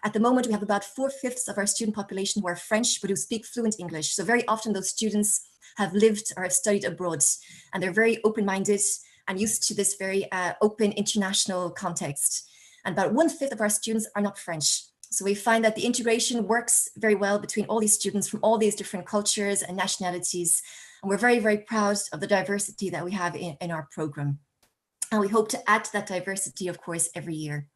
At the moment, we have about 4/5 of our student population who are French, but who speak fluent English. So very often those students have lived or have studied abroad, and they're very open-minded and used to this very open international context. And about 1/5 of our students are not French. So we find that the integration works very well between all these students from all these different cultures and nationalities. And we're very, very proud of the diversity that we have in our program. And we hope to add to that diversity, of course, every year.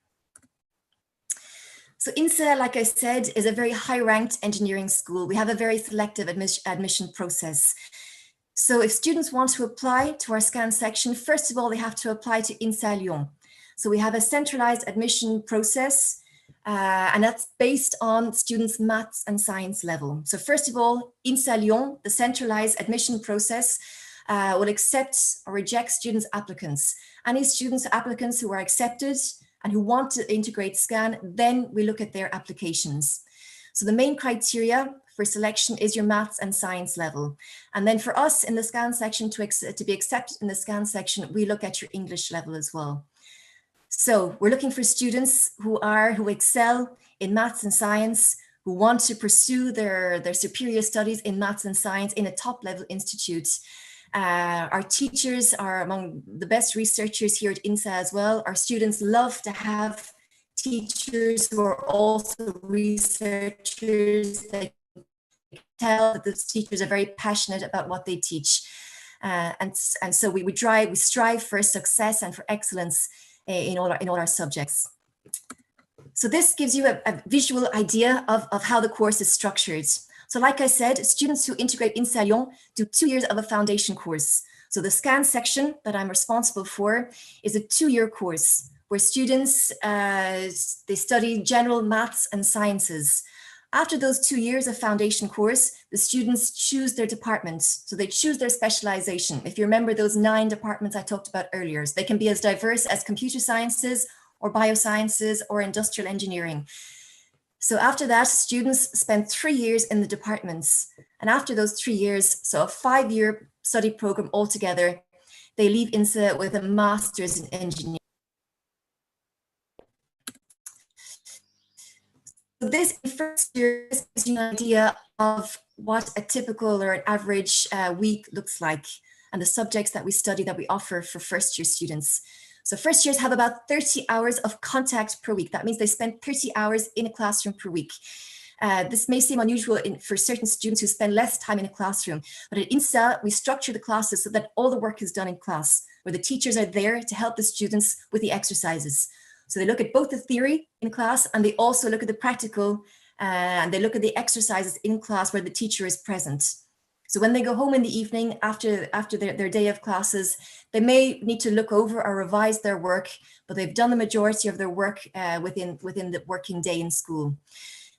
So INSA, like I said, is a very high-ranked engineering school. We have a very selective admission process. So if students want to apply to our SCAN section, first of all, they have to apply to INSA Lyon. So we have a centralized admission process, and that's based on students' maths and science level. So first of all, INSA Lyon, the centralized admission process, will accept or reject students' applicants. Any students' applicants who are accepted and who want to integrate SCAN, then we look at their applications. So the main criteria for selection is your maths and science level. And then for us in the SCAN section, to be accepted in the SCAN section, we look at your English level as well. So we're looking for students who excel in maths and science, who want to pursue their superior studies in maths and science in a top level institute. Our teachers are among the best researchers here at INSA as well. Our students love to have teachers who are also researchers. They can tell that the teachers are very passionate about what they teach. And so we strive for success and for excellence in all our subjects. So this gives you a visual idea of how the course is structured. So like I said, students who integrate INSA Lyon do 2 years of a foundation course. So the SCAN section that I'm responsible for is a 2-year course where students, they study general maths and sciences. After those 2 years of foundation course, the students choose their department. So they choose their specialization. If you remember those 9 departments I talked about earlier, so they can be as diverse as computer sciences or biosciences or industrial engineering. So after that, students spend 3 years in the departments. And after those 3 years, so a 5-year study program altogether, they leave INSA with a master's in engineering. So this first year gives you an idea of what a typical or an average week looks like and the subjects that we study that we offer for first year students. So first years have about 30 hours of contact per week. That means they spend 30 hours in a classroom per week. This may seem unusual for certain students who spend less time in a classroom, but at INSA, we structure the classes so that all the work is done in class, where the teachers are there to help the students with the exercises. So they look at both the theory in class and they also look at the practical and they look at the exercises in class where the teacher is present. So when they go home in the evening after their day of classes, they may need to look over or revise their work, but they've done the majority of their work within the working day in school.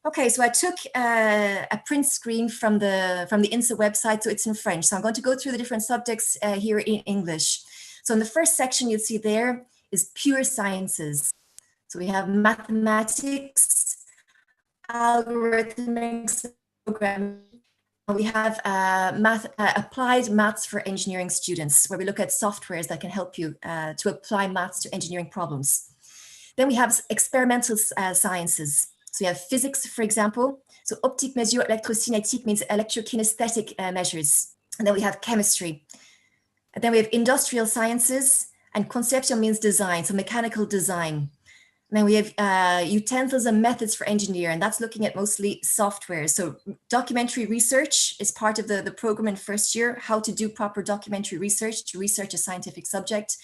Okay, so I took a print screen from the INSA website, so it's in French. So I'm going to go through the different subjects here in English. So in the first section you'll see there is pure sciences. So we have mathematics, algorithmics, programming. We have applied maths for engineering students, where we look at softwares that can help you to apply maths to engineering problems. Then we have experimental sciences. So we have physics, for example. So optique mesure électrocinétique means electrokinesthetic measures. And then we have chemistry. And then we have industrial sciences, and conception means design, so mechanical design. And then we have utensils and methods for engineer, and that's looking at mostly software. So documentary research is part of the program in first year, how to do proper documentary research to research a scientific subject,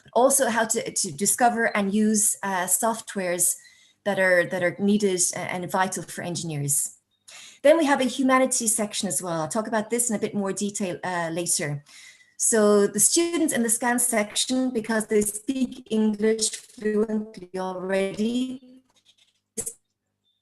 but also how to discover and use softwares that are needed and vital for engineers. Then we have a humanities section as well. I'll talk about this in a bit more detail later. So the students in the SCAN section, because they speak English fluently already,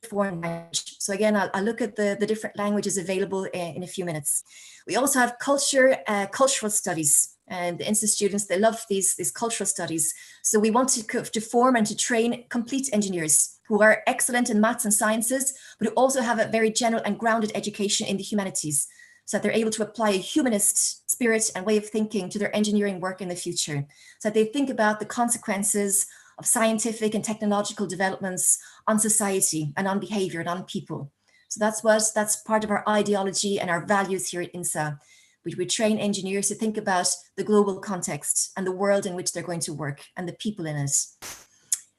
foreign language. So again, I'll look at the different languages available in a few minutes. We also have cultural studies, and the INSA students, they love these cultural studies. So we want to form and to train complete engineers who are excellent in maths and sciences, but who also have a very general and grounded education in the humanities, so that they're able to apply a humanist spirit and way of thinking to their engineering work in the future. So that they think about the consequences of scientific and technological developments on society and on behavior and on people. So that's part of our ideology and our values here at INSA. We train engineers to think about the global context and the world in which they're going to work and the people in it.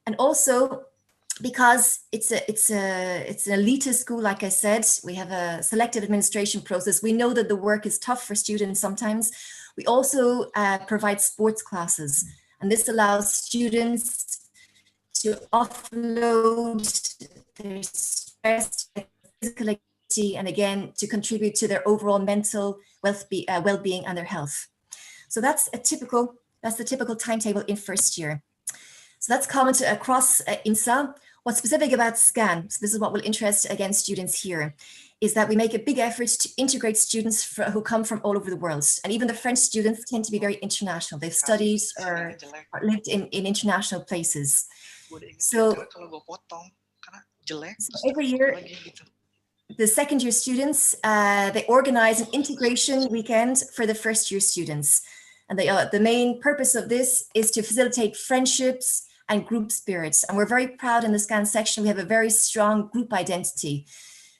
And also, because it's an elitist school, like I said, we have a selective administration process. We know that the work is tough for students sometimes. We also provide sports classes, and this allows students to offload their stress, physical activity, and again, to contribute to their overall mental well-being and their health. So that's the typical timetable in first year. So that's common to across INSA. What's specific about SCAN, so this is what will interest again students here, is that we make a big effort to integrate students who come from all over the world. And even the French students tend to be very international. They've studied or lived in international places. So every year, the second year students, they organize an integration weekend for the first year students. And the main purpose of this is to facilitate friendships and group spirits. And we're very proud in the SCAN section, we have a very strong group identity.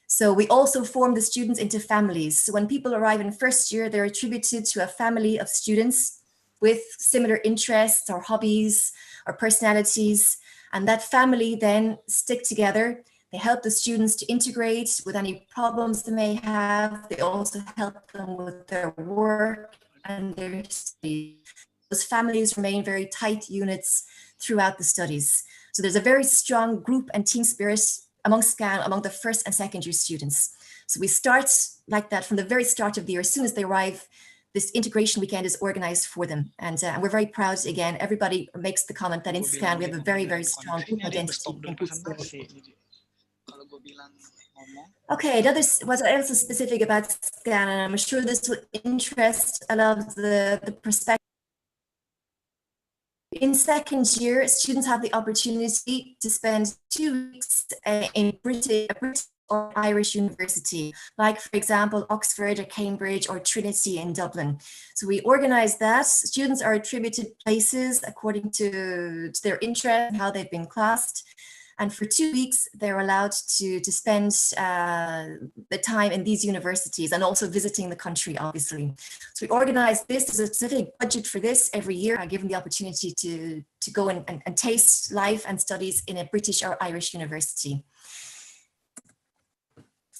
So we also form the students into families. So when people arrive in first year, they're attributed to a family of students with similar interests or hobbies or personalities. And that family then stick together. They help the students to integrate with any problems they may have. They also help them with their work and their studies. Those families remain very tight units throughout the studies. So there's a very strong group and team spirit among SCAN, among the first and second year students. So we start like that from the very start of the year. As soon as they arrive, this integration weekend is organized for them. And we're very proud, again, everybody makes the comment that in SCAN, we have a very, very strong group identity and group spirit. Okay, what else is specific about SCAN? And I'm sure this will interest a lot of the perspective. In second year, students have the opportunity to spend 2 weeks in a British or Irish university, like for example, Oxford or Cambridge or Trinity in Dublin. So we organize that. Students are attributed places according to their interest and how they've been classed. And for 2 weeks, they're allowed to spend the time in these universities and also visiting the country, obviously. So we organize this, there's a specific budget for this every year, given the opportunity to go and taste life and studies in a British or Irish university.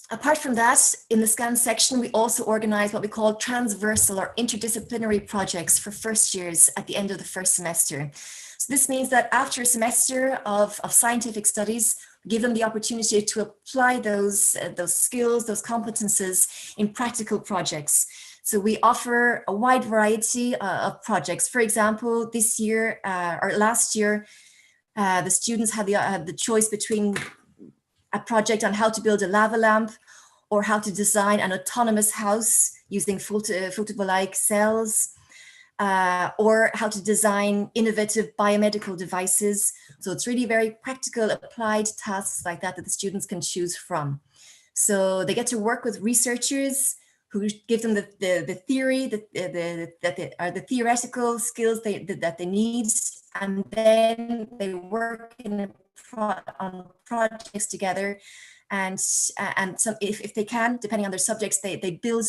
Apart from that, in the SCAN section, we also organize what we call transversal or interdisciplinary projects for first years at the end of the first semester. So this means that after a semester of scientific studies, we give them the opportunity to apply those skills, those competences in practical projects. So we offer a wide variety of projects. For example, this year or last year, the students had the choice between a project on how to build a lava lamp or how to design an autonomous house using photovoltaic cells. Or how to design innovative biomedical devices. So it's really very practical applied tasks like that the students can choose from. So they get to work with researchers who give them the theory, the theoretical skills that they need, and then they work on projects together. And some, if they can, depending on their subjects, they build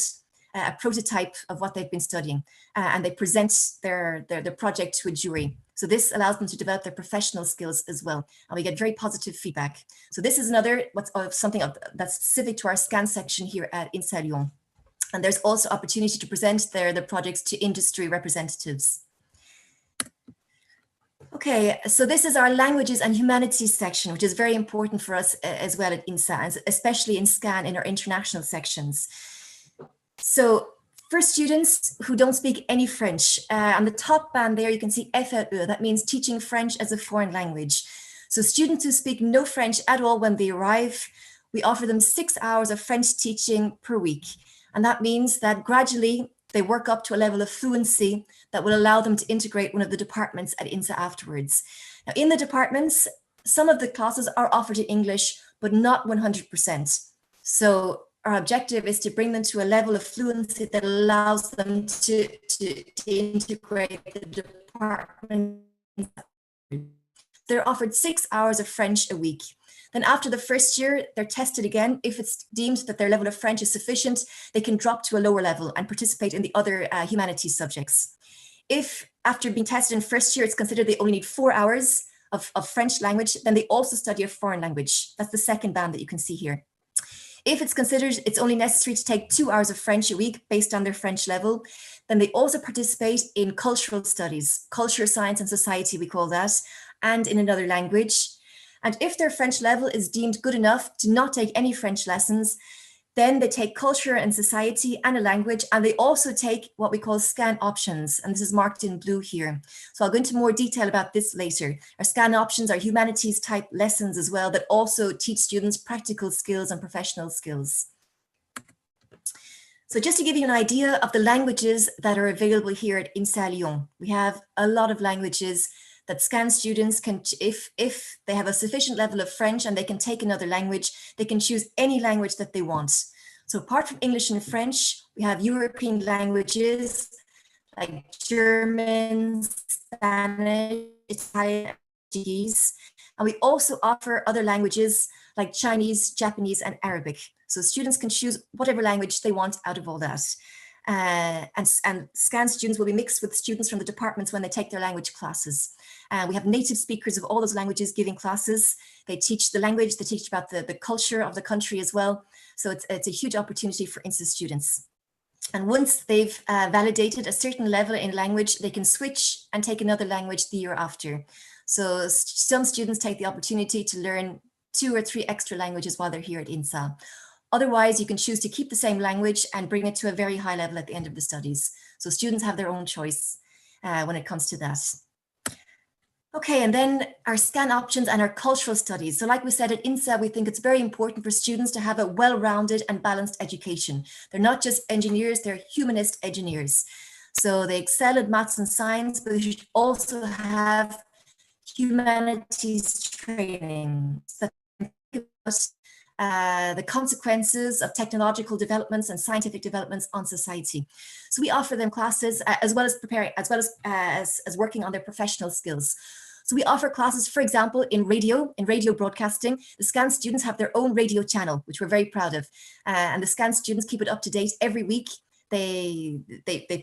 a prototype of what they've been studying, and they present their project to a jury. So this allows them to develop their professional skills as well, and we get very positive feedback. So this is another something that's specific to our SCAN section here at INSA Lyon. And there's also opportunity to present the projects to industry representatives. Okay, so this is our languages and humanities section, which is very important for us as well at INSA, especially in SCAN in our international sections. So for students who don't speak any French, on the top band there, you can see FLE, that means teaching French as a foreign language. So students who speak no French at all when they arrive, we offer them 6 hours of French teaching per week. And that means that gradually they work up to a level of fluency that will allow them to integrate one of the departments at INSA afterwards. Now, in the departments, some of the classes are offered in English, but not 100%. So our objective is to bring them to a level of fluency that allows them to integrate the department. They're offered 6 hours of French a week. Then after the first year, they're tested again. If it's deemed that their level of French is sufficient, they can drop to a lower level and participate in the other humanities subjects. If after being tested in first year, it's considered they only need 4 hours of French language, then they also study a foreign language. That's the second band that you can see here. If it's considered it's only necessary to take 2 hours of French a week based on their French level, then they also participate in cultural studies, culture, science, and society, we call that, and in another language. And if their French level is deemed good enough to not take any French lessons, then they take culture and society and a language, and they also take what we call SCAN options, and this is marked in blue here. So I'll go into more detail about this later. Our SCAN options are humanities type lessons as well that also teach students practical skills and professional skills. So just to give you an idea of the languages that are available here at INSA Lyon, we have a lot of languages that SCAN students can, if they have a sufficient level of French and they can take another language, they can choose any language that they want. So apart from English and French, we have European languages like German, Spanish, Italian, Portuguese, and we also offer other languages like Chinese, Japanese, and Arabic. So students can choose whatever language they want out of all that. And SCAN students will be mixed with students from the departments when they take their language classes. We have native speakers of all those languages giving classes. They teach the language, they teach about the culture of the country as well. So it's a huge opportunity for INSA students. And once they've validated a certain level in language, they can switch and take another language the year after. So some students take the opportunity to learn 2 or 3 extra languages while they're here at INSA. Otherwise, you can choose to keep the same language and bring it to a very high level at the end of the studies. So students have their own choice when it comes to that. Okay, and then our SCAN options and our cultural studies. So like we said at INSA, we think it's very important for students to have a well-rounded and balanced education. They're not just engineers, they're humanist engineers. So they excel at maths and science, but they should also have humanities training. So the consequences of technological developments and scientific developments on society. So we offer them classes as well as working on their professional skills. So we offer classes, for example, in radio broadcasting. The SCAN students have their own radio channel, which we're very proud of. And the SCAN students keep it up to date every week. They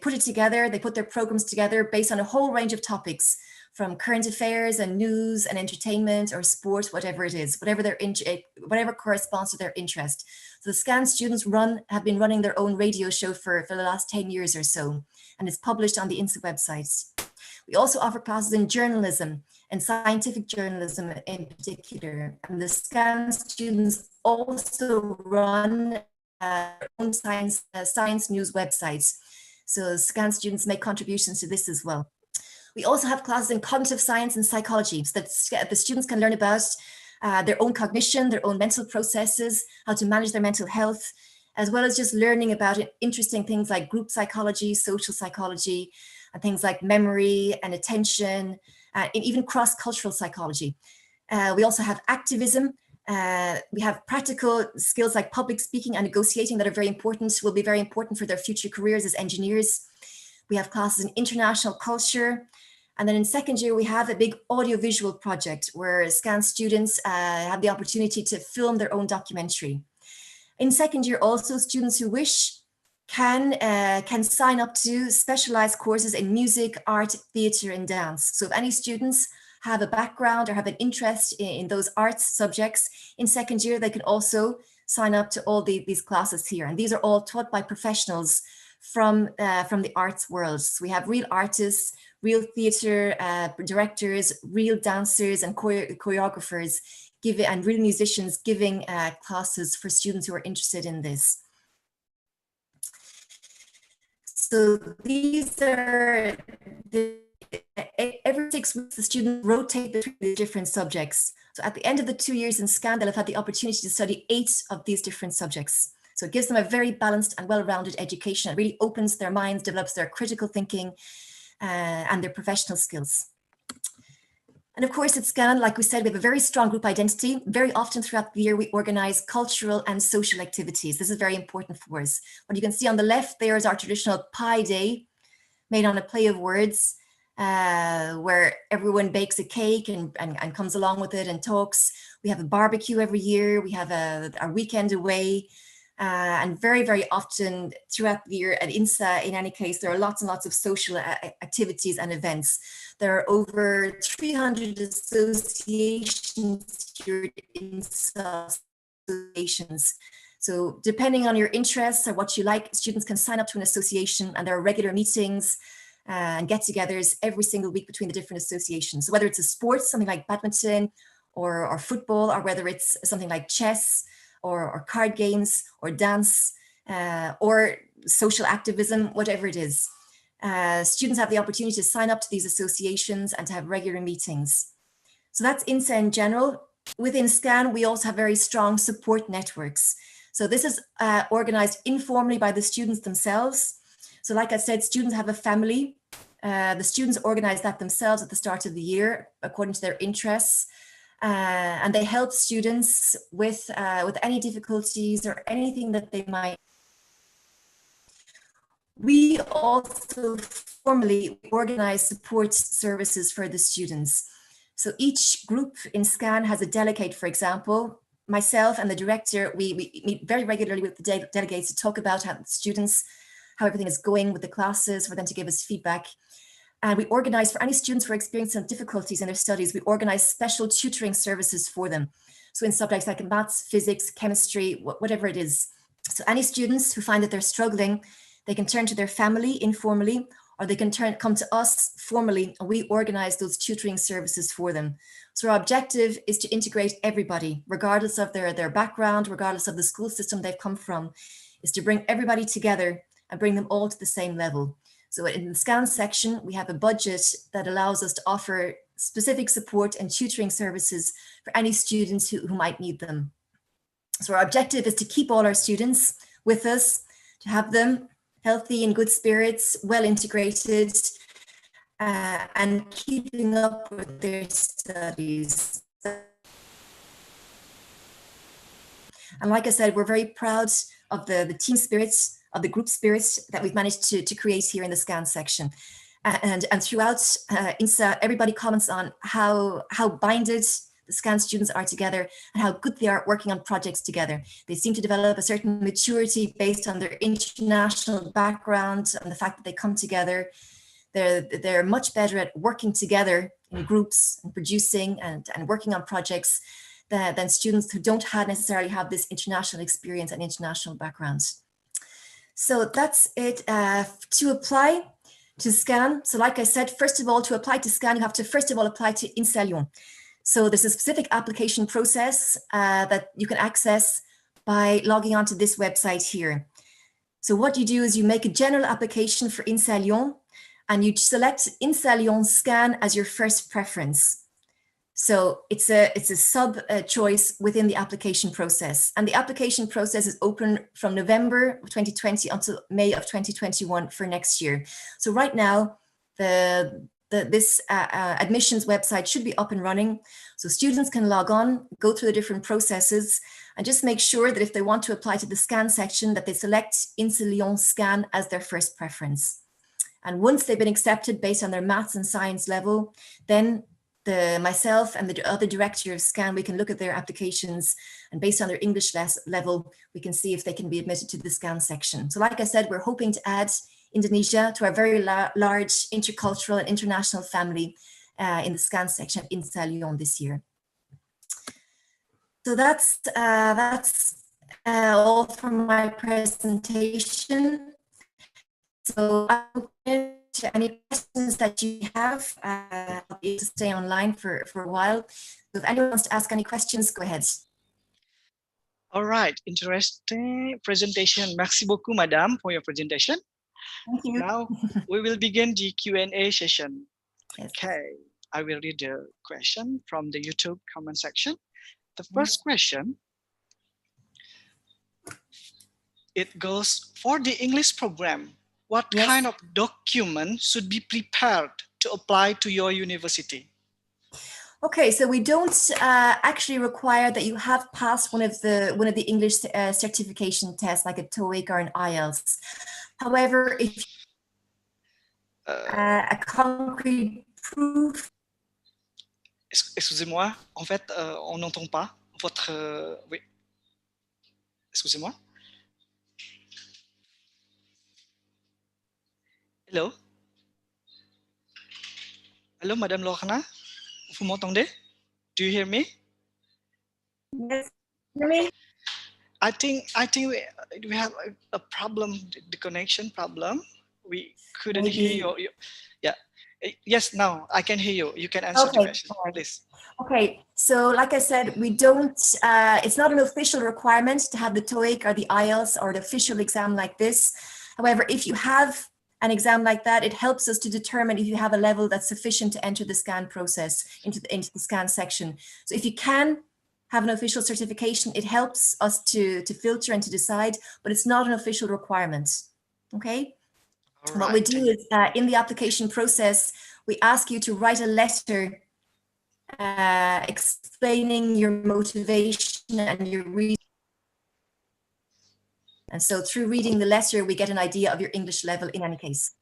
put it together, they put their programs together based on a whole range of topics, from current affairs and news and entertainment or sports, whatever it is, whatever corresponds to their interest. So the SCAN students have been running their own radio show for the last 10 years or so, and it's published on the INSA website. We also offer classes in journalism and scientific journalism in particular. And the SCAN students also run their own science news websites. So SCAN students make contributions to this as well. We also have classes in cognitive science and psychology so that the students can learn about their own cognition, their own mental processes, how to manage their mental health, as well as just learning about interesting things like group psychology, social psychology, and things like memory and attention, and even cross-cultural psychology. We also have activism. We have practical skills like public speaking and negotiating that are very important, will be very important for their future careers as engineers. We have classes in international culture. And then in second year, we have a big audiovisual project where SCAN students have the opportunity to film their own documentary. In second year, also students who wish can sign up to specialized courses in music, art, theater, and dance. So if any students have a background or have an interest in those arts subjects in second year, they can also sign up to all these classes here. And these are all taught by professionals from the arts world. So we have real artists, real theater directors, real dancers and choreographers and real musicians giving classes for students who are interested in this. So these are every 6 weeks, the students rotate between the different subjects. So at the end of the 2 years in SCAN, they'll have had the opportunity to study 8 of these different subjects. So it gives them a very balanced and well-rounded education. It really opens their minds, develops their critical thinking and their professional skills. And of course, at SCAN, like we said, we have a very strong group identity. Very often throughout the year, we organize cultural and social activities. This is very important for us. What you can see on the left there is our traditional Pi Day, made on a play of words, where everyone bakes a cake and comes along with it and talks. We have a barbecue every year. We have our weekend away. And very, very often throughout the year at INSA, in any case, there are lots and lots of social activities and events. There are over 300 associations here at INSA associations. So depending on your interests or what you like, students can sign up to an association, and there are regular meetings and get-togethers every single week between the different associations. So whether it's a sport, something like badminton or football, or whether it's something like chess, or card games, or dance, or social activism, whatever it is. Students have the opportunity to sign up to these associations and to have regular meetings. So that's INSA in general. Within SCAN, we also have very strong support networks. So this is organized informally by the students themselves. So like I said, students have a family. The students organize that themselves at the start of the year, according to their interests. And they help students with any difficulties or anything that they might. We also formally organize support services for the students. So each group in SCAN has a delegate, for example. Myself and the director, we meet very regularly with the delegates to talk about how everything is going with the classes, for them to give us feedback. And we organize for any students who are experiencing difficulties in their studies, we organize special tutoring services for them. So in subjects like maths, physics, chemistry, whatever it is. So any students who find that they're struggling, they can turn to their family informally, or they can come to us formally, and we organize those tutoring services for them. So our objective is to integrate everybody, regardless of their background, regardless of the school system they've come from, is to bring everybody together and bring them all to the same level. So in the SCAN section, we have a budget that allows us to offer specific support and tutoring services for any students who might need them. So our objective is to keep all our students with us, to have them healthy and good spirits, well integrated, and keeping up with their studies. And like I said, we're very proud of the team spirits, of the group spirits that we've managed to create here in the SCAN section. And throughout INSA, everybody comments on how binded the SCAN students are together and how good they are at working on projects together. They seem to develop a certain maturity based on their international background and the fact that they come together. They're much better at working together in groups and producing and working on projects than students who don't necessarily have this international experience and international backgrounds. So that's it. To apply to SCAN, so like I said, first of all, to apply to SCAN, you have to first of all apply to INSA Lyon. So there's a specific application process that you can access by logging onto this website here. So what you do is you make a general application for INSA Lyon, and you select INSA Lyon SCAN as your first preference. So it's a sub choice within the application process. And the application process is open from November of 2020 until May of 2021 for next year. So right now, this admissions website should be up and running. So students can log on, go through the different processes, and just make sure that if they want to apply to the SCAN section, that they select INSA Lyon SCAN as their first preference. And once they've been accepted based on their maths and science level, then myself and the other director of SCAN, we can look at their applications, and based on their English level, we can see if they can be admitted to the SCAN section. So like I said, we're hoping to add Indonesia to our very large intercultural and international family in the SCAN section of INSA Lyon this year. So that's all from my presentation. So I'll to any questions that you have. I'll be able to stay online for a while. So if anyone wants to ask any questions, go ahead. All right, interesting presentation. Merci beaucoup, Madame, for your presentation. Thank you. Now we will begin the Q&A session. Yes. Okay, I will read the question from the YouTube comment section. The first question, it goes, for the English program, what kind of document should be prepared to apply to your university? Okay, so we don't actually require that you have passed one of the English certification tests, like a TOEIC or an IELTS. However, if a concrete proof. Excusez-moi, en fait, on n'entend pas votre. Oui. Excusez-moi. Hello. Hello, Madame Lorna. Vous m'entendez? Do you hear me? Yes. Hear me? I think we have a problem, the connection problem. We couldn't hear you. Yeah. Yes, now I can hear you. You can answer the question, please. Okay, so like I said, we don't, it's not an official requirement to have the TOEIC or the IELTS or the official exam like this. However, if you have an exam like that, it helps us to determine if you have a level that's sufficient to enter the SCAN process, into the SCAN section. So if you can have an official certification, it helps us to filter and to decide, but it's not an official requirement, okay? All what right, we do is, in the application process, we ask you to write a letter explaining your motivation and your reason. And so through reading the letter, we get an idea of your English level in any case.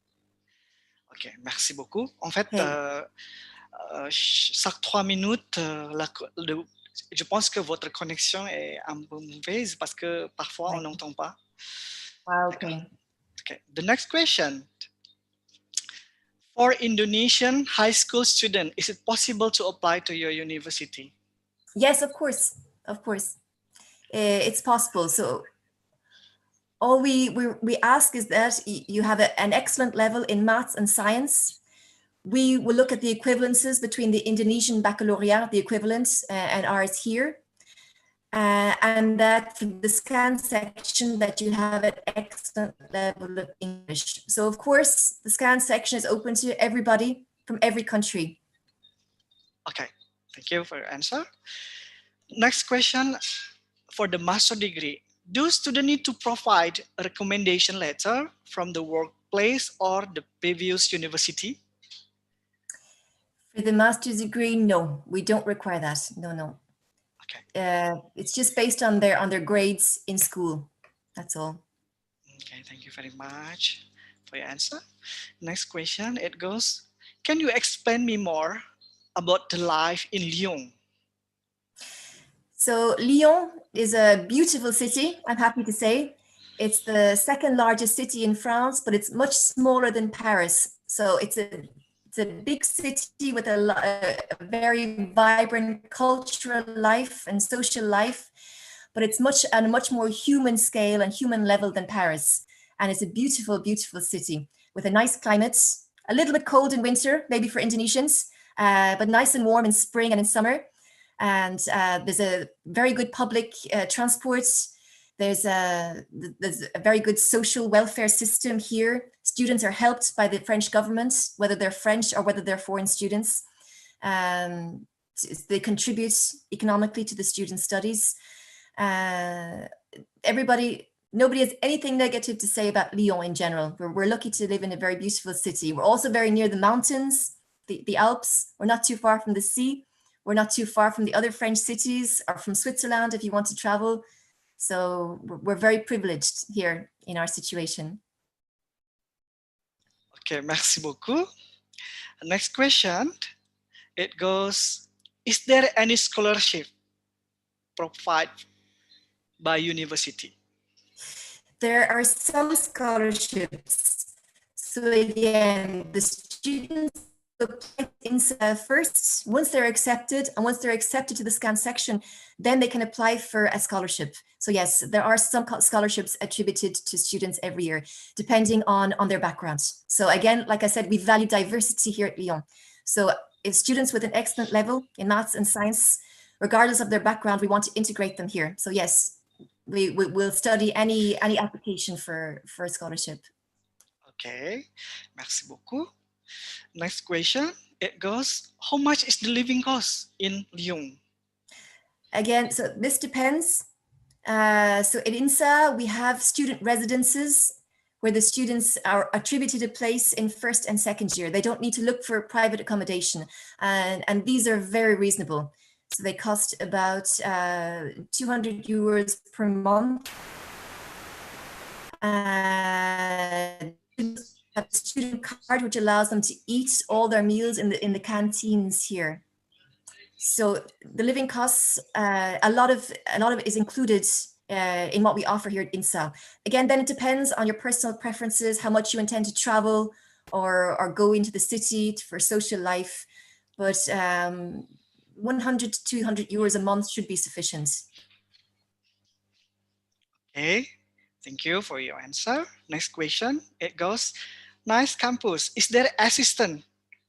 Ok, merci beaucoup. En fait, chaque 3 minutes, je pense que votre connexion est un peu mauvaise parce que parfois on n'entend pas. Okay. Okay. The next question. For Indonesian high school student, is it possible to apply to your university? Yes, of course. Of course. It's possible. So all we ask is that you have an excellent level in maths and science. We will look at the equivalences between the Indonesian baccalaureate, the equivalent, and ours here. And that for the SCAN section that you have an excellent level of English. So of course, the SCAN section is open to everybody from every country. Okay, thank you for your answer. Next question, for the master degree, do students need to provide a recommendation letter from the workplace or the previous university? For the master's degree, no, we don't require that. No. Okay. It's just based on their grades in school. That's all. Okay, thank you very much for your answer. Next question, it goes, can you explain me more about the life in Lyon? So Lyon is a beautiful city, I'm happy to say. It's the second largest city in France, but it's much smaller than Paris. So it's a big city with a very vibrant cultural life and social life, but it's on a much more human scale and human level than Paris. And it's a beautiful, beautiful city with a nice climate, a little bit cold in winter, maybe for Indonesians, but nice and warm in spring and in summer. And there's a very good public transport. There's a very good social welfare system here. Students are helped by the French government, whether they're French or whether they're foreign students. They contribute economically to the student studies. Nobody has anything negative to say about Lyon in general. We're lucky to live in a very beautiful city. We're also very near the mountains, the Alps. We're not too far from the sea. We're not too far from the other French cities or from Switzerland if you want to travel. So we're very privileged here in our situation. Okay, merci beaucoup. Next question, It goes, is there any scholarship provided by university? There are some scholarships. So again, the students apply first, once they're accepted, and once they're accepted to the SCAN section, then they can apply for a scholarship. So yes, there are some scholarships attributed to students every year, depending on their backgrounds. So again, like I said, we value diversity here at Lyon. So if students with an excellent level in maths and science, regardless of their background, we want to integrate them here. So yes, we will study any application for a scholarship. Okay, merci beaucoup. Next question, it goes, how much is the living cost in Lyon? Again, so this depends. So at INSA, we have student residences where the students are attributed a place in first and second year. They don't need to look for private accommodation. And these are very reasonable. So they cost about 200 euros per month. Have a student card which allows them to eat all their meals in the canteens here. So the living costs, a lot of it is included in what we offer here at INSA. Again, then it depends on your personal preferences, how much you intend to travel or go into the city for social life. But 100 to 200 euros a month should be sufficient. Okay, thank you for your answer. Next question, it goes, nice campus. Is there assistance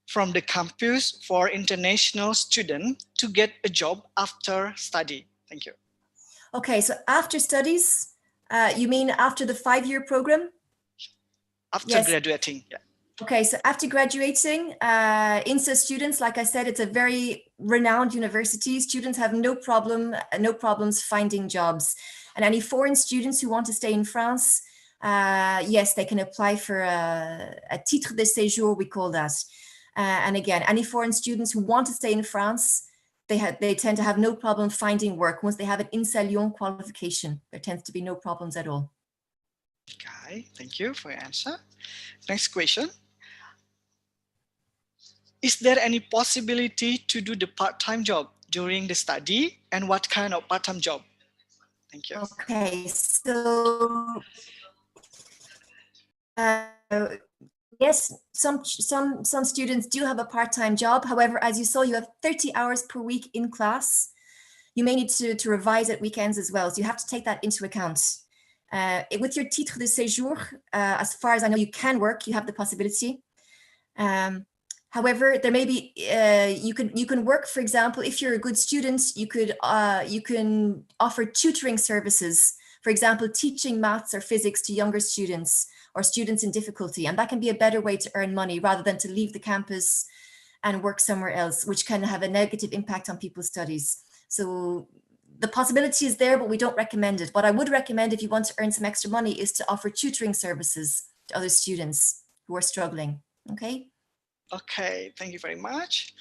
from the campus for international students to get a job after study? Thank you. Okay, so after studies, you mean after the 5-year program? After graduating, yeah. Okay, so after graduating, INSA students, like I said, it's a very renowned university. Students have no problems finding jobs. And any foreign students who want to stay in France, yes, they can apply for a titre de séjour, we call that. And again, any foreign students who want to stay in France, they tend to have no problem finding work. Once they have an INSA Lyon qualification, there tends to be no problems at all. Okay, thank you for your answer. Next question. Is there any possibility to do the part-time job during the study, and what kind of part-time job? Thank you. Okay, so yes, some students do have a part-time job. However, as you saw, you have 30 hours per week in class. You may need to revise at weekends as well. So you have to take that into account. With your titre de séjour, as far as I know, you can work, you have the possibility. However, there may be, you can work, for example, if you're a good student, you can offer tutoring services, for example, teaching maths or physics to younger students or students in difficulty. And that can be a better way to earn money rather than to leave the campus and work somewhere else, which can have a negative impact on people's studies. So the possibility is there, but we don't recommend it. What I would recommend if you want to earn some extra money is to offer tutoring services to other students who are struggling, okay? Okay, thank you very much.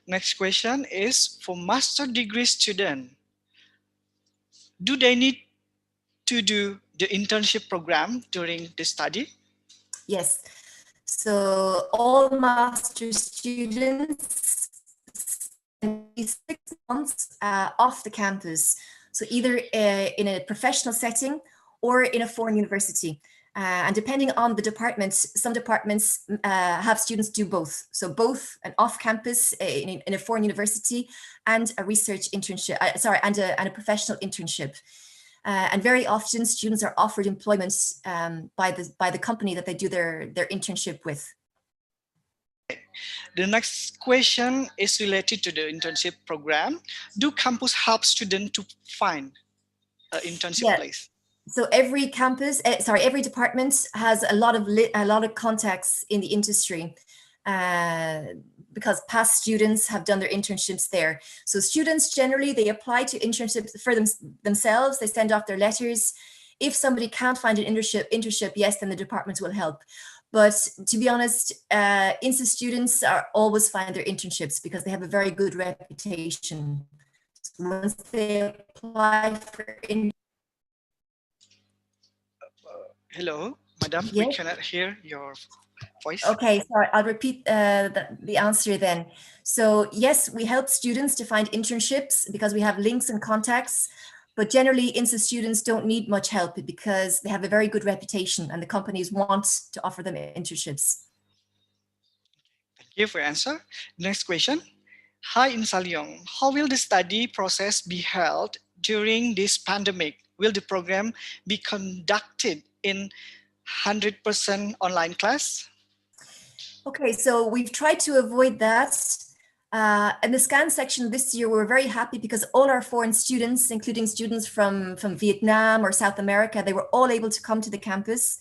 Next question is, for master degree student, do they need to do the internship program during the study? Yes. So all master students spend 6 months off the campus. So either in a professional setting or in a foreign university. And depending on the departments, some departments have students do both. So both an off-campus in a foreign university and a research internship, and a professional internship. And very often students are offered employment by the company that they do their internship with. The next question is related to the internship program. Do campus help students to find an internship place? So every campus, every department has a lot of contacts in the industry because past students have done their internships there. So students generally, they apply to internships for themselves. They send off their letters. If somebody can't find an internship, yes, then the department will help. But to be honest, INSA students always find their internships because they have a very good reputation. So once they apply for Hello, madam, yes. we cannot hear your voice. Okay, so I'll repeat the answer then. So yes, we help students to find internships because we have links and contacts, but generally INSA students don't need much help because they have a very good reputation and the companies want to offer them internships. Thank you for your answer. Next question. Hi Insa Leong, how will the study process be held during this pandemic? Will the program be conducted in 100% online class? Okay, so we've tried to avoid that. In the scan section this year, we're very happy because all our foreign students, including students from Vietnam or South America, they were all able to come to the campus.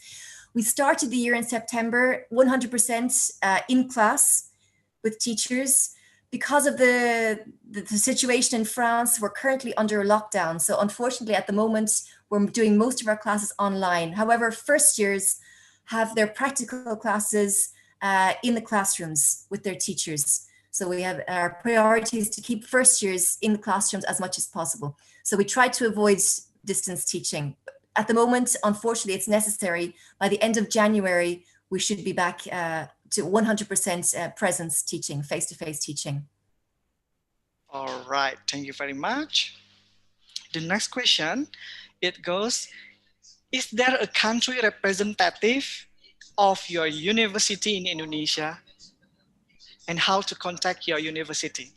We started the year in September, 100% in class with teachers. Because of the situation in France, we're currently under a lockdown. So unfortunately, at the moment, we're doing most of our classes online. However, first years have their practical classes in the classrooms with their teachers. So we have our priorities to keep first years in the classrooms as much as possible. So we try to avoid distance teaching. At the moment, unfortunately, it's necessary. By the end of January, we should be back to 100% presence teaching, face-to-face teaching. All right, thank you very much. The next question, it goes, is there a country representative of your university in Indonesia, and how to contact your university?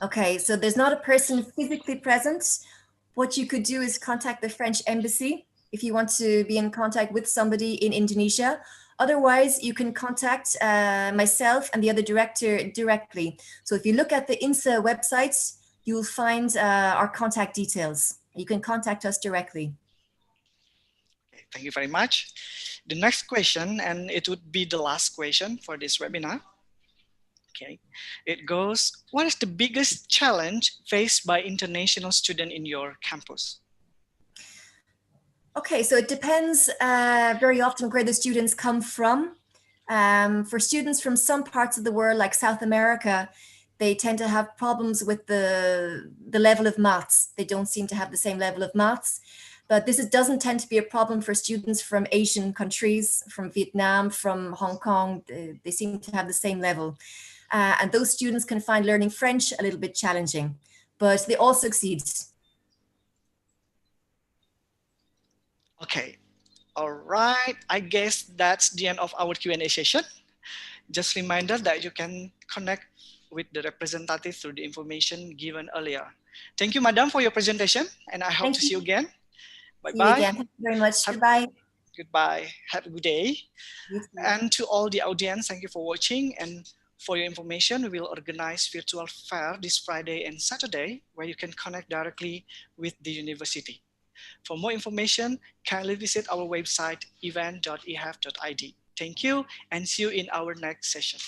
Okay, so there's not a person physically present. What you could do is contact the French embassy if you want to be in contact with somebody in Indonesia. Otherwise, you can contact myself and the other director directly. So if you look at the INSA website, you'll find our contact details. You can contact us directly. Okay, thank you very much. The next question, and it would be the last question for this webinar. Okay, it goes, what is the biggest challenge faced by international students in your campus? Okay, so it depends very often where the students come from. For students from some parts of the world, like South America, they tend to have problems with the level of maths. They don't seem to have the same level of maths. But this doesn't tend to be a problem for students from Asian countries, from Vietnam, from Hong Kong. They seem to have the same level. And those students can find learning French a little bit challenging, but they all succeed. Okay, all right. I guess that's the end of our Q&A session. Just reminder that you can connect with the representative through the information given earlier. Thank you, Madam, for your presentation, and I hope to see you again. See you Bye-bye. again. Thank you very much. Goodbye. Goodbye. Have a good day. You too. And to all the audience, thank you for watching. And for your information, we will organize virtual fair this Friday and Saturday, where you can connect directly with the university. For more information, kindly visit our website, event.ehef.id. Thank you, and see you in our next session.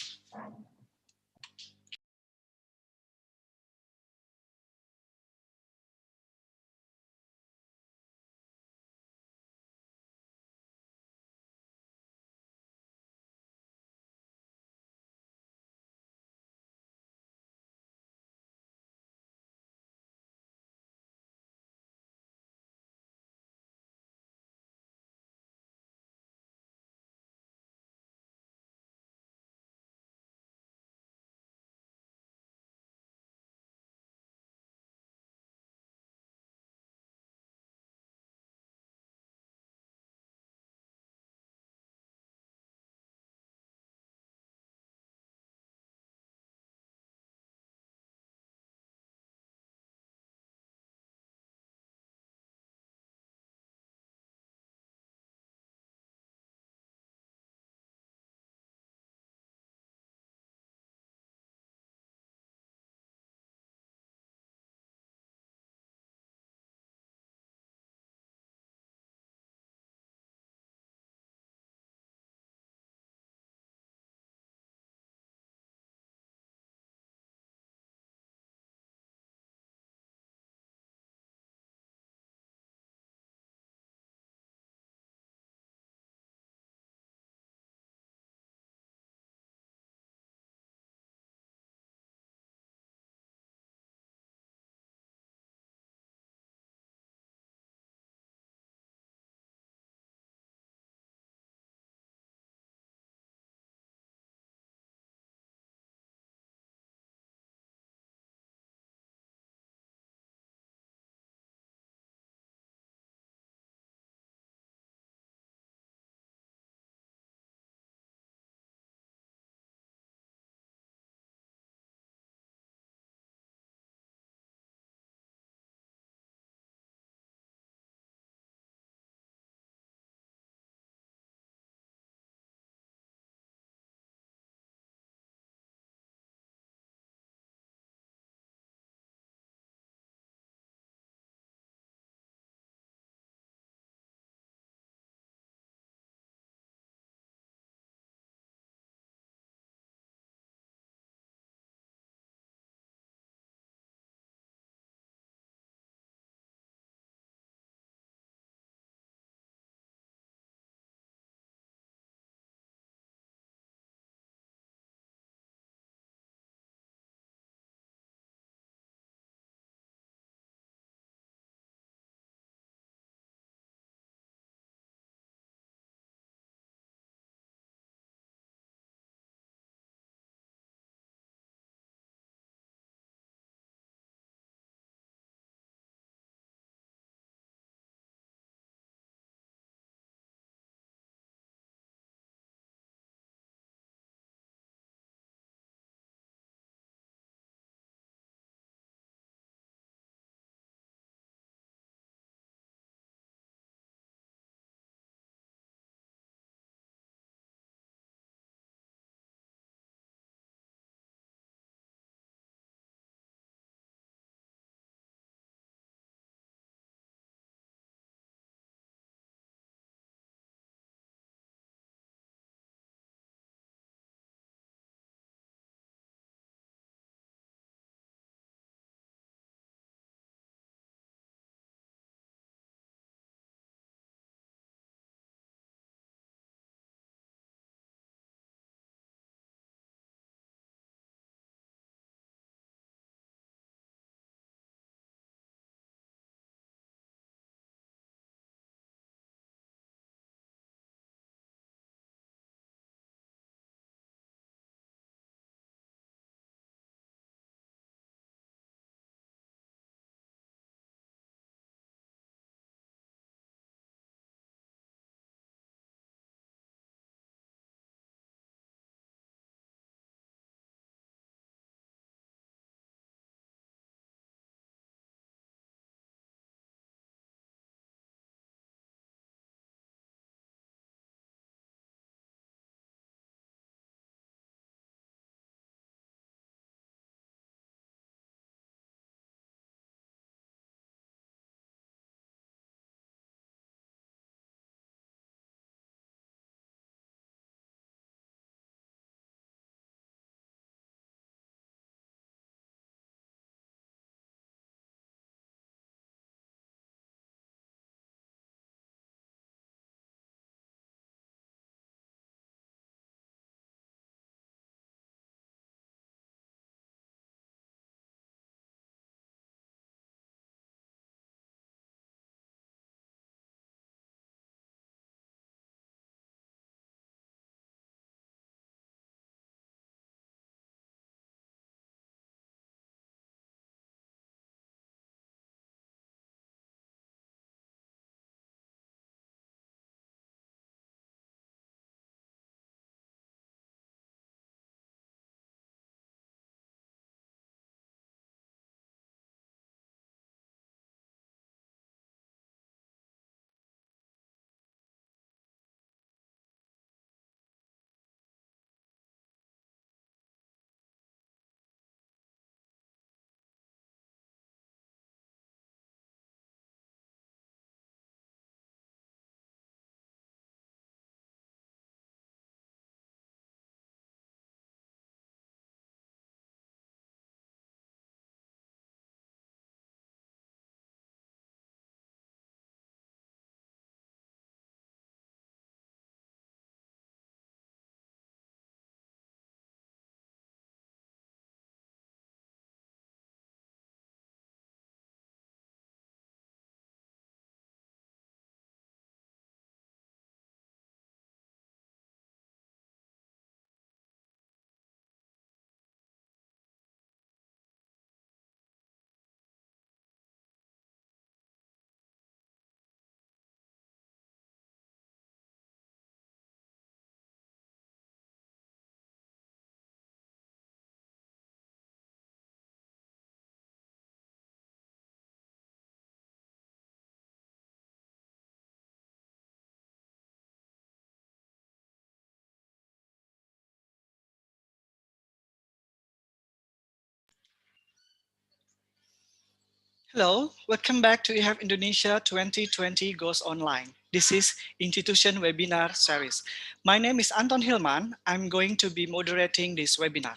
Hello, welcome back to EHEF Indonesia 2020 Goes Online. This is Institution Webinar Series. My name is Anton Hilman. I'm going to be moderating this webinar.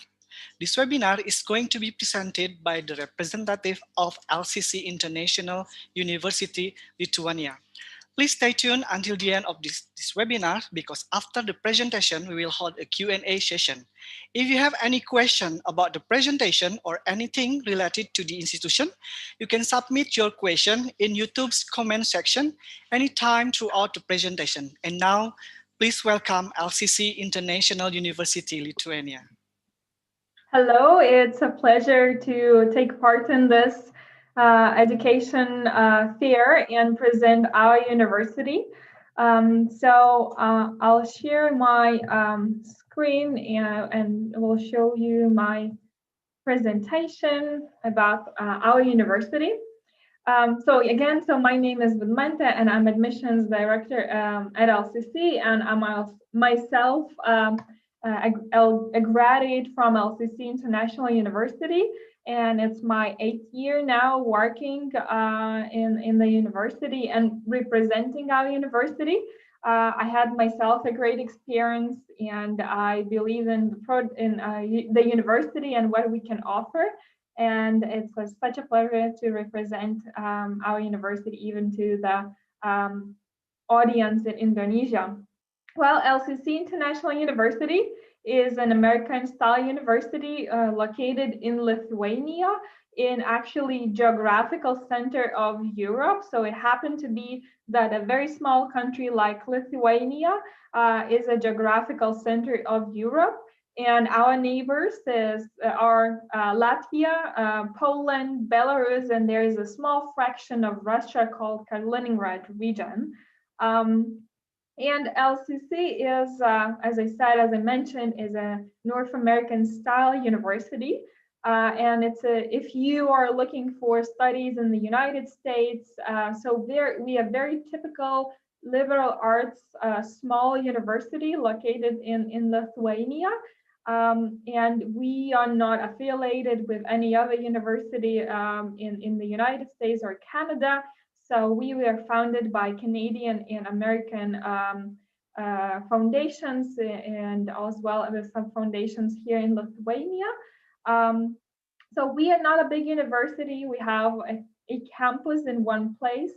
This webinar is going to be presented by the representative of LCC International University, Lithuania. Please stay tuned until the end of this webinar because after the presentation, we will hold a Q&A session. If you have any question about the presentation or anything related to the institution, you can submit your question in YouTube's comment section anytime throughout the presentation. And now, please welcome LCC International University, Lithuania. Hello, it's a pleasure to take part in this education fair and present our university. I'll share my screen and will show you my presentation about our university. So my name is Vidmanta and I'm admissions director at LCC, and I'm myself a graduate from LCC International University, and it's my 8th year now working in the university and representing our university. I had myself a great experience, and I believe in the university and what we can offer. And it's such a pleasure to represent our university even to the audience in Indonesia. Well, LCC International University is an American-style university located in Lithuania, in actually geographical center of Europe. So it happened to be that a very small country like Lithuania is a geographical center of Europe. And our neighbors are Latvia, Poland, Belarus, and there is a small fraction of Russia called Kaliningrad region. And LCC is, as I mentioned, is a North American style university. And if you are looking for studies in the United States, we have very typical liberal arts small university located in Lithuania. And we are not affiliated with any other university in the United States or Canada. So we were founded by Canadian and American foundations, and as well as some foundations here in Lithuania. So we are not a big university. We have a campus in one place,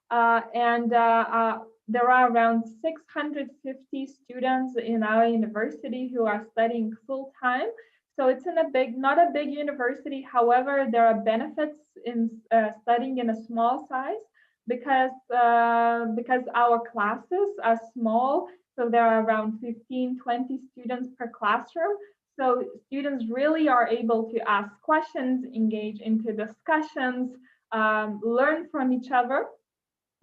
and there are around 650 students in our university who are studying full time. So it's not a big university. However, there are benefits in studying in a small size because our classes are small. So there are around 15, 20 students per classroom. So students really are able to ask questions, engage into discussions, learn from each other.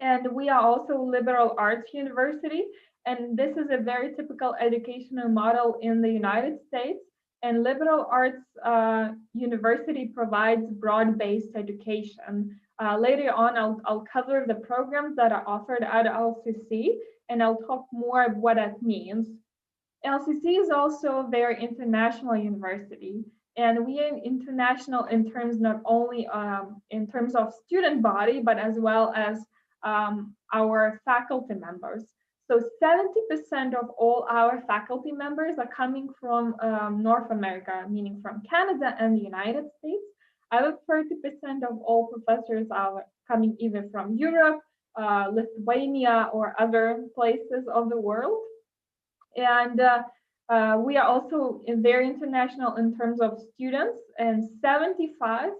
And we are also liberal arts university. And this is a very typical educational model in the United States. And liberal arts university provides broad-based education. Later on, I'll cover the programs that are offered at LCC, and I'll talk more about what that means. LCC is also a very international university, and we are international in terms not only in terms of student body, but as well as our faculty members. So 70% of all our faculty members are coming from North America, meaning from Canada and the United States. About 30% of all professors are coming either from Europe, Lithuania, or other places of the world. And we are also very international in terms of students, and 75%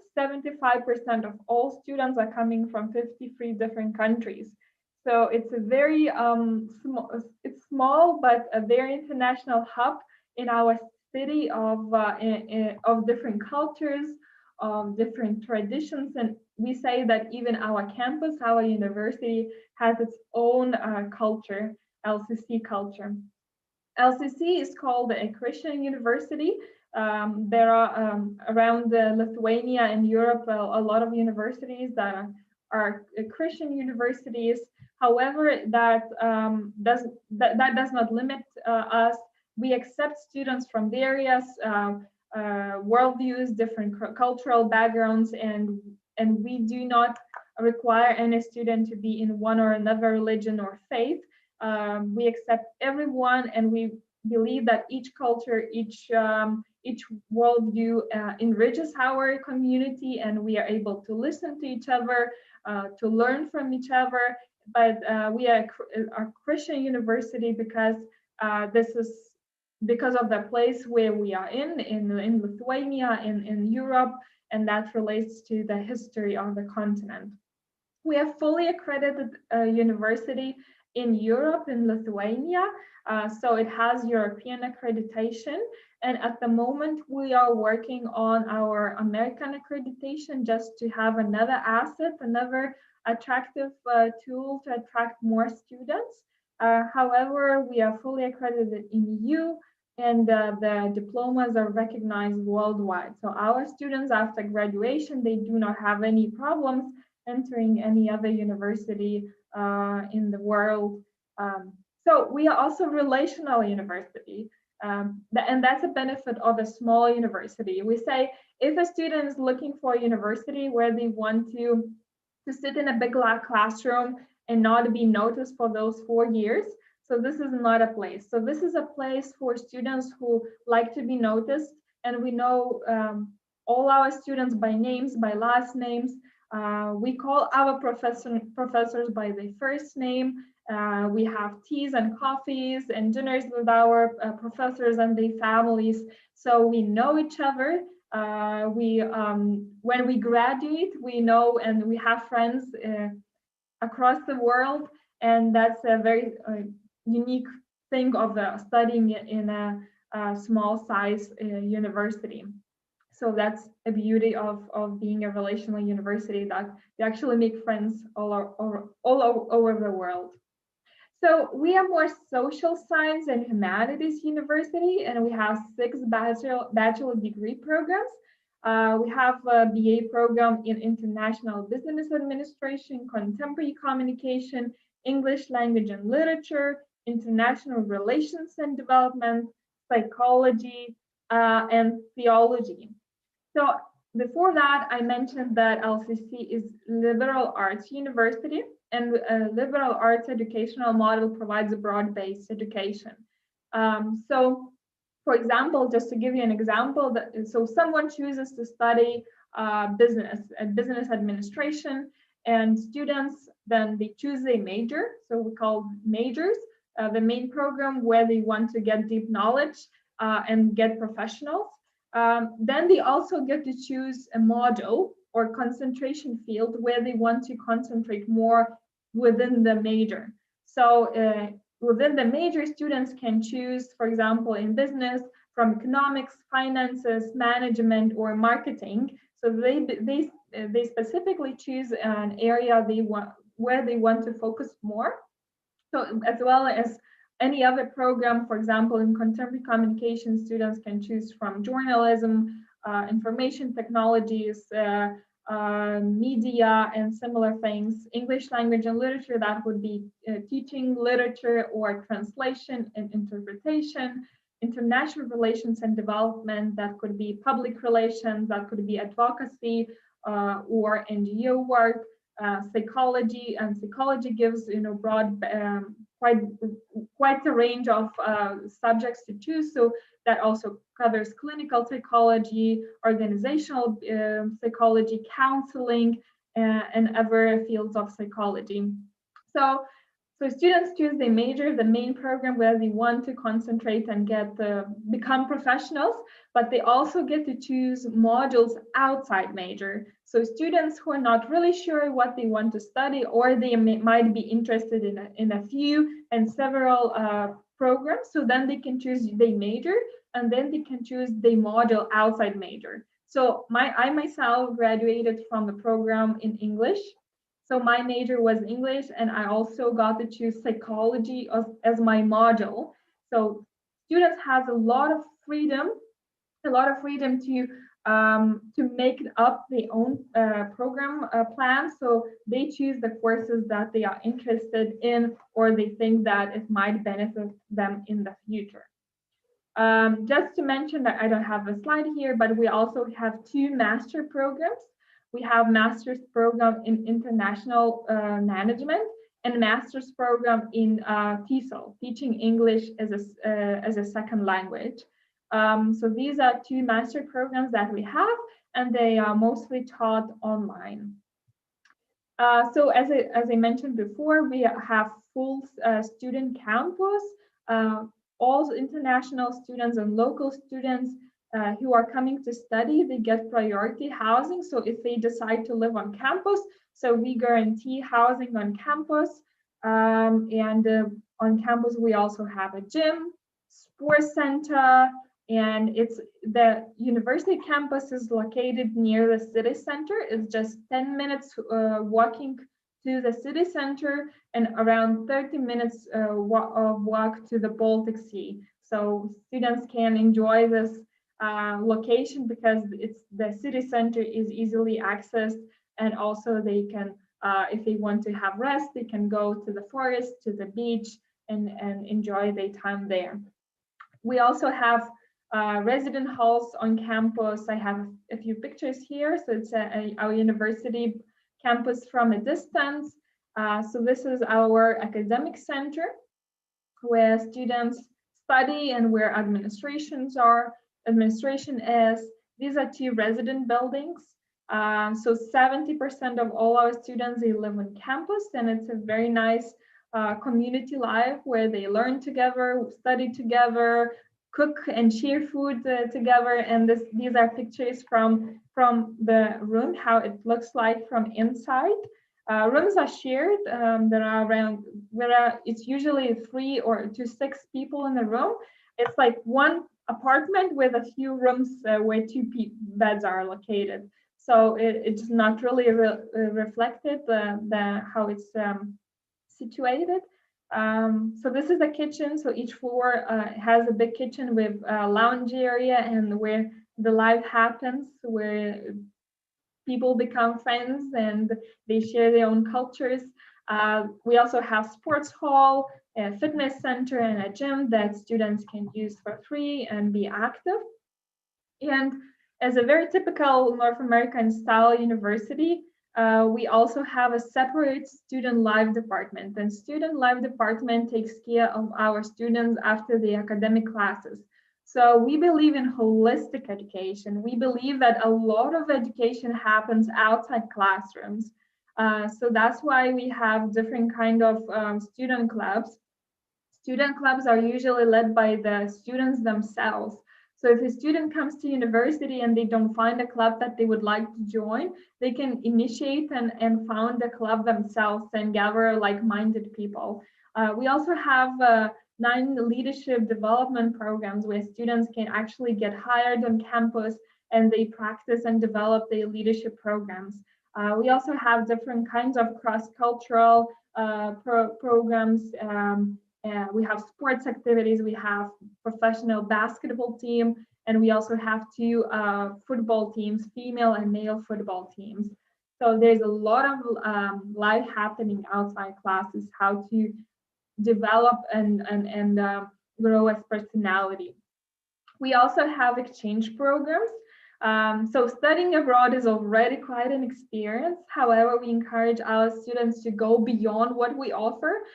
of all students are coming from 53 different countries. So it's a very small, but a very international hub in our city of different cultures, of different traditions. And we say that even our campus, our university, has its own culture, LCC culture. LCC is called a Christian university. There are around Lithuania and Europe a lot of universities that are Christian universities. However, that does not limit us. We accept students from various worldviews, different cultural backgrounds, and and we do not require any student to be in one or another religion or faith. We accept everyone, and we believe that each culture, each worldview enriches our community, and we are able to listen to each other, to learn from each other. But we are a Christian university because this is because of the place where we are in Lithuania, in Europe, and that relates to the history of the continent. We are fully accredited university in Europe, in Lithuania, so it has European accreditation. And at the moment, we are working on our American accreditation just to have another asset, another attractive tool to attract more students. However, we are fully accredited in EU, and the diplomas are recognized worldwide. So our students after graduation, they do not have any problems entering any other university in the world. So we are also a relational university. And that's a benefit of a small university. We say if a student is looking for a university where they want to sit in a big classroom and not be noticed for those 4 years, so this is not a place. So this is a place for students who like to be noticed, and we know all our students by names, by last names. We call our professors by their first name. We have teas and coffees and dinners with our professors and their families, so we know each other. When we graduate, we know and we have friends across the world, and that's a very unique thing of studying in a small size university. So that's a beauty of being a relational university, that you actually make friends all over the world. So we are more social science and humanities university, and we have 6 bachelor degree programs. We have a BA program in international business administration, contemporary communication, English language and literature, international relations and development, psychology, and theology. So before that, I mentioned that LCC is liberal arts university, and a liberal arts educational model provides a broad-based education. So, for example, just to give you an example, so someone chooses to study business administration, and students, then they choose a major, so we call majors, the main program where they want to get deep knowledge and get professionals. Then they also get to choose a module or concentration field where they want to concentrate more within the major. So within the major, students can choose, for example, in business, from economics, finances, management, or marketing. So they specifically choose an area where they want to focus more. So as well as any other program, for example, in contemporary communication, students can choose from journalism, information technologies, media, and similar things. English language and literature, that would be teaching literature or translation and interpretation. International relations and development, that could be public relations, that could be advocacy or NGO work. Psychology, and psychology gives broad quite a range of subjects to choose. So that also covers clinical psychology, organizational psychology, counseling, and other fields of psychology. So students choose the major, the main program where they want to concentrate and become professionals, but they also get to choose modules outside major. So students who are not really sure what they want to study, or they might be interested in a few and several programs, so then they can choose the major, and then they can choose the module outside major. So I myself graduated from the program in English. So my major was English, and I also got to choose psychology as my module. So students have a lot of freedom to make up their own program plan. So they choose the courses that they are interested in, or they think that it might benefit them in the future. Just to mention that I don't have a slide here, but we also have 2 master programs. We have master's program in international management and master's program in TESOL, teaching English as a second language. So these are two master programs that we have, and they are mostly taught online. So as I mentioned before, we have full student campus. All international students and local students who are coming to study, they get priority housing. So if they decide to live on campus, so we guarantee housing on campus. And on campus, we also have a gym, sports center, and it's the university campus is located near the city center. It's just 10 minutes walking to the city center and around 30 minutes walk to the Baltic Sea. So students can enjoy this location because it's the city center is easily accessed, and also they can, if they want to have rest, they can go to the forest, to the beach, and enjoy their time there. We also have resident halls on campus. I have a few pictures here. So it's our university campus from a distance. So this is our academic center where students study and where administration is. These are two resident buildings. So 70% of all our students, they live on campus, and it's a very nice community life where they learn together, study together, cook and share food together. And these are pictures from the room, how it looks like from inside. Rooms are shared. It's usually 3 to 6 people in the room. It's like one apartment with a few rooms where 2 beds are located. So it's not really reflected how it's situated. So this is the kitchen. So each floor has a big kitchen with a lounge area and where the life happens, where people become friends and they share their own cultures. We also have sports hall, a fitness center, and a gym that students can use for free and be active. And as a very typical North American style university, we also have a separate student life department, and student life department takes care of our students after the academic classes. So we believe in holistic education. We believe that a lot of education happens outside classrooms. So that's why we have different kind of student clubs. Student clubs are usually led by the students themselves. So if a student comes to university and they don't find a club that they would like to join, they can initiate and found a club themselves and gather like-minded people. We also have 9 leadership development programs where students can actually get hired on campus and they practice and develop their leadership programs. We also have different kinds of cross-cultural programs. We have sports activities, we have professional basketball team, and we also have 2 football teams, female and male football teams. So there's a lot of life happening outside classes, how to develop and grow as personality. We also have exchange programs. So studying abroad is already quite an experience. However, we encourage our students to go beyond what we offer.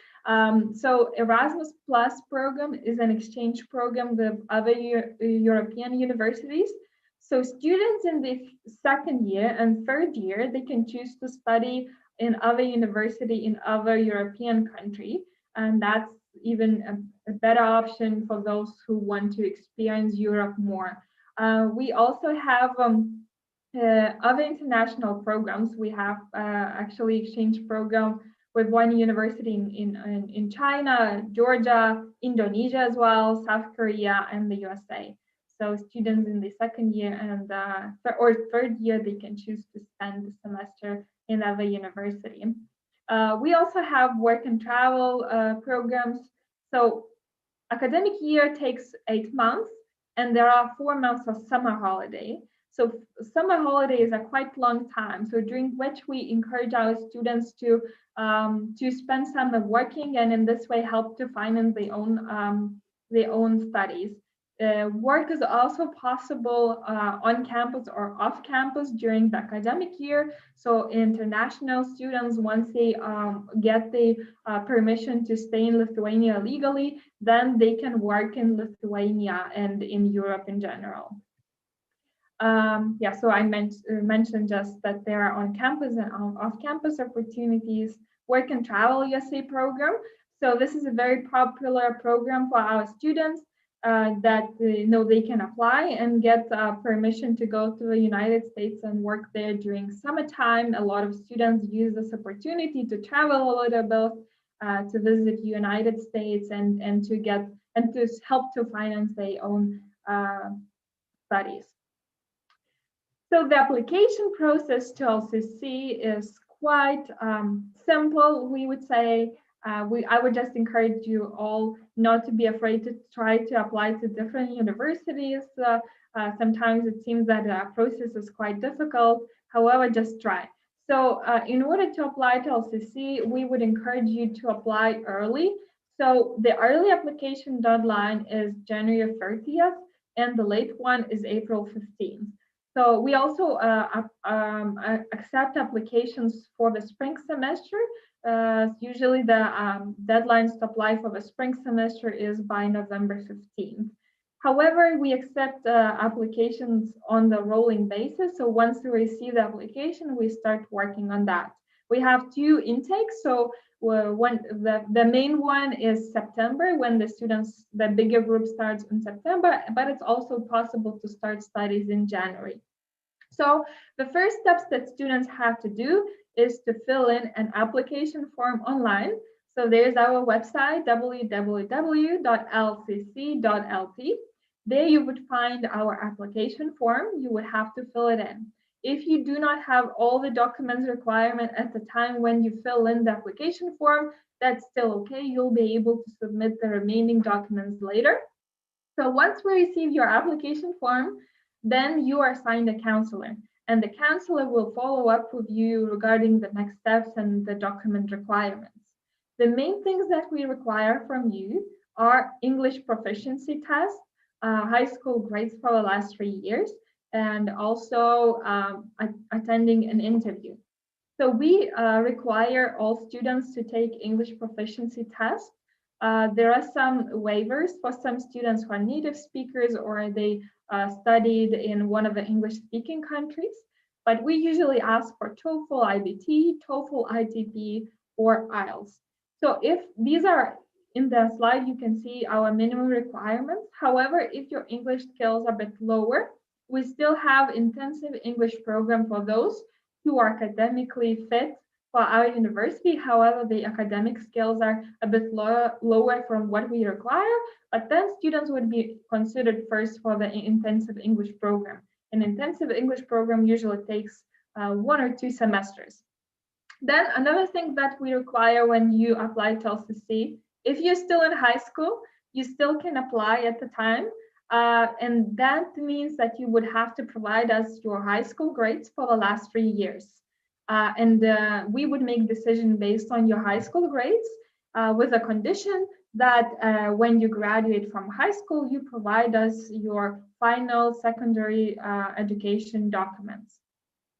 So Erasmus Plus program is an exchange program with other European universities. So students in the 2nd year and 3rd year, they can choose to study in other university in other European country. And that's even a better option for those who want to experience Europe more. We also have other international programs. We have actually exchange program with one university in China, Georgia, Indonesia as well, South Korea, and the USA. So students in the 2nd year and or 3rd year, they can choose to spend the semester in other university. We also have work and travel programs. So academic year takes 8 months, and there are 4 months of summer holiday. So summer holiday is a quite long time. So during which we encourage our students to spend summer working, and in this way help to finance their own studies. Work is also possible on campus or off campus during the academic year. So international students, once they get the permission to stay in Lithuania legally, then they can work in Lithuania and in Europe in general. Yeah, so I mentioned just that there are on-campus and off-campus opportunities. Work and Travel USA program. So this is a very popular program for our students that know they can apply and get permission to go to the United States and work there during summertime. A lot of students use this opportunity to travel a little bit, to visit United States and to get and to help to finance their own studies. So the application process to LCC is quite simple, we would say. I would just encourage you all not to be afraid to try to apply to different universities. Sometimes it seems that the process is quite difficult. However, just try. So in order to apply to LCC, we would encourage you to apply early. So the early application deadline is January 30th, and the late one is April 15th. So we also accept applications for the spring semester. Usually the deadlines to apply for the spring semester is by November 15th. However, we accept applications on the rolling basis. So once we receive the application, we start working on that. We have 2 intakes. So the main one is September, when the bigger group starts in September, but it's also possible to start studies in January. So the first steps that students have to do is to fill in an application form online. So there's our website, www.lcc.lt. There you would find our application form. You would have to fill it in. If you do not have all the documents requirement at the time when you fill in the application form, that's still okay. You'll be able to submit the remaining documents later. So once we receive your application form, then you are assigned a counselor, and the counselor will follow up with you regarding the next steps and the document requirements. The main things that we require from you are English proficiency test, high school grades for the last 3 years, and also attending an interview. So we require all students to take English proficiency test. There are some waivers for some students who are native speakers or they studied in one of the English-speaking countries, but we usually ask for TOEFL, IBT, TOEFL, ITP, or IELTS. So if these are in the slide, you can see our minimum requirements. However, if your English skills are a bit lower, we still have intensive English program for those who are academically fit for our university. However, the academic skills are a bit lower from what we require, but then students would be considered first for the intensive English program. An intensive English program usually takes 1 or 2 semesters. Then another thing that we require when you apply to LCC, if you're still in high school, you still can apply at the time. And that means that you would have to provide us your high school grades for the last 3 years. We would make decision based on your high school grades with a condition that when you graduate from high school, you provide us your final secondary education documents.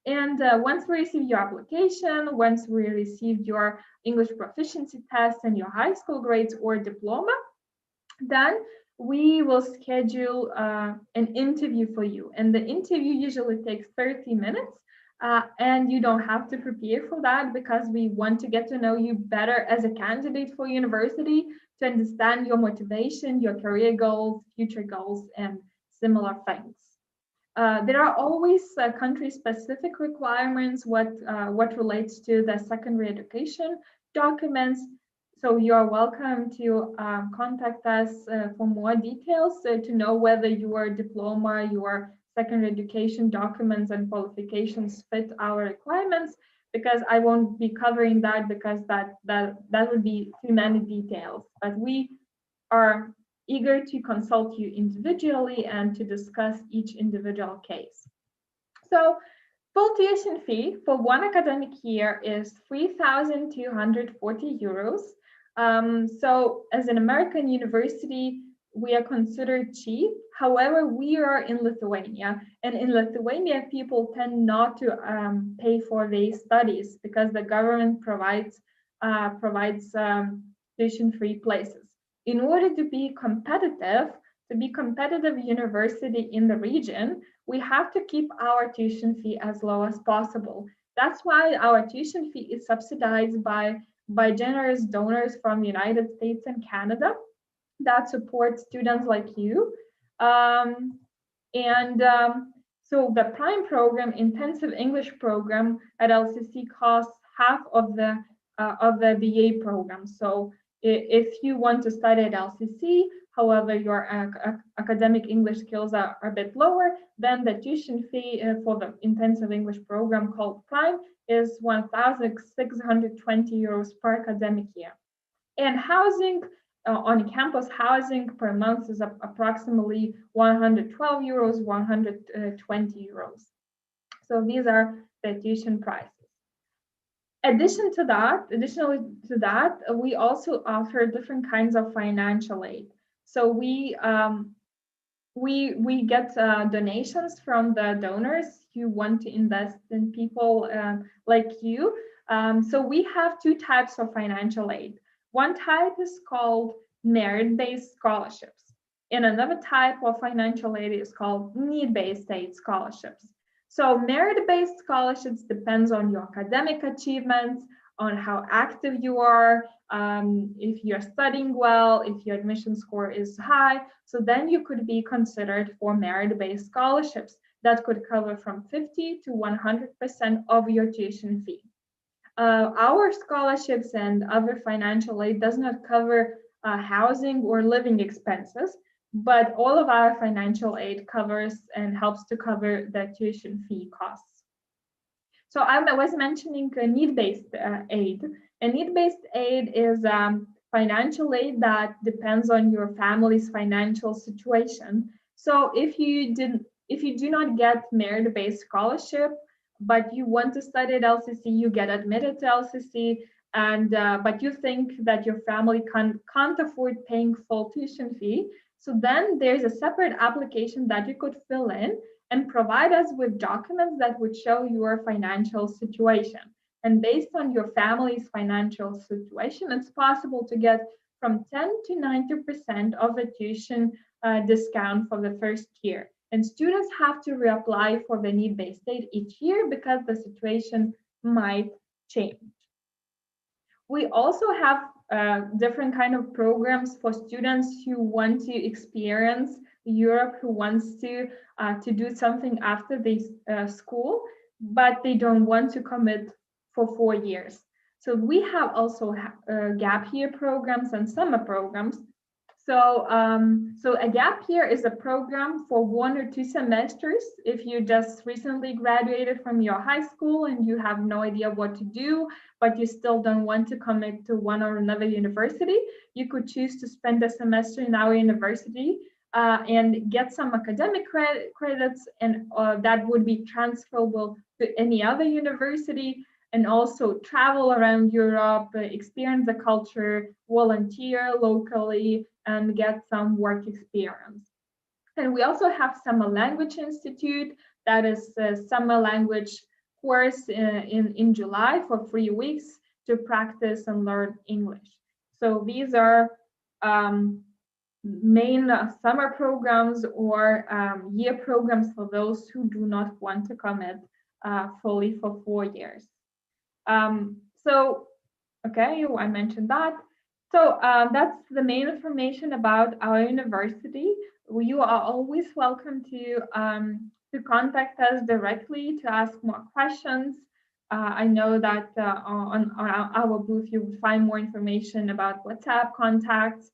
And once we receive your application, once we receive your English proficiency test and your high school grades or diploma, then we will schedule an interview for you. And the interview usually takes 30 minutes. And you don't have to prepare for that because we want to get to know you better as a candidate for university, to understand your motivation, your career goals, future goals, and similar things. There are always country-specific requirements what relates to the secondary education documents. So you are welcome to contact us for more details to know whether your diploma, your secondary education documents and qualifications fit our requirements, because I won't be covering that because that would be too many details. But we are eager to consult you individually and to discuss each individual case. So full tuition fee for 1 academic year is 3,240 euros. So as an American university, we are considered cheap. However, we are in Lithuania, and in Lithuania, people tend not to pay for their studies because the government provides tuition-free places. In order to be competitive university in the region, we have to keep our tuition fee as low as possible. That's why our tuition fee is subsidized by generous donors from the United States and Canada that support students like you. So the Prime program, intensive English program at LCC, costs half of the BA program. So if you want to study at LCC, however, your academic English skills are a bit lower, then the tuition fee for the intensive English program called Prime is 1,620 euros per academic year. And housing, on campus housing per month is approximately 112 euros, 120 euros. So these are the tuition prices. Additionally to that, we also offer different kinds of financial aid. So we get donations from the donors who want to invest in people like you. So we have two types of financial aid. One type is called merit-based scholarships, and another type of financial aid is called need-based aid scholarships. So merit-based scholarships depends on your academic achievements, on how active you are, if you're studying well, if your admission score is high. So then you could be considered for merit-based scholarships that could cover from 50 to 100% of your tuition fee. Our scholarships and other financial aid does not cover housing or living expenses, but all of our financial aid covers and helps to cover the tuition fee costs. So I was mentioning need-based aid. A need-based aid is financial aid that depends on your family's financial situation. So if you do not get merit-based scholarship, but you want to study at LCC, you get admitted to LCC, and but you think that your family can't afford paying full tuition fee, so then there's a separate application that you could fill in and provide us with documents that would show your financial situation. And based on your family's financial situation, it's possible to get from 10 to 90% of the tuition discount for the first year. And students have to reapply for the need-based aid each year because the situation might change. We also have different kind of programs for students who want to experience Europe, who wants to do something after the school, but they don't want to commit for 4 years. So we have also gap year programs and summer programs. So a gap year is a program for 1 or 2 semesters. If you just recently graduated from your high school and you have no idea what to do, but you still don't want to commit to one or another university, you could choose to spend a semester in our university and get some academic credits, and that would be transferable to any other university, and also travel around Europe, experience the culture, volunteer locally, and get some work experience. And we also have Summer Language Institute, that is a summer language course in July for 3 weeks to practice and learn English. So these are main summer programs or year programs for those who do not want to commit fully for 4 years. Okay, I mentioned that. So that's the main information about our university. You are always welcome to contact us directly to ask more questions. I know that on our booth you will find more information about WhatsApp contacts.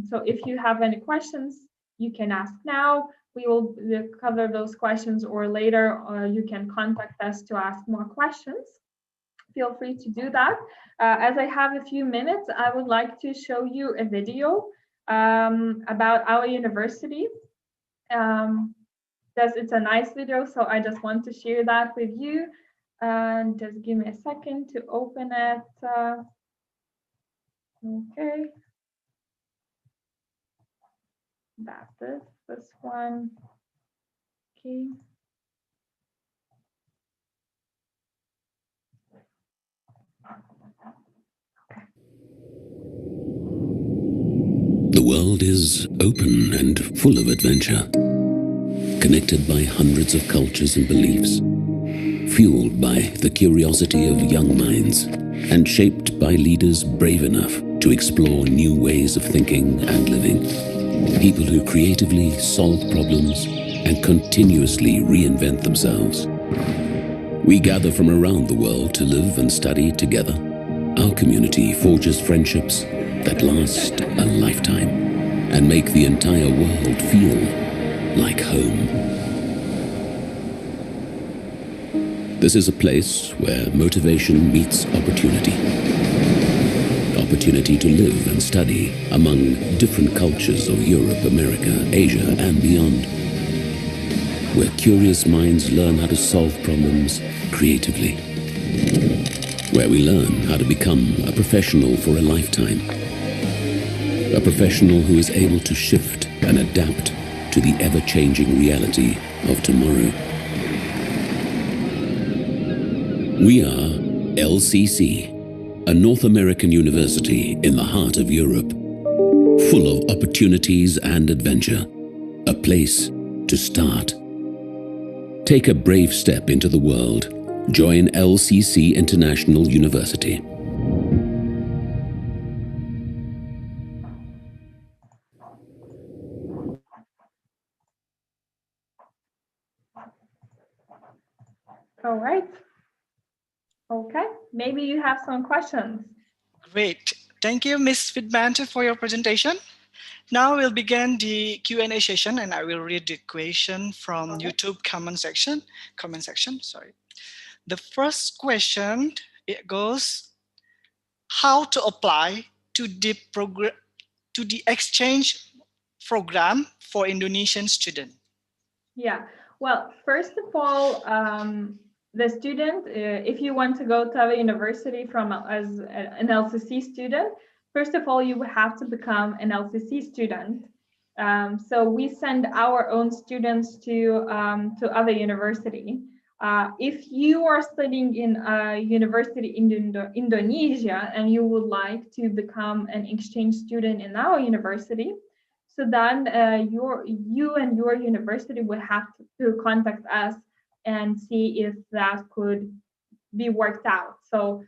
So if you have any questions, you can ask now. We will cover those questions, or later you can contact us to ask more questions. Feel free to do that. As I have a few minutes, I would like to show you a video about our university. It's a nice video, so I just want to share that with you. And just give me a second to open it. Okay. That's this one. Okay. The world is open and full of adventure, connected by hundreds of cultures and beliefs, fueled by the curiosity of young minds, and shaped by leaders brave enough to explore new ways of thinking and living. People who creatively solve problems and continuously reinvent themselves. We gather from around the world to live and study together. Our community forges friendships that last a lifetime and make the entire world feel like home. This is a place where motivation meets opportunity. Opportunity to live and study among different cultures of Europe, America, Asia, and beyond. Where curious minds learn how to solve problems creatively. Where we learn how to become a professional for a lifetime. A professional who is able to shift and adapt to the ever-changing reality of tomorrow. We are LCC, a North American university in the heart of Europe, full of opportunities and adventure, a place to start. Take a brave step into the world. Join LCC International University. All right. Okay, maybe you have some questions. Great. Thank you, Ms. Fidbante, for your presentation. Now we'll begin the Q&A session, and I will read the question from YouTube comment section. Sorry. The first question, it goes, how to apply to the exchange program for Indonesian students? Yeah, well, first of all, the student, if you want to go to a university as an LCC student, first of all, you would have to become an LCC student. So we send our own students to other university. If you are studying in a university in Indonesia and you would like to become an exchange student in our university, so then you and your university will have to contact us and see if that could be worked out. So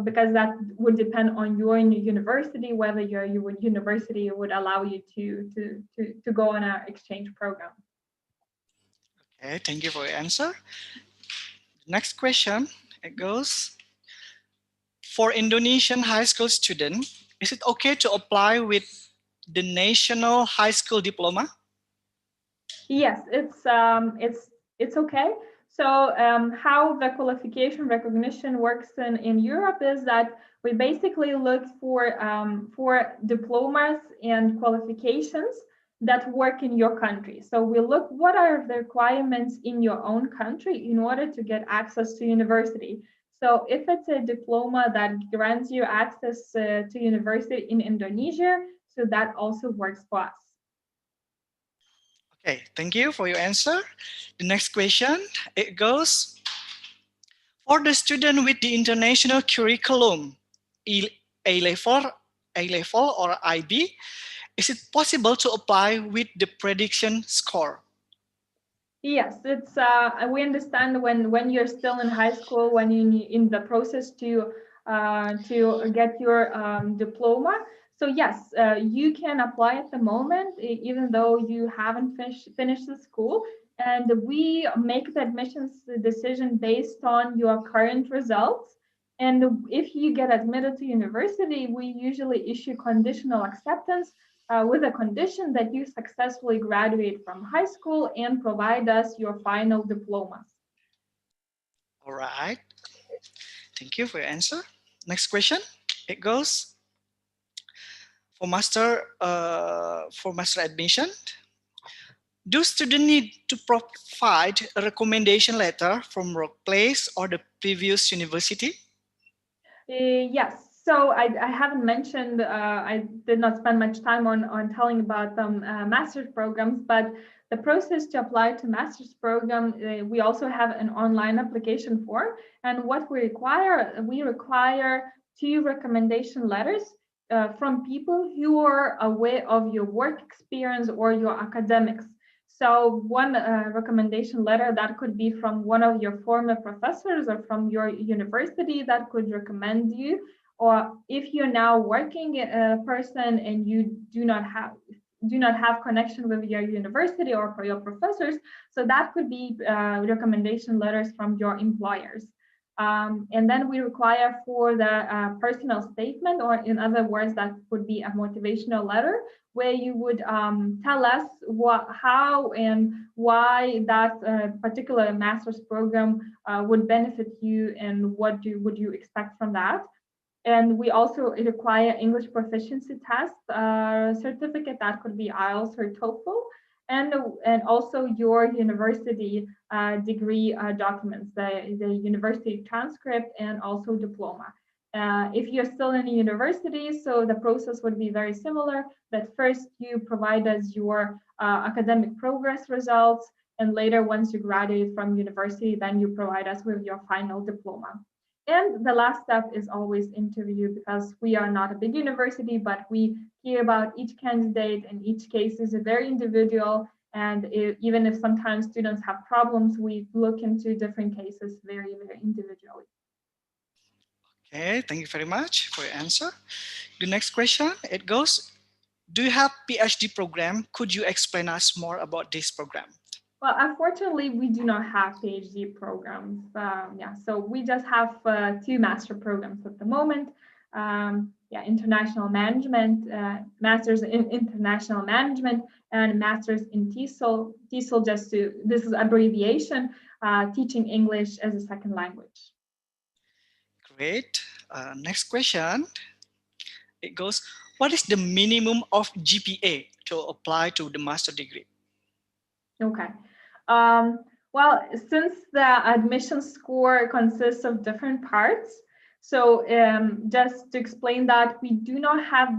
because that would depend on your university, whether your university would allow you to go on our exchange program. Okay, thank you for your answer. Next question, it goes, for Indonesian high school students, is it okay to apply with the National High School Diploma? Yes, it's okay. So how the qualification recognition works in Europe is that we basically look for diplomas and qualifications that work in your country. So we look what are the requirements in your own country in order to get access to university. So if it's a diploma that grants you access to university in Indonesia, so that also works for us. Okay, thank you for your answer. The next question, it goes, for the student with the international curriculum, A-level or IB, is it possible to apply with the prediction score? Yes, it's we understand when you're still in high school, when you're in the process to get your diploma. So yes, you can apply at the moment, even though you haven't finished the school. And we make the admissions decision based on your current results. And if you get admitted to university, we usually issue conditional acceptance with a condition that you successfully graduate from high school and provide us your final diplomas. All right. Thank you for your answer. Next question. It goes, for master admission, do students need to provide a recommendation letter from workplace or the previous university? Yes. So I haven't mentioned, I did not spend much time on telling about master's programs, but the process to apply to master's program, we also have an online application for, and what we require 2 recommendation letters from people who are aware of your work experience or your academics. So one recommendation letter that could be from one of your former professors or from your university that could recommend you, or if you're now working person and you do not have connection with your university or for your professors, so that could be recommendation letters from your employers. And then we require for the personal statement, or in other words, that would be a motivational letter where you would tell us how and why that particular master's program would benefit you and what would you expect from that. And we also require English proficiency test certificate that could be IELTS or TOEFL, and also your university degree documents, the university transcript and also diploma. If you're still in a university, so the process would be very similar, that first you provide us your academic progress results, and later once you graduate from university, then you provide us with your final diploma. And the last step is always interview, because we are not a big university, but we hear about each candidate, and each case is very individual. And even if sometimes students have problems, we look into different cases very, very individually. Okay, thank you very much for your answer. The next question, it goes, do you have PhD program? Could you explain us more about this program? Well, unfortunately, we do not have PhD programs. So we just have 2 master programs at the moment. International management, masters in international management, and masters in TESOL. TESOL, this is abbreviation, teaching English as a second language. Great. Next question. It goes, what is the minimum of GPA to apply to the master degree? Okay. Well, since the admission score consists of different parts, so just to explain that, we do not have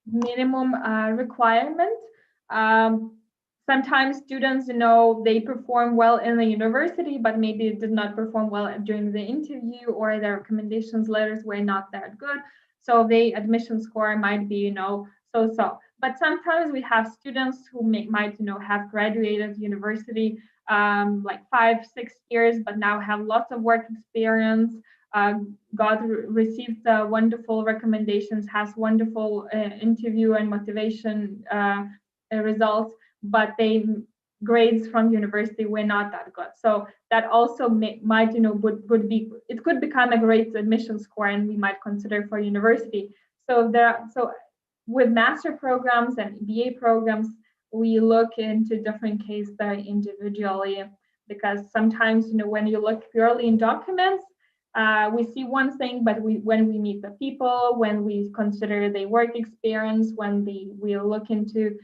minimum requirement. Sometimes students, they perform well in the university, but maybe did not perform well during the interview, or their recommendations letters were not that good. So the admission score might be, so-so. But sometimes we have students who might, have graduated university like 5-6 years, but now have lots of work experience, received wonderful recommendations, has wonderful interview and motivation results, but they grades from university were not that good. So that also might, it could become a great admission score, and we might consider for university. So with master programs and BA programs, we look into different cases very individually, because sometimes, when you look purely in documents, we see one thing, but when we meet the people, when we consider their work experience, when we look into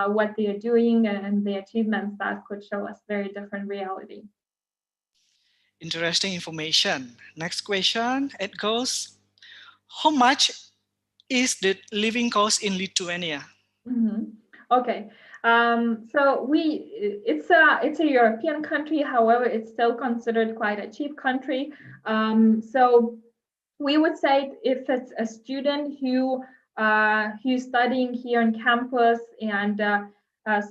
what they are doing and the achievements, that could show us very different reality. Interesting information. Next question, it goes, how much is the living cost in Lithuania? Mm-hmm. Okay, so it's a European country. However, it's still considered quite a cheap country. So we would say if it's a student who's studying here on campus, and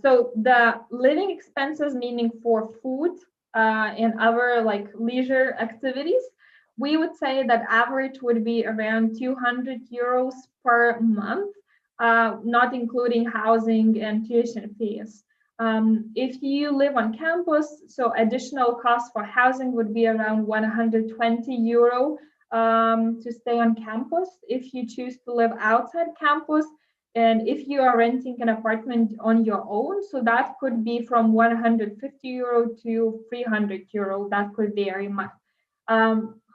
so the living expenses, meaning for food and other like leisure activities, we would say that average would be around 200 euros per month, not including housing and tuition fees. If you live on campus, so additional cost for housing would be around 120 euro to stay on campus. If you choose to live outside campus, and if you are renting an apartment on your own, so that could be from 150 euro to 300 euro. That could vary much.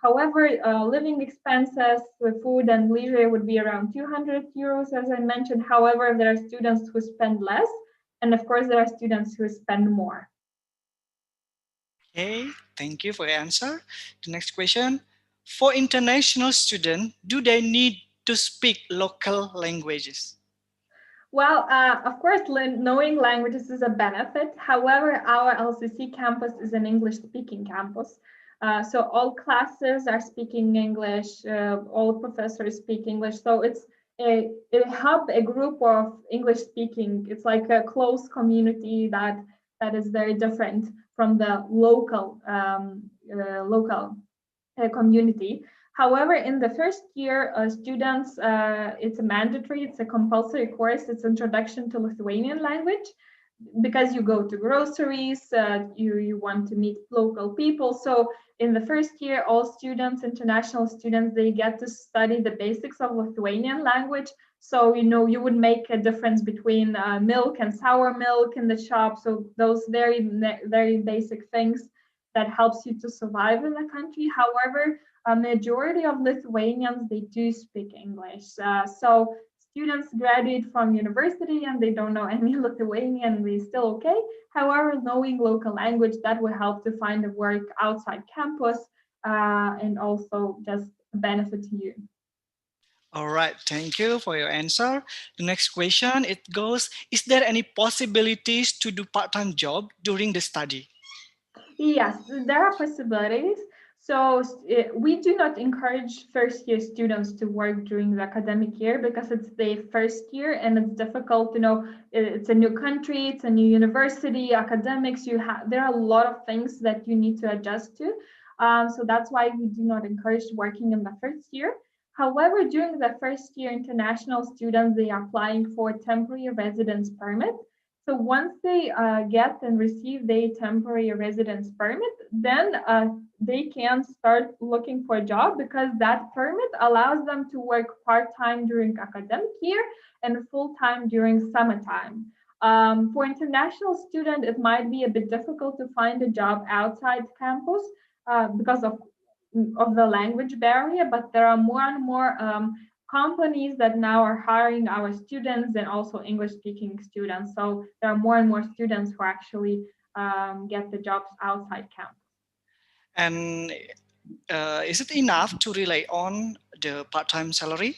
However, living expenses with food and leisure would be around 200 euros, as I mentioned. However, there are students who spend less, and of course, there are students who spend more. Okay, thank you for your answer. The next question, for international students, do they need to speak local languages? Well, of course, knowing languages is a benefit. However, our LCC campus is an English-speaking campus. So all classes are speaking English, all professors speak English. So it's a hub, a group of English-speaking. It's like a close community that is very different from the local community. However, in the first year, students, it's a mandatory, it's a compulsory course, it's Introduction to Lithuanian Language, because you go to groceries, you want to meet local people. So in the first year, all students, international students, they get to study the basics of Lithuanian language. So, you would make a difference between milk and sour milk in the shop. So those very basic things that helps you to survive in the country. However, a majority of Lithuanians, they do speak English. So students graduate from university and they don't know any Lithuanian, they still okay. However, knowing local language, that will help to find a work outside campus and also just benefit to you. All right, thank you for your answer. The next question, it goes, is there any possibilities to do part-time job during the study? Yes, there are possibilities. So we do not encourage first-year students to work during the academic year because it's their first year and it's difficult. It's a new country, it's a new university, academics. There are a lot of things that you need to adjust to. So that's why we do not encourage working in the first year. However, during the first year, international students, they are applying for a temporary residence permit. So once they get and receive their temporary residence permit, then they can start looking for a job because that permit allows them to work part-time during academic year and full-time during summertime. For international student, it might be a bit difficult to find a job outside campus because of the language barrier, but there are more and more companies that now are hiring our students and also English-speaking students. So there are more and more students who actually get the jobs outside campus. And is it enough to rely on the part-time salary?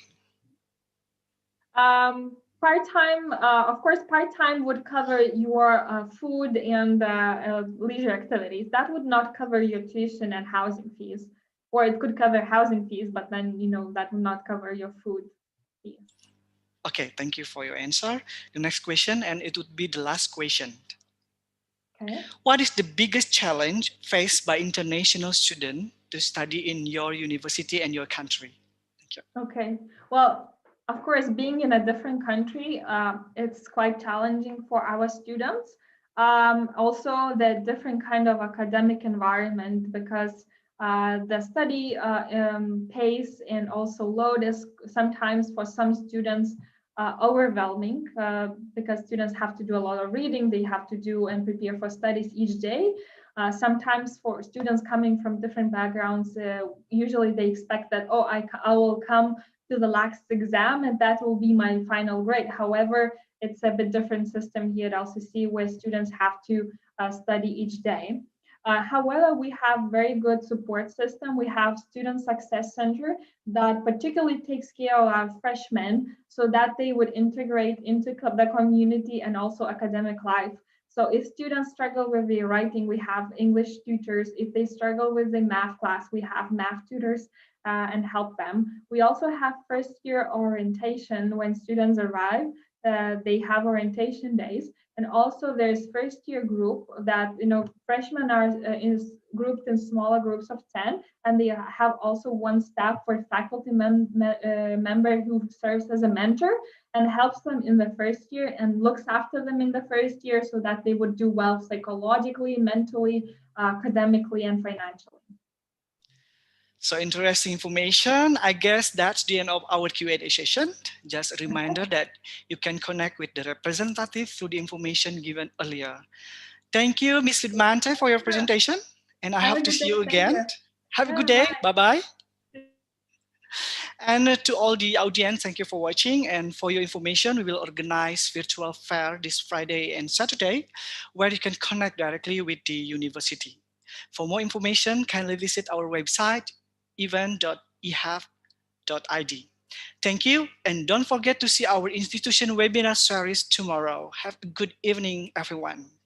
Part-time, of course, part-time would cover your food and leisure activities. That would not cover your tuition and housing fees. Or it could cover housing fees, but then, that would not cover your food fees. Okay, thank you for your answer. The next question, and it would be the last question. Okay. What is the biggest challenge faced by international students to study in your university and your country? Thank you. Okay. Well, of course, being in a different country, it's quite challenging for our students. Also, the different kind of academic environment because the study pace and also load is sometimes for some students overwhelming because students have to do a lot of reading, they have to do and prepare for studies each day. Sometimes for students coming from different backgrounds, usually they expect that, I will come to the last exam and that will be my final grade. However, it's a bit different system here at LCC where students have to study each day. However, we have very good support system. We have Student Success Center that particularly takes care of our freshmen so that they would integrate into the community and also academic life. So if students struggle with their writing, we have English tutors. If they struggle with the math class, we have math tutors and help them. We also have first year orientation when students arrive. They have orientation days. And also there's first year group that, freshmen are grouped in smaller groups of 10, and they have also one staff for faculty member who serves as a mentor and helps them in the first year and looks after them in the first year so that they would do well psychologically, mentally, academically, and financially. So interesting information. I guess that's the end of our Q&A session. Just a reminder that you can connect with the representative through the information given earlier. Thank you, Ms. Widmante, for your presentation. And I hope to see you again. Have a good day. Bye-bye. And to all the audience, thank you for watching. And for your information, we will organize virtual fair this Friday and Saturday, where you can connect directly with the university. For more information, kindly visit our website, event.ehef.id. Thank you, and don't forget to see our institution webinar series tomorrow. Have a good evening, everyone.